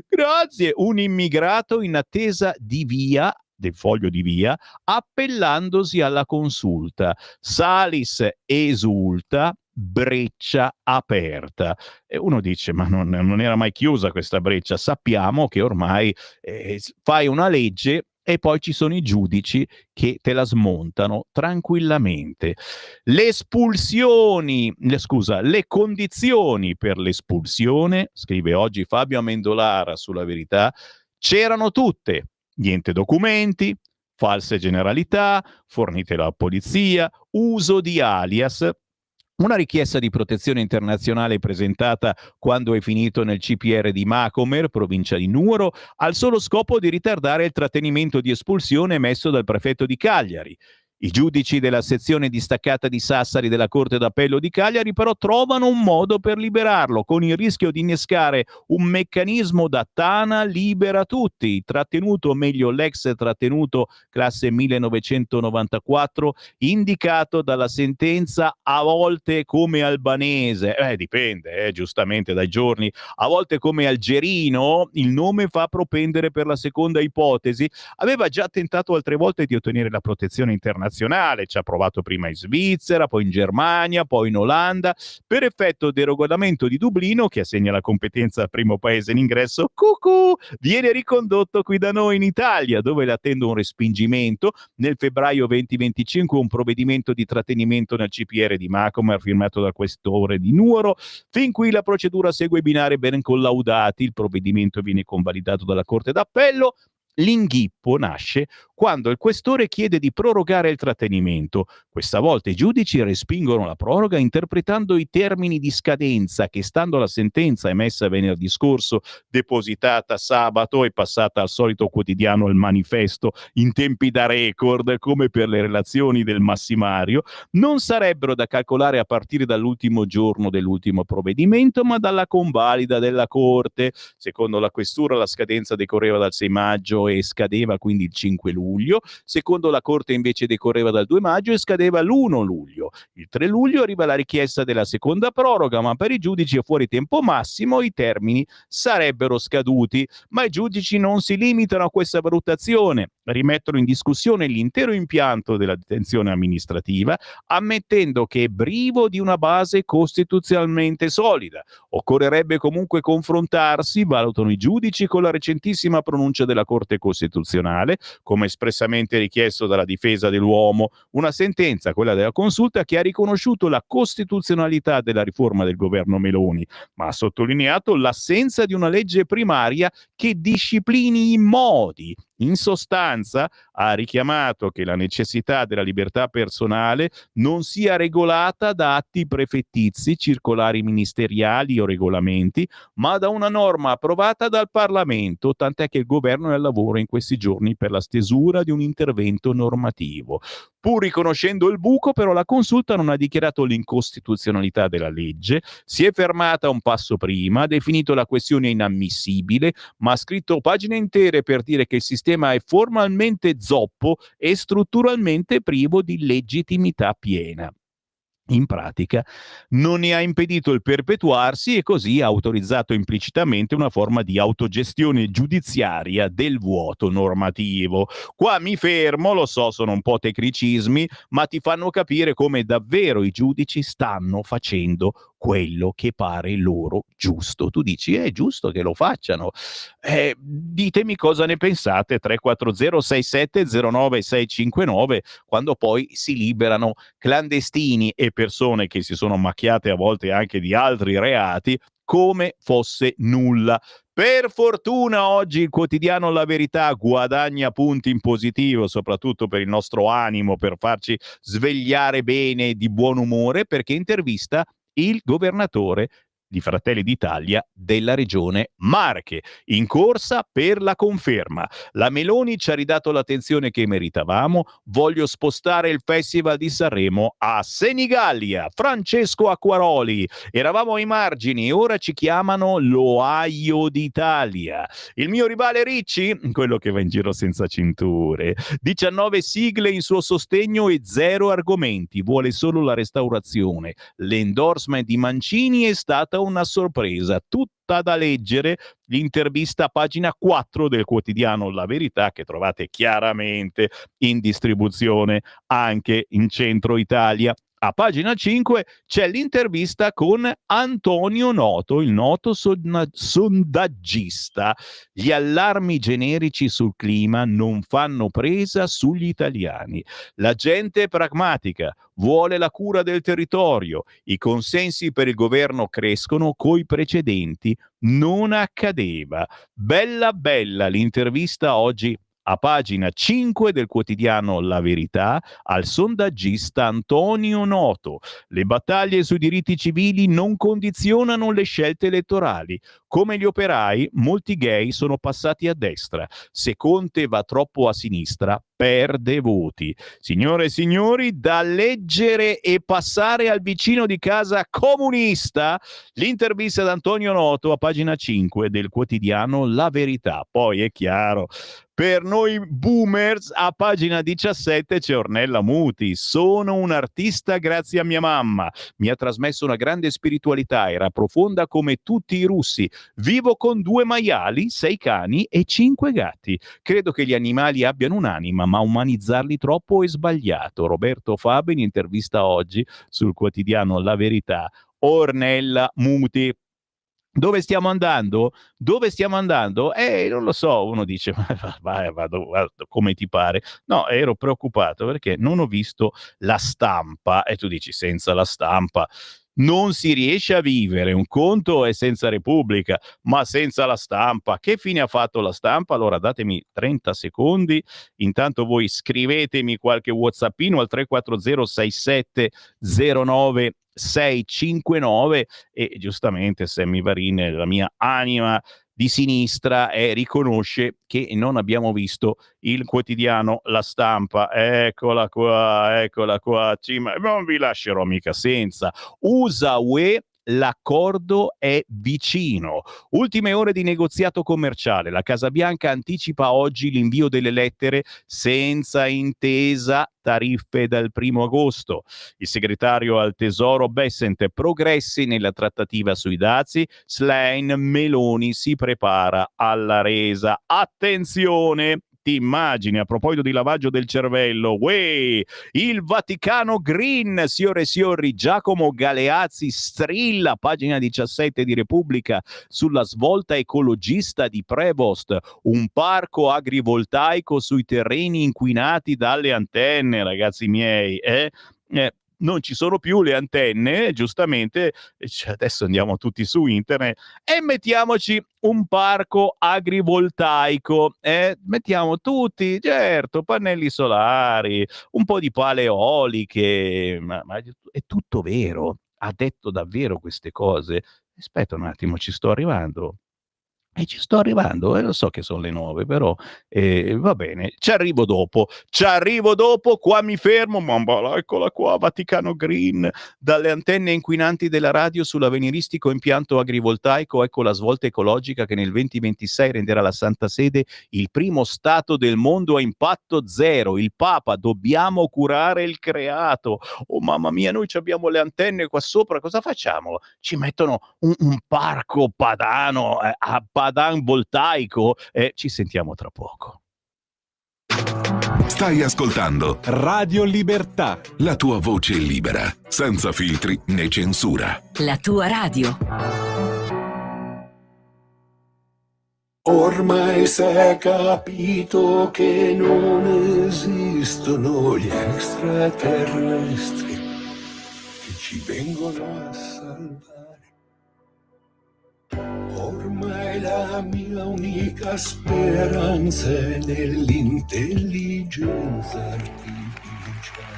grazie, un immigrato in attesa di via, del foglio di via, appellandosi alla consulta. Salis esulta, breccia aperta. E uno dice: ma non era mai chiusa questa breccia? Sappiamo che ormai fai una legge e poi ci sono i giudici che te la smontano tranquillamente. Le condizioni per l'espulsione, scrive oggi Fabio Amendolara sulla Verità, c'erano tutte: niente documenti, false generalità, fornite dalla polizia, uso di alias, una richiesta di protezione internazionale presentata quando è finito nel CPR di Macomer, provincia di Nuoro, al solo scopo di ritardare il trattenimento di espulsione emesso dal prefetto di Cagliari. I giudici della sezione distaccata di Sassari della Corte d'Appello di Cagliari però trovano un modo per liberarlo, con il rischio di innescare un meccanismo da Tana libera tutti, trattenuto, o meglio l'ex trattenuto classe 1994, indicato dalla sentenza a volte come albanese, dipende giustamente dai giorni, a volte come algerino, il nome fa propendere per la seconda ipotesi. Aveva già tentato altre volte di ottenere la protezione internazionale, ci ha provato prima in Svizzera, poi in Germania, poi in Olanda. Per effetto del regolamento di Dublino, che assegna la competenza al primo paese in ingresso, viene ricondotto qui da noi in Italia, dove le attende un respingimento. Nel febbraio 2025 un provvedimento di trattenimento nel CPR di Macomer firmato dal questore di Nuoro. Fin qui la procedura segue binari ben collaudati. Il provvedimento viene convalidato dalla Corte d'Appello. L'inghippo nasce quando il questore chiede di prorogare il trattenimento. Questa volta i giudici respingono la proroga interpretando i termini di scadenza che, stando alla sentenza emessa venerdì scorso, depositata sabato e passata al solito quotidiano Il Manifesto in tempi da record, come per le relazioni del massimario, non sarebbero da calcolare a partire dall'ultimo giorno dell'ultimo provvedimento, ma dalla convalida della Corte. Secondo la questura la scadenza decorreva dal 6 maggio e scadeva quindi il 5 luglio, secondo la Corte invece decorreva dal 2 maggio e scadeva l'1 luglio. Il 3 luglio arriva la richiesta della seconda proroga, ma per i giudici è fuori tempo massimo, i termini sarebbero scaduti. Ma i giudici non si limitano a questa valutazione, rimettono in discussione l'intero impianto della detenzione amministrativa, ammettendo che è privo di una base costituzionalmente solida. Occorrerebbe comunque confrontarsi, valutano i giudici, con la recentissima pronuncia della Corte Costituzionale, come espressamente richiesto dalla difesa dell'uomo, una sentenza, quella della Consulta, che ha riconosciuto la costituzionalità della riforma del governo Meloni, ma ha sottolineato l'assenza di una legge primaria che disciplini i modi. In sostanza, ha richiamato che la necessità della libertà personale non sia regolata da atti prefettizi, circolari ministeriali o regolamenti, ma da una norma approvata dal Parlamento, tant'è che il governo è al lavoro in questi giorni per la stesura di un intervento normativo. Pur riconoscendo il buco, però, la Consulta non ha dichiarato l'incostituzionalità della legge, si è fermata un passo prima, ha definito la questione inammissibile, ma ha scritto pagine intere per dire che il sistema è formalmente zoppo e strutturalmente privo di legittimità piena. In pratica non ne ha impedito il perpetuarsi e così ha autorizzato implicitamente una forma di autogestione giudiziaria del vuoto normativo. Qua mi fermo, lo so, sono un po' tecnicismi, ma ti fanno capire come davvero i giudici stanno facendo quello che pare loro giusto. Tu dici, è giusto che lo facciano. Ditemi cosa ne pensate, 340-6709-659, quando poi si liberano clandestini e persone che si sono macchiate a volte anche di altri reati come fosse nulla. Per fortuna oggi il quotidiano La Verità guadagna punti in positivo, soprattutto per il nostro animo, per farci svegliare bene e di buon umore, perché intervista il governatore di Fratelli d'Italia della regione Marche, in corsa per la conferma. La Meloni ci ha ridato l'attenzione che meritavamo, voglio spostare il Festival di Sanremo a Senigallia. Francesco Acquaroli, eravamo ai margini e ora ci chiamano l'Ohio d'Italia. Il mio rivale Ricci, quello che va in giro senza cinture, 19 sigle in suo sostegno e 0 argomenti, vuole solo la restaurazione. L'endorsement di Mancini è stata una sorpresa, tutta da leggere. L'intervista a pagina 4 del quotidiano La Verità, che trovate chiaramente in distribuzione anche in centro Italia. A pagina 5 c'è l'intervista con Antonio Noto, il noto sondaggista. Gli allarmi generici sul clima non fanno presa sugli italiani. La gente è pragmatica, vuole la cura del territorio. I consensi per il governo crescono, coi precedenti non accadeva. Bella l'intervista oggi a pagina 5 del quotidiano La Verità al sondaggista Antonio Noto. Le battaglie sui diritti civili non condizionano le scelte elettorali. Come gli operai, molti gay sono passati a destra. Se Conte va troppo a sinistra, perde voti. Signore e signori, da leggere e passare al vicino di casa comunista, l'intervista ad Antonio Noto a pagina 5 del quotidiano La Verità. Poi è chiaro, per noi boomers a pagina 17 c'è Ornella Muti. Sono un artista grazie a mia mamma. Mi ha trasmesso una grande spiritualità, era profonda come tutti i russi. Vivo con 2 maiali, 6 cani e 5 gatti. Credo che gli animali abbiano un'anima, ma umanizzarli troppo è sbagliato. Roberto Fabi in intervista oggi sul quotidiano La Verità. Ornella Muti. Dove stiamo andando? Non lo so, uno dice, vado come ti pare. No, ero preoccupato perché non ho visto la stampa e tu dici, senza la stampa non si riesce a vivere. Un conto è senza Repubblica, ma senza la stampa. Che fine ha fatto la stampa? Allora datemi 30 secondi, intanto voi scrivetemi qualche whatsappino al 340 6709 659 e giustamente Sammy Varin, la mia anima di sinistra, riconosce che non abbiamo visto il quotidiano La Stampa. Eccola qua, ma non vi lascerò mica senza. USA-UE, l'accordo è vicino. Ultime ore di negoziato commerciale. La Casa Bianca anticipa oggi l'invio delle lettere senza intesa, tariffe dal 1 agosto. Il segretario al Tesoro Bessent, progressi nella trattativa sui dazi. Schlein, Meloni si prepara alla resa. Attenzione! Ti immagini, a proposito di lavaggio del cervello, il Vaticano Green, signore e signori, Giacomo Galeazzi strilla, pagina 17 di Repubblica, sulla svolta ecologista di Prevost, un parco agrivoltaico sui terreni inquinati dalle antenne, ragazzi miei, non ci sono più le antenne, giustamente, adesso andiamo tutti su internet e mettiamoci un parco agrivoltaico, mettiamo tutti, certo, pannelli solari, un po' di pale eoliche, ma è tutto vero? Ha detto davvero queste cose? Aspetta un attimo, ci sto arrivando. Lo so che sono le 9, però va bene, ci arrivo dopo, qua mi fermo, mamma, eccola qua, Vaticano Green, dalle antenne inquinanti della radio sull'avveniristico impianto agrivoltaico, ecco la svolta ecologica che nel 2026 renderà la Santa Sede il primo stato del mondo a impatto zero. Il Papa, dobbiamo curare il creato. Oh mamma mia, noi abbiamo le antenne qua sopra, cosa facciamo? Ci mettono un parco padano a Padan voltaico, ci sentiamo tra poco. Stai ascoltando Radio Libertà, la tua voce libera, senza filtri né censura. La tua radio. Ormai s'è capito che non esistono gli extraterrestri che ci vengono a salvare. Ormai la mia unica speranza è nell'intelligenza artificiale.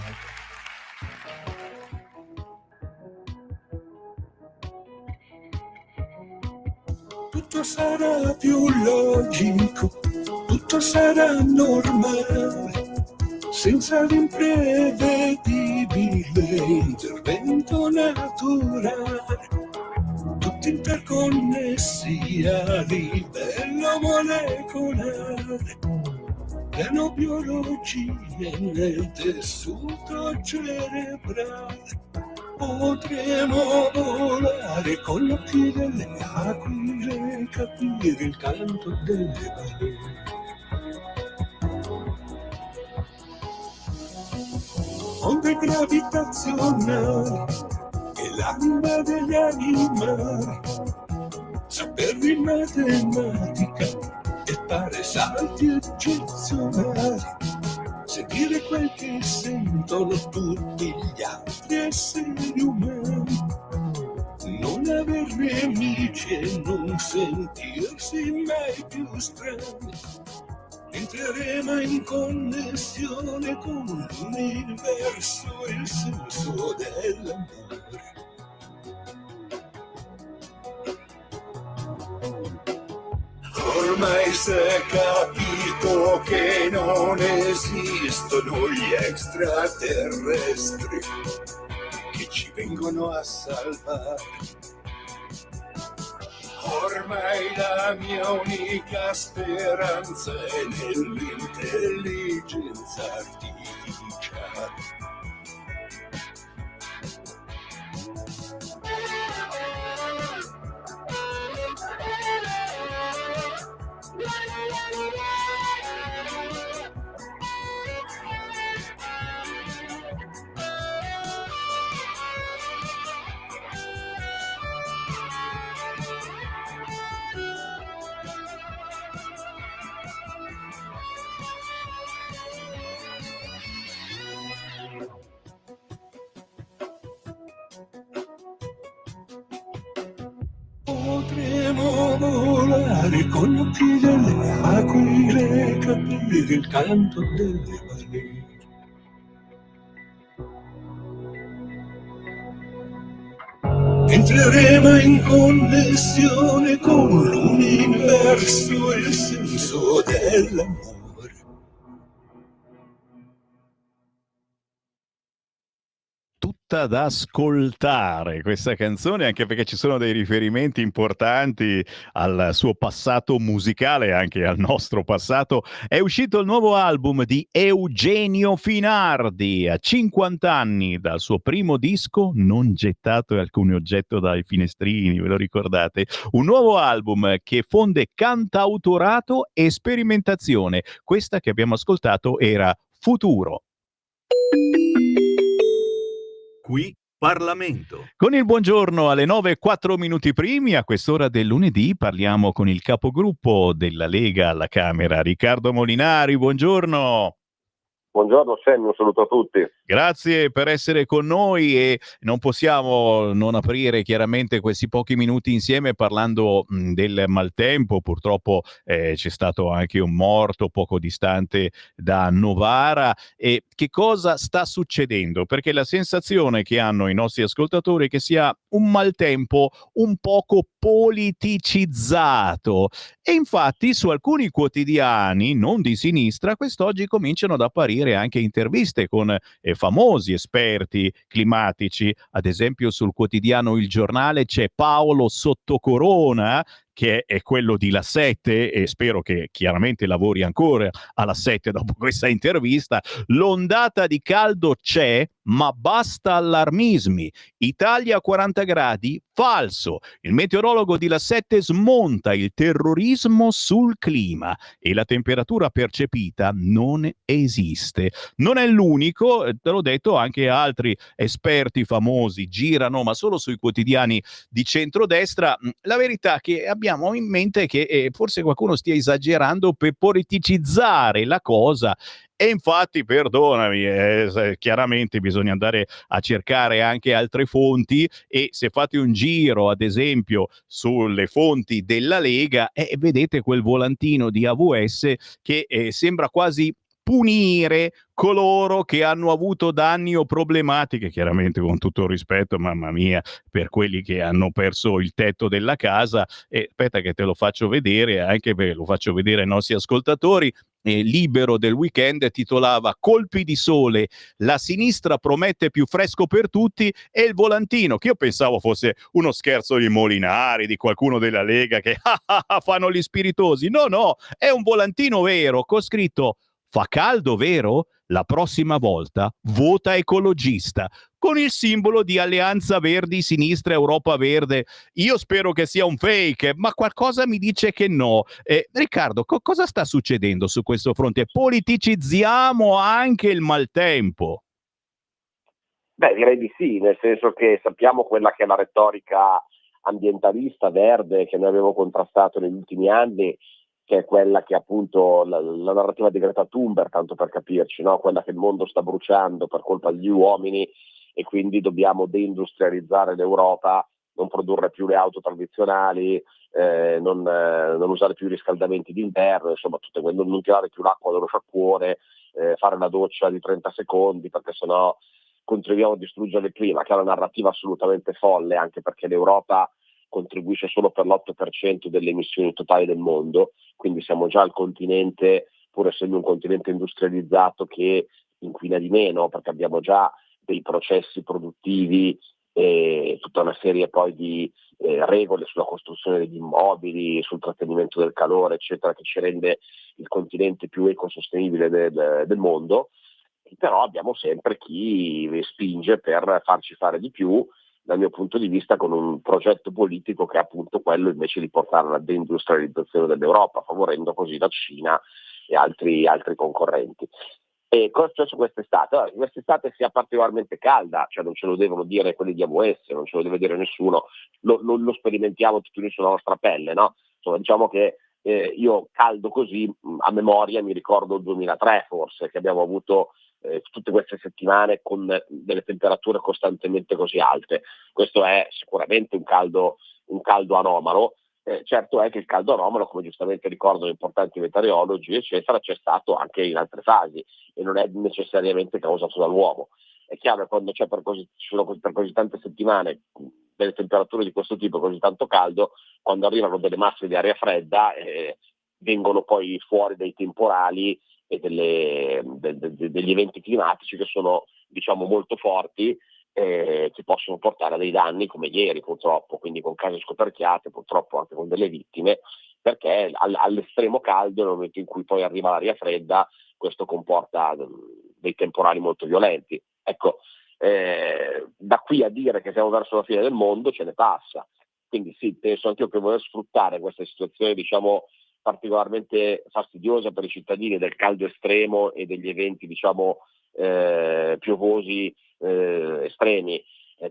Tutto sarà più logico, tutto sarà normale, senza l'imprevedibile intervento naturale. Tutti interconnessi a livello molecolare, nanobiologia nel tessuto cerebrale. Potremo volare con gli occhi delle aquile, capire il canto delle balene. onde gravitazionali e l'anima degli animali. Saper di matematica e fare salti eccezionali. Sentire quel che sentono tutti gli altri esseri umani. Non aver nemici e non sentirsi mai più strani. Entreremo in connessione con l'universo e il senso dell'amore. Ormai si è capito che non esistono gli extraterrestri che ci vengono a salvare. Ormai la mia unica speranza è nell'intelligenza artificiale. Potremo volare con gli occhi delle aquile, capire il canto delle balene. Entreremo in connessione con l'universo e il senso dell'amore. Tutta da ascoltare questa canzone, anche perché ci sono dei riferimenti importanti al suo passato musicale, anche al nostro passato. È uscito il nuovo album di Eugenio Finardi a 50 anni dal suo primo disco Non gettato alcun oggetto dai finestrini, ve lo ricordate? Un nuovo album che fonde cantautorato e sperimentazione. Questa che abbiamo ascoltato era Futuro. Qui Parlamento. Con il buongiorno alle 9:04 primi, a quest'ora del lunedì parliamo con il capogruppo della Lega alla Camera, Riccardo Molinari. Buongiorno. Buongiorno Sammy, un saluto a tutti. Grazie per essere con noi e non possiamo non aprire chiaramente questi pochi minuti insieme parlando del maltempo. Purtroppo c'è stato anche un morto poco distante da Novara. E che cosa sta succedendo? Perché la sensazione che hanno i nostri ascoltatori è che sia un maltempo un poco politicizzato e infatti su alcuni quotidiani non di sinistra quest'oggi cominciano ad apparire anche interviste con famosi esperti climatici. Ad esempio sul quotidiano Il Giornale c'è Paolo Sottocorona, che è quello di La 7 e spero che chiaramente lavori ancora alla 7 dopo questa intervista. L'ondata di caldo c'è, ma basta allarmismi. Italia a 40 gradi? Falso. Il meteorologo di La 7 smonta il terrorismo sul clima e la temperatura percepita non esiste. Non è l'unico, te l'ho detto, anche altri esperti famosi girano, ma solo sui quotidiani di centrodestra. La verità che abbiamo in mente è che forse qualcuno stia esagerando per politicizzare la cosa. E infatti, perdonami, chiaramente bisogna andare a cercare anche altre fonti e se fate un giro, ad esempio, sulle fonti della Lega, vedete quel volantino di AVS che sembra quasi punire coloro che hanno avuto danni o problematiche, chiaramente con tutto il rispetto, mamma mia, per quelli che hanno perso il tetto della casa. E aspetta che te lo faccio vedere, anche perché lo faccio vedere ai nostri ascoltatori. Libero del weekend titolava "Colpi di sole, la sinistra promette più fresco per tutti", e il volantino, che io pensavo fosse uno scherzo di Molinari, di qualcuno della Lega che fanno gli spiritosi. No, è un volantino vero con scritto "Fa caldo, vero? La prossima volta vota ecologista", con il simbolo di Alleanza Verdi Sinistra Europa Verde. Io spero che sia un fake, ma qualcosa mi dice che no. Riccardo, cosa sta succedendo su questo fronte? Politicizziamo anche il maltempo. Beh, direi di sì, nel senso che sappiamo quella che è la retorica ambientalista, verde, che noi abbiamo contrastato negli ultimi anni, che è quella che appunto la narrativa di Greta Thunberg, tanto per capirci, no? Quella che il mondo sta bruciando per colpa degli uomini e quindi dobbiamo deindustrializzare l'Europa, non produrre più le auto tradizionali, non usare più i riscaldamenti d'inverno, insomma, non tirare più l'acqua dallo sciacquone, fare la doccia di 30 secondi perché sennò contribuiamo a distruggere il clima, che è una narrativa assolutamente folle, anche perché l'Europa contribuisce solo per l'8% delle emissioni totali del mondo, quindi siamo già il continente, pur essendo un continente industrializzato, che inquina di meno, perché abbiamo già dei processi produttivi e tutta una serie poi di regole sulla costruzione degli immobili, sul trattenimento del calore, eccetera, che ci rende il continente più ecosostenibile del mondo. Però abbiamo sempre chi spinge per farci fare di più, dal mio punto di vista, con un progetto politico che è appunto quello invece di portare alla deindustrializzazione dell'Europa, favorendo così la Cina e altri concorrenti. E cosa è successo quest'estate? Allora, quest'estate sia particolarmente calda, cioè non ce lo devono dire quelli di AWS, non ce lo deve dire nessuno, lo sperimentiamo tutti noi sulla nostra pelle, no? Insomma, diciamo che io caldo così, a memoria mi ricordo il 2003 forse, che abbiamo avuto tutte queste settimane con delle temperature costantemente così alte. Questo è sicuramente un caldo anomalo. Certo è che il caldo anomalo, come giustamente ricordano importanti meteorologi, eccetera, c'è stato anche in altre fasi e non è necessariamente causato dall'uomo. È chiaro che quando c'è per così tante settimane delle temperature di questo tipo, così tanto caldo, quando arrivano delle masse di aria fredda vengono poi fuori dei temporali e degli eventi climatici che sono, diciamo, molto forti, che possono portare a dei danni come ieri purtroppo, quindi con case scoperchiate, purtroppo anche con delle vittime, perché all'estremo caldo, nel momento in cui poi arriva l'aria fredda, questo comporta dei temporali molto violenti. Ecco, da qui a dire che siamo verso la fine del mondo ce ne passa. Quindi sì, penso anche io che voler sfruttare questa situazione, diciamo, particolarmente fastidiosa per i cittadini del caldo estremo e degli eventi, diciamo, piovosi estremi,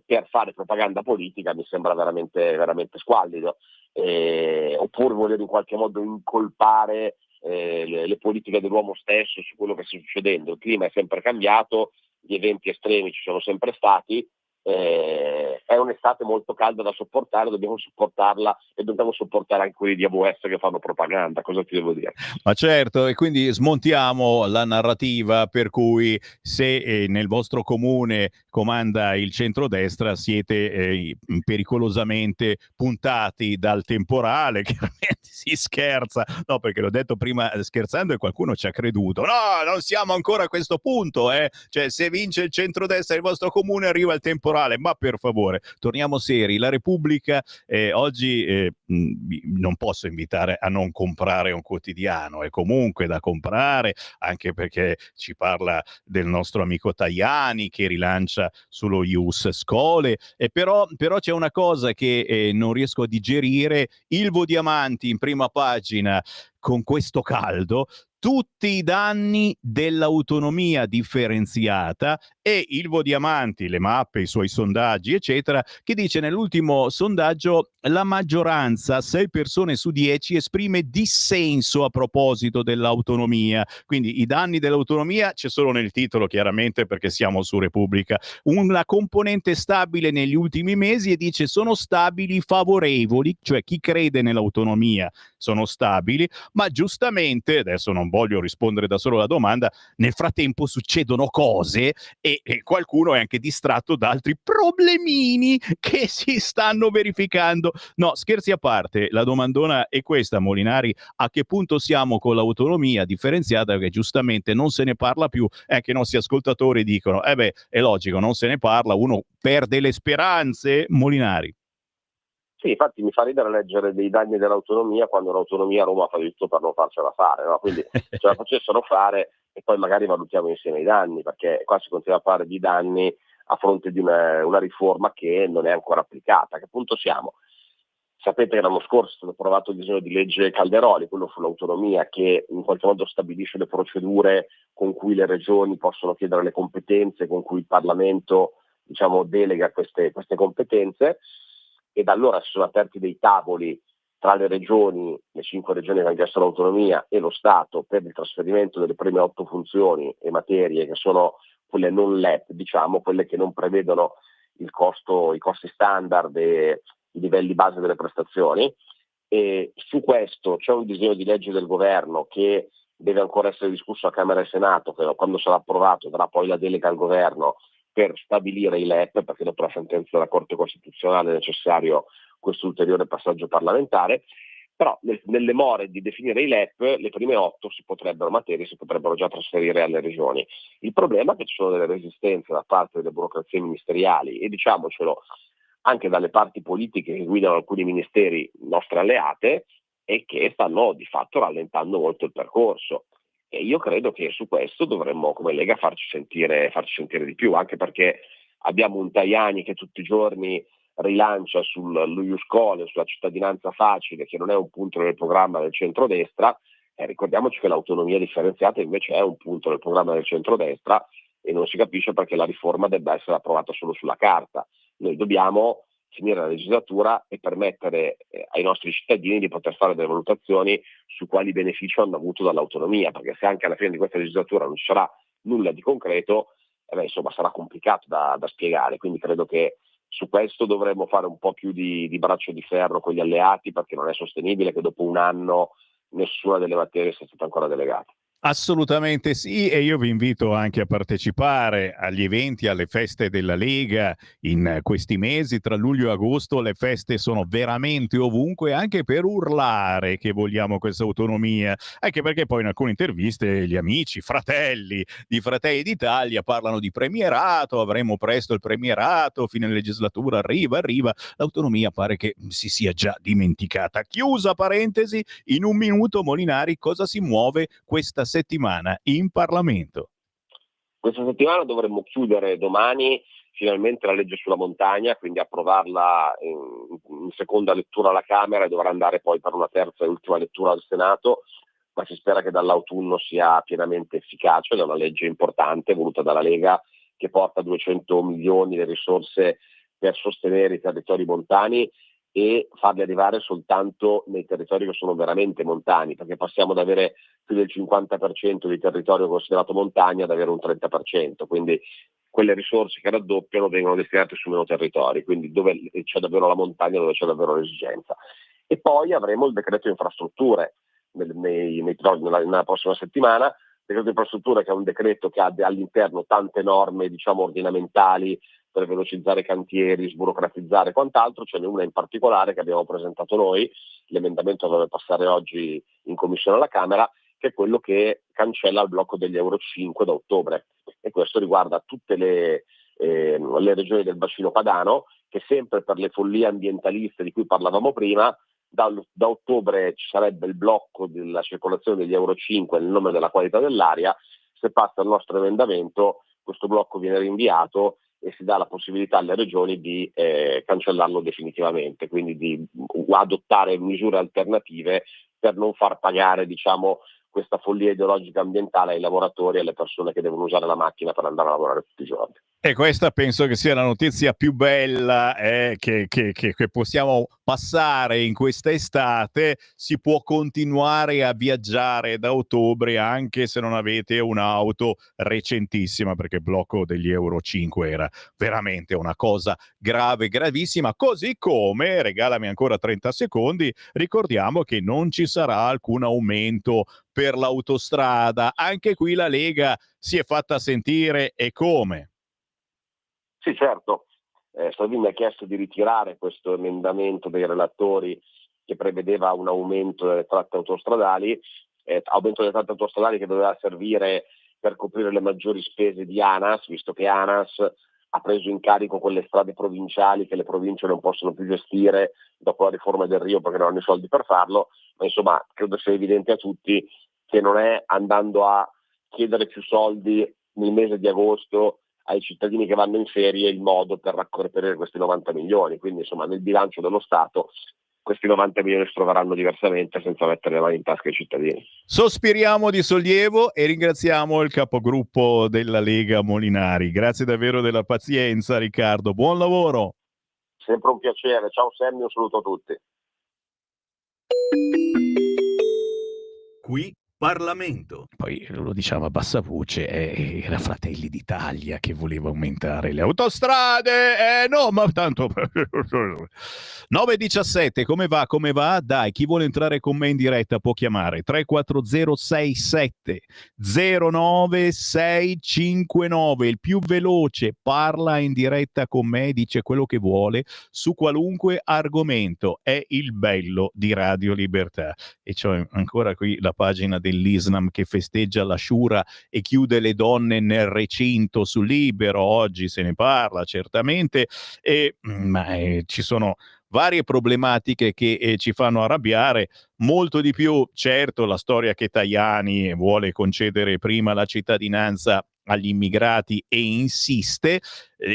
per fare propaganda politica mi sembra veramente, veramente squallido. Oppure voler in qualche modo incolpare le politiche dell'uomo stesso su quello che sta succedendo. Il clima è sempre cambiato, gli eventi estremi ci sono sempre stati, è un'estate molto calda da sopportare, dobbiamo sopportarla e dobbiamo sopportare anche quelli di AWS che fanno propaganda, cosa ti devo dire? Ma certo, e quindi smontiamo la narrativa per cui se nel vostro comune comanda il centrodestra siete pericolosamente puntati dal temporale, chiaramente si scherza, no, perché l'ho detto prima scherzando e qualcuno ci ha creduto, no, non siamo ancora a questo punto, cioè se vince il centrodestra nel vostro comune arriva il temporale, ma per favore, torniamo seri, la Repubblica oggi non posso invitare a non comprare un quotidiano, è comunque da comprare, anche perché ci parla del nostro amico Tajani che rilancia sullo Ius Scholae, e però c'è una cosa che non riesco a digerire: Ilvo Diamanti in prima pagina con questo caldo, tutti i danni dell'autonomia differenziata, e Ilvo Diamanti, le mappe, i suoi sondaggi, eccetera, che dice nell'ultimo sondaggio la maggioranza, 6 persone su 10, esprime dissenso a proposito dell'autonomia. Quindi i danni dell'autonomia c'è solo nel titolo, chiaramente, perché siamo su Repubblica. Una componente stabile negli ultimi mesi, e dice sono stabili favorevoli, cioè chi crede nell'autonomia sono stabili, ma giustamente, adesso non voglio rispondere da solo alla domanda, nel frattempo succedono cose e qualcuno è anche distratto da altri problemini che si stanno verificando. No, scherzi a parte, la domandona è questa, Molinari: a che punto siamo con l'autonomia differenziata, che giustamente non se ne parla più, e anche i nostri ascoltatori dicono è logico, non se ne parla, uno perde le speranze, Molinari. Sì, infatti mi fa ridere leggere dei danni dell'autonomia quando l'autonomia a Roma fa di tutto per non farcela fare, no? Quindi ce la facessero fare e poi magari valutiamo insieme i danni, perché qua si continua a parlare di danni a fronte di una riforma che non è ancora applicata. A che punto siamo? Sapete che l'anno scorso è stato approvato il disegno di legge Calderoli, quello sull'autonomia, che in qualche modo stabilisce le procedure con cui le regioni possono chiedere le competenze, con cui il Parlamento diciamo, delega queste competenze, e da allora si sono aperti dei tavoli tra le regioni, le 5 regioni che hanno chiesto l'autonomia, e lo Stato per il trasferimento delle prime 8 funzioni e materie che sono quelle non LEP, diciamo, quelle che non prevedono i costi standard e i livelli base delle prestazioni. E su questo c'è un disegno di legge del governo che deve ancora essere discusso a Camera e Senato, che quando sarà approvato darà poi la delega al governo per stabilire i LEP, perché dopo la sentenza della Corte Costituzionale è necessario questo ulteriore passaggio parlamentare. Però nelle more di definire i LEP, le prime 8 materie si potrebbero già trasferire alle regioni. Il problema è che ci sono delle resistenze da parte delle burocrazie ministeriali e, diciamocelo, anche dalle parti politiche che guidano alcuni ministeri nostre alleate, e che stanno di fatto rallentando molto il percorso. E io credo che su questo dovremmo, come Lega, farci sentire di più, anche perché abbiamo un Tajani che tutti i giorni rilancia sullo Ius Scholae, sulla cittadinanza facile, che non è un punto nel programma del centrodestra. Ricordiamoci che l'autonomia differenziata invece è un punto nel programma del centrodestra, e non si capisce perché la riforma debba essere approvata solo sulla carta. Noi dobbiamo finire la legislatura e permettere ai nostri cittadini di poter fare delle valutazioni su quali benefici hanno avuto dall'autonomia, perché se anche alla fine di questa legislatura non ci sarà nulla di concreto, insomma sarà complicato da spiegare. Quindi credo che su questo dovremmo fare un po' più di braccio di ferro con gli alleati, perché non è sostenibile che dopo un anno nessuna delle materie sia stata ancora delegata. Assolutamente sì, e io vi invito anche a partecipare agli eventi, alle feste della Lega in questi mesi. Tra luglio e agosto le feste sono veramente ovunque, anche per urlare che vogliamo questa autonomia, anche perché poi in alcune interviste gli amici, fratelli di Fratelli d'Italia parlano di premierato, avremo presto il premierato, fine legislatura arriva, l'autonomia pare che si sia già dimenticata. Chiusa parentesi, in un minuto Molinari, cosa si muove questa settimana in Parlamento? Questa settimana dovremmo chiudere domani finalmente la legge sulla montagna, quindi approvarla in seconda lettura alla Camera, e dovrà andare poi per una terza e ultima lettura al Senato, ma si spera che dall'autunno sia pienamente efficace. È una legge importante voluta dalla Lega, che porta 200 milioni di risorse per sostenere i territori montani e farli arrivare soltanto nei territori che sono veramente montani, perché passiamo da avere più del 50% di territorio considerato montagna ad avere un 30%, quindi quelle risorse che raddoppiano vengono destinate su meno territori, quindi dove c'è davvero la montagna, dove c'è davvero l'esigenza. E poi avremo il decreto infrastrutture nella prossima settimana. Il decreto infrastrutture, che è un decreto che ha all'interno tante norme, diciamo, ordinamentali per velocizzare i cantieri, sburocratizzare e quant'altro. Ce n'è una in particolare che abbiamo presentato noi, l'emendamento deve passare oggi in commissione alla Camera, che è quello che cancella il blocco degli Euro 5 da ottobre, e questo riguarda tutte le regioni del bacino padano, che sempre per le follie ambientaliste di cui parlavamo prima, da ottobre ci sarebbe il blocco della circolazione degli Euro 5 nel nome della qualità dell'aria. Se passa il nostro emendamento, questo blocco viene rinviato e si dà la possibilità alle regioni di cancellarlo definitivamente, quindi di adottare misure alternative per non far pagare, diciamo, questa follia ideologica ambientale ai lavoratori e alle persone che devono usare la macchina per andare a lavorare tutti i giorni. E questa penso che sia la notizia più bella che possiamo passare in questa estate. Si può continuare a viaggiare da ottobre anche se non avete un'auto recentissima, perché il blocco degli Euro 5 era veramente una cosa grave, gravissima. Così come, regalami ancora 30 secondi, ricordiamo che non ci sarà alcun aumento per l'autostrada. Anche qui la Lega si è fatta sentire, e come? Sì, certo. Salvini ha chiesto di ritirare questo emendamento dei relatori che prevedeva un aumento delle tratte autostradali, che doveva servire per coprire le maggiori spese di ANAS, visto che ANAS ha preso in carico quelle strade provinciali che le province non possono più gestire dopo la riforma del Rio, perché non hanno i soldi per farlo. Ma insomma, credo sia evidente a tutti che non è andando a chiedere più soldi nel mese di agosto ai cittadini che vanno in ferie il modo per reperire questi 90 milioni. Quindi insomma nel bilancio dello Stato questi 90 milioni si troveranno diversamente senza mettere le mani in tasca ai cittadini. Sospiriamo di sollievo e ringraziamo il capogruppo della Lega Molinari. Grazie davvero della pazienza, Riccardo. Buon lavoro. Sempre un piacere. Ciao Sammy, un saluto a tutti. Qui Parlamento. Poi lo diciamo a bassa voce, era Fratelli d'Italia che voleva aumentare le autostrade. No, ma tanto 9:17, come va? Come va? Dai, chi vuole entrare con me in diretta può chiamare 34067 09659, il più veloce parla in diretta con me, dice quello che vuole su qualunque argomento. È il bello di Radio Libertà. E c'ho ancora qui la pagina dell'Islam che festeggia la Shura e chiude le donne nel recinto su Libero. Oggi se ne parla certamente, ma ci sono varie problematiche che ci fanno arrabbiare molto di più. Certo, la storia che Tajani vuole concedere prima la cittadinanza agli immigrati e insiste.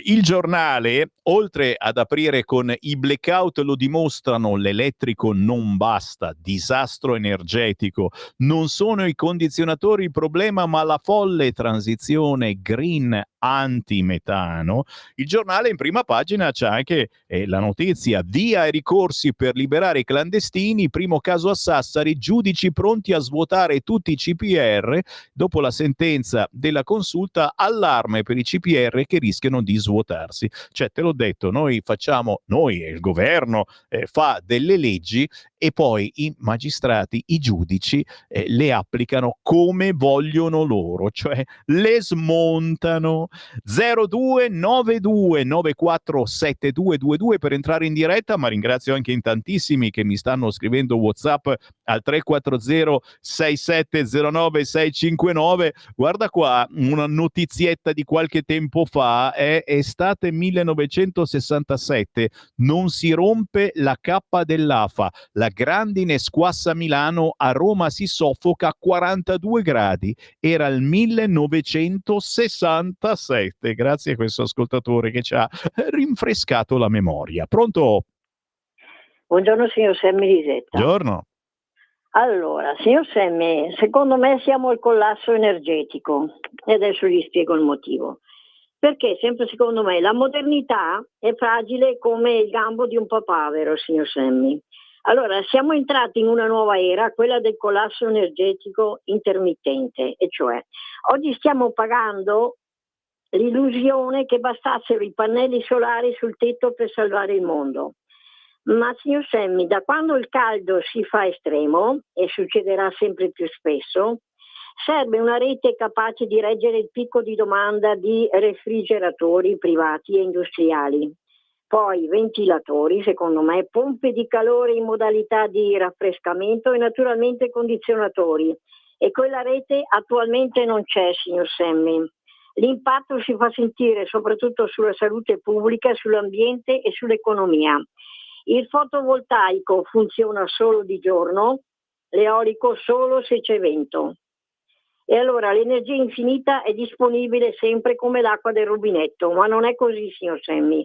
Il Giornale, oltre ad aprire con i blackout lo dimostrano, l'elettrico non basta, disastro energetico, non sono i condizionatori il problema ma la folle transizione green antimetano. Il Giornale in prima pagina c'è anche la notizia: via ai ricorsi per liberare i clandestini, primo caso a Sassari, giudici pronti a svuotare tutti i CPR dopo la sentenza della consulta, allarme per i CPR che rischiano di svuotarsi. Cioè, te l'ho detto, noi e il governo fa delle leggi e poi i magistrati, i giudici le applicano come vogliono loro, cioè le smontano. 0292947222 per entrare in diretta, ma ringrazio anche in tantissimi che mi stanno scrivendo WhatsApp al 340 6709 659. Guarda qua, una notizietta di qualche tempo fa, è estate 1967, non si rompe la cappa dell'AFA, la grandine squassa Milano, a Roma si soffoca a 42 gradi, era il 1967. Grazie a questo ascoltatore che ci ha rinfrescato la memoria. Pronto? Buongiorno signor Semmi Lisetta. Buongiorno. Allora, signor Semmi, secondo me siamo al collasso energetico e adesso gli spiego il motivo. Perché, sempre secondo me, la modernità è fragile come il gambo di un papavero, signor Semmi. Allora, siamo entrati in una nuova era, quella del collasso energetico intermittente, e cioè oggi stiamo pagando l'illusione che bastassero i pannelli solari sul tetto per salvare il mondo. Ma signor Semmi, da quando il caldo si fa estremo, e succederà sempre più spesso, serve una rete capace di reggere il picco di domanda di refrigeratori privati e industriali. Poi ventilatori, secondo me, pompe di calore in modalità di raffrescamento e naturalmente condizionatori. E quella rete attualmente non c'è, signor Semmi. L'impatto si fa sentire soprattutto sulla salute pubblica, sull'ambiente e sull'economia. Il fotovoltaico funziona solo di giorno, l'eolico solo se c'è vento. E allora l'energia infinita è disponibile sempre come l'acqua del rubinetto, ma non è così, signor Semmi.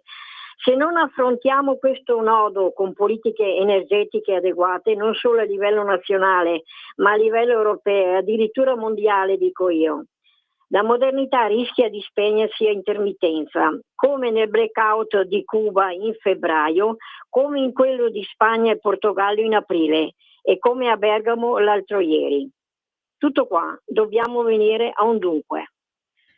Se non affrontiamo questo nodo con politiche energetiche adeguate, non solo a livello nazionale, ma a livello europeo e addirittura mondiale, dico io, la modernità rischia di spegnersi a intermittenza, come nel blackout di Cuba in febbraio, come in quello di Spagna e Portogallo in aprile e come a Bergamo l'altro ieri. Tutto qua, dobbiamo venire a un dunque.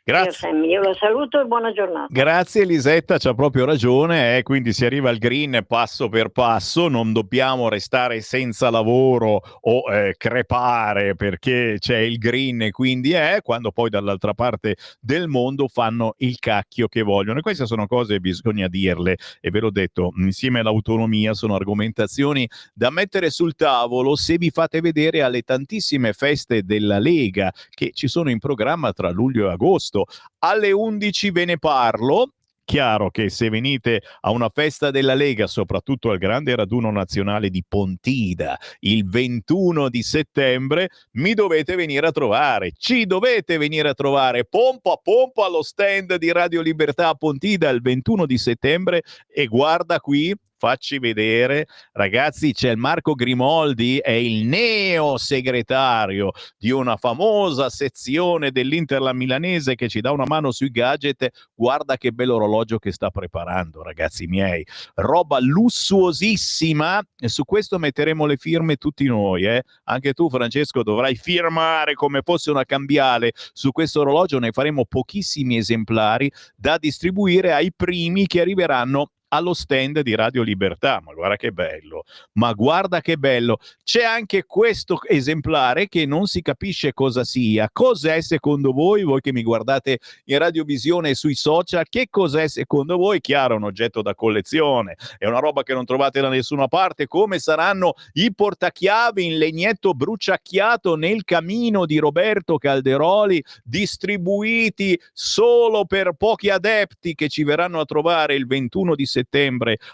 Grazie. Io la saluto e buona giornata. Grazie Elisetta, c'ha proprio ragione, quindi si arriva al green passo per passo, non dobbiamo restare senza lavoro o crepare perché c'è il green e quindi quando poi dall'altra parte del mondo fanno il cacchio che vogliono. E queste sono cose, bisogna dirle, e ve l'ho detto, insieme all'autonomia sono argomentazioni da mettere sul tavolo se vi fate vedere alle tantissime feste della Lega che ci sono in programma tra luglio e agosto. Alle 11 ve ne parlo. Chiaro che se venite a una festa della Lega, soprattutto al grande raduno nazionale di Pontida il 21 di settembre, mi dovete venire a trovare, ci dovete venire a trovare pompa allo stand di Radio Libertà a Pontida il 21 di settembre. E guarda qui, facci vedere. Ragazzi, c'è il Marco Grimoldi, è il neo segretario di una famosa sezione dell'Inter la Milanese che ci dà una mano sui gadget. Guarda che bello orologio che sta preparando, ragazzi miei, roba lussuosissima, e su questo metteremo le firme tutti noi, anche tu Francesco dovrai firmare come fosse una cambiale su questo orologio. Ne faremo pochissimi esemplari da distribuire ai primi che arriveranno allo stand di Radio Libertà. Ma guarda che bello, ma guarda che bello. C'è anche questo esemplare che non si capisce cosa sia. Cos'è secondo voi che mi guardate in radiovisione e sui social? Che cos'è secondo voi? Chiaro, un oggetto da collezione, è una roba che non trovate da nessuna parte, come saranno i portachiavi in legnetto bruciacchiato nel camino di Roberto Calderoli, distribuiti solo per pochi adepti che ci verranno a trovare il 21 di settembre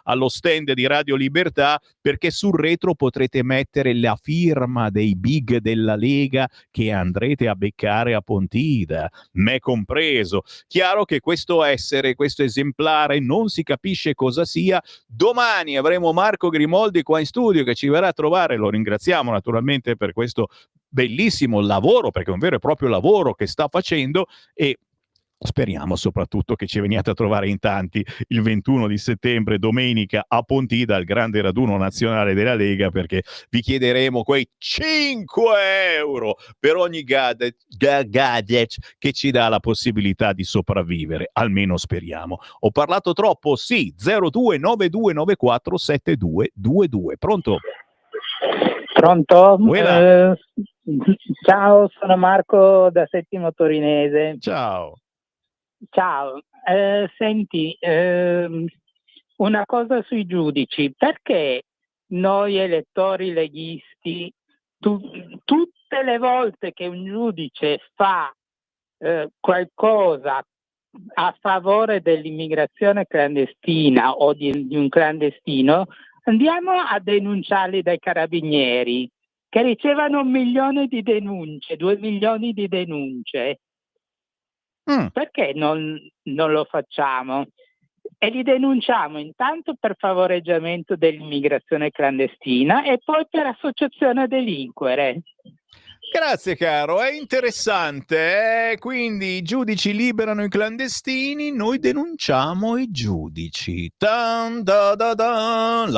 allo stand di Radio Libertà, perché sul retro potrete mettere la firma dei big della Lega che andrete a beccare a Pontida, me compreso. Chiaro che questo esemplare non si capisce cosa sia. Domani avremo Marco Grimoldi qua in studio che ci verrà a trovare, lo ringraziamo naturalmente per questo bellissimo lavoro, perché è un vero e proprio lavoro che sta facendo, e speriamo soprattutto che ci veniate a trovare in tanti il 21 di settembre, domenica, a Pontida, al grande raduno nazionale della Lega, perché vi chiederemo quei 5 euro per ogni gadget che ci dà la possibilità di sopravvivere, almeno speriamo. Ho parlato troppo? Sì, 0292947222. Pronto? Pronto? Ciao, sono Marco da Settimo Torinese. Ciao. Ciao, senti, una cosa sui giudici: perché noi elettori leghisti tutte le volte che un giudice fa qualcosa a favore dell'immigrazione clandestina o di un clandestino, andiamo a denunciarli dai carabinieri, che ricevono 1 milione di denunce, 2 milioni di denunce? Perché non lo facciamo? E li denunciamo intanto per favoreggiamento dell'immigrazione clandestina e poi per associazione a delinquere. Grazie caro, è interessante, quindi i giudici liberano i clandestini, noi denunciamo i giudici. La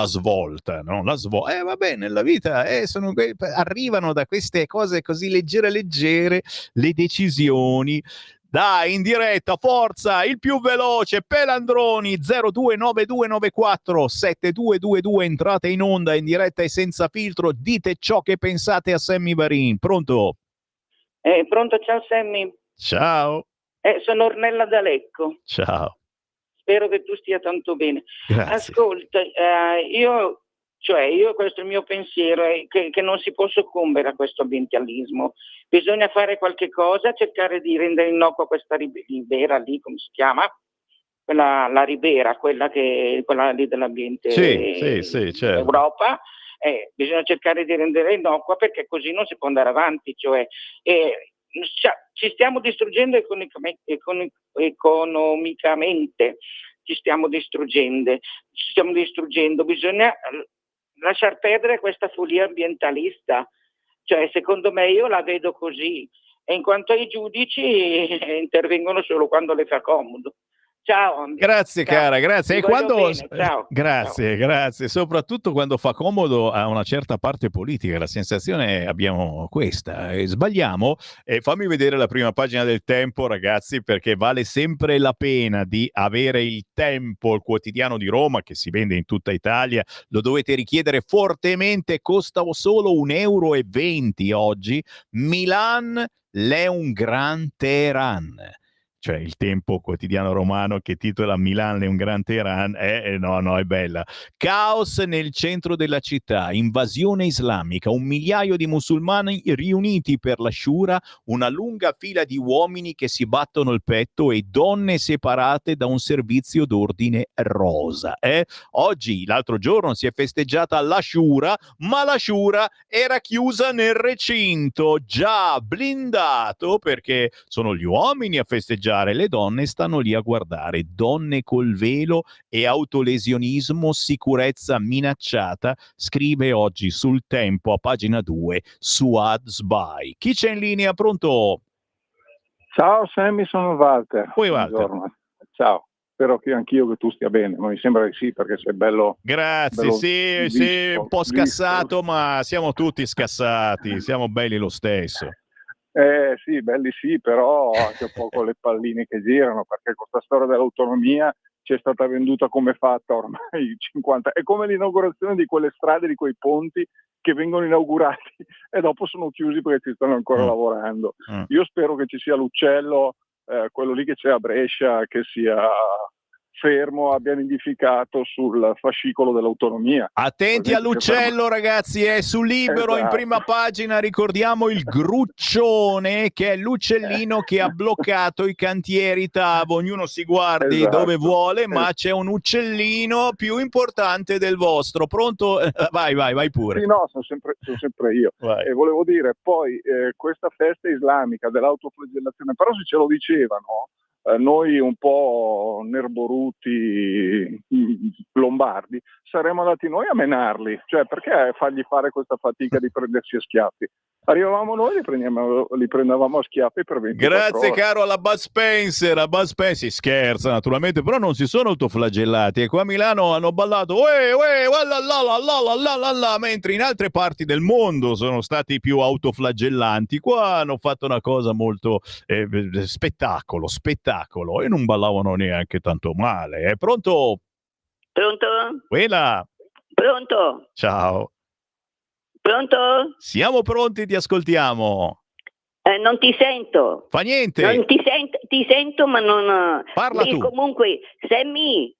svolta, no? La svolta. Va bene, nella vita arrivano da queste cose così leggere le decisioni. Dai, in diretta, forza, il più veloce, Pelandroni, 0292947222, entrate in onda, in diretta e senza filtro, dite ciò che pensate a Sammy Varin. Pronto? Pronto, ciao Sammy. Ciao. Sono Ornella D'Alecco. Ciao. Spero che tu stia tanto bene. Grazie. Ascolta, io questo è il mio pensiero, è che non si può soccombere a questo ambientalismo. Bisogna fare qualche cosa, cercare di rendere innocua questa ribera lì, come si chiama? La ribera, quella lì dell'ambiente Sì, certo. Europa. Bisogna cercare di rendere innocua, perché così non si può andare avanti. Ci stiamo distruggendo economicamente, ci stiamo distruggendo. Bisogna lasciar perdere questa follia ambientalista. Cioè, secondo me, io la vedo così, e in quanto ai giudici intervengono solo quando le fa comodo. Ciao. Grazie ciao. cara, grazie. Ti E quando voglio bene, ciao. Grazie, soprattutto quando fa comodo a una certa parte politica. La sensazione abbiamo questa. Sbagliamo? Fammi vedere la prima pagina del Tempo, ragazzi, perché vale sempre la pena di avere il Tempo, il quotidiano di Roma, che si vende in tutta Italia. Lo dovete richiedere fortemente, costa solo 1,20 euro oggi. Milan, l'è un gran Teheran. Cioè il Tempo quotidiano romano che titola Milan è un gran Teheran, no, è bella. Caos nel centro della città, invasione islamica, 1 migliaio di musulmani riuniti per la Shura, una lunga fila di uomini che si battono il petto e donne separate da un servizio d'ordine rosa. Oggi, l'altro giorno, si è festeggiata la Shura, ma la Shura era chiusa nel recinto, già blindato, perché sono gli uomini a festeggiare mangiare, le donne stanno lì a guardare. Donne col velo e autolesionismo, sicurezza minacciata, scrive oggi sul Tempo a pagina 2 Suad Sbai. Chi c'è in linea? Pronto? Ciao Sammy, sono Walter. Poi Walter. Buongiorno. Ciao, spero che anch'io che tu stia bene, ma mi sembra di sì perché sei bello. Grazie, bello sì, un po' scassato, ma siamo tutti scassati, siamo belli lo stesso. Sì, belli sì, però anche un po' con le palline che girano, perché questa storia dell'autonomia ci è stata venduta come fatta ormai 50. È come l'inaugurazione di quelle strade, di quei ponti che vengono inaugurati e dopo sono chiusi perché ci stanno ancora lavorando. Io spero che ci sia l'uccello, quello lì che c'è a Brescia, che sia fermo, abbia nidificato sul fascicolo dell'autonomia. Attenti all'uccello, ragazzi, è su Libero in prima pagina, ricordiamo il gruccione, che è l'uccellino che ha bloccato i cantieri TAV. Ognuno si guardi dove vuole, ma c'è un uccellino più importante del vostro. Pronto? Vai pure. Sì, no, sono sempre io. Vai. E volevo dire, poi questa festa islamica dell'autoflagellazione, però se ce lo dicevano, noi un po' nerboruti lombardi saremmo andati noi a menarli, cioè perché fargli fare questa fatica di prendersi a schiaffi? Arrivavamo noi e li prendevamo a schiaffi per 24 Grazie ore. caro alla Bud Spencer, si scherza naturalmente, però non si sono autoflagellati e qua a Milano hanno ballato mentre in altre parti del mondo sono stati più autoflagellanti. Qua hanno fatto una cosa molto spettacolo e non ballavano neanche tanto male. Pronto? Pronto? Quella. Pronto? Ciao. Pronto? Siamo pronti, ti ascoltiamo. Non ti sento. Fa niente. Non ti sento, ma non. Parla tu. Comunque, Sammy.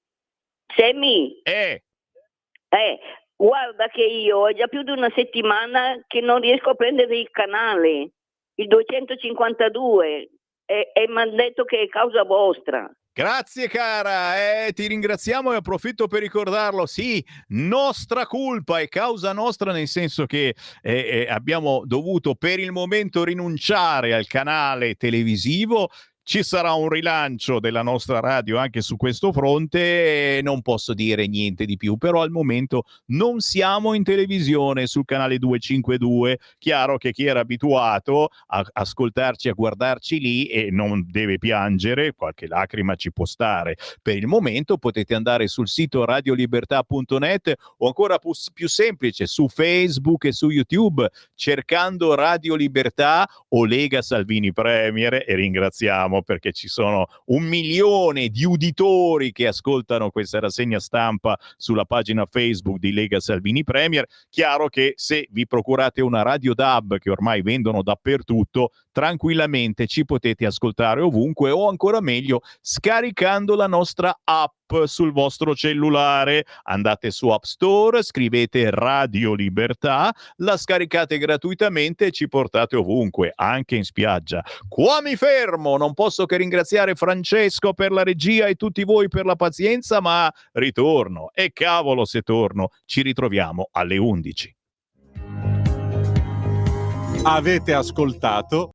Guarda che io è già più di una settimana che non riesco a prendere il canale, il 252, e mi hanno detto che è causa vostra. Grazie cara, ti ringraziamo e approfitto per ricordarlo, sì, nostra colpa, è causa nostra nel senso che abbiamo dovuto per il momento rinunciare al canale televisivo. Ci sarà un rilancio della nostra radio anche su questo fronte, non posso dire niente di più, però al momento non siamo in televisione sul canale 252. Chiaro che chi era abituato a ascoltarci, a guardarci lì e non deve piangere, qualche lacrima ci può stare. Per il momento potete andare sul sito radiolibertà.net o ancora più semplice su Facebook e su YouTube cercando Radio Libertà o Lega Salvini Premier, e ringraziamo perché ci sono 1 milione di uditori che ascoltano questa rassegna stampa sulla pagina Facebook di Lega Salvini Premier. Chiaro che se vi procurate una radio DAB, che ormai vendono dappertutto, tranquillamente ci potete ascoltare ovunque, o ancora meglio scaricando la nostra app sul vostro cellulare. Andate su App Store, scrivete Radio Libertà, la scaricate gratuitamente e ci portate ovunque, anche in spiaggia. Qua mi fermo, non posso che ringraziare Francesco per la regia e tutti voi per la pazienza, ma ritorno, e cavolo se torno. Ci ritroviamo alle 11. Avete ascoltato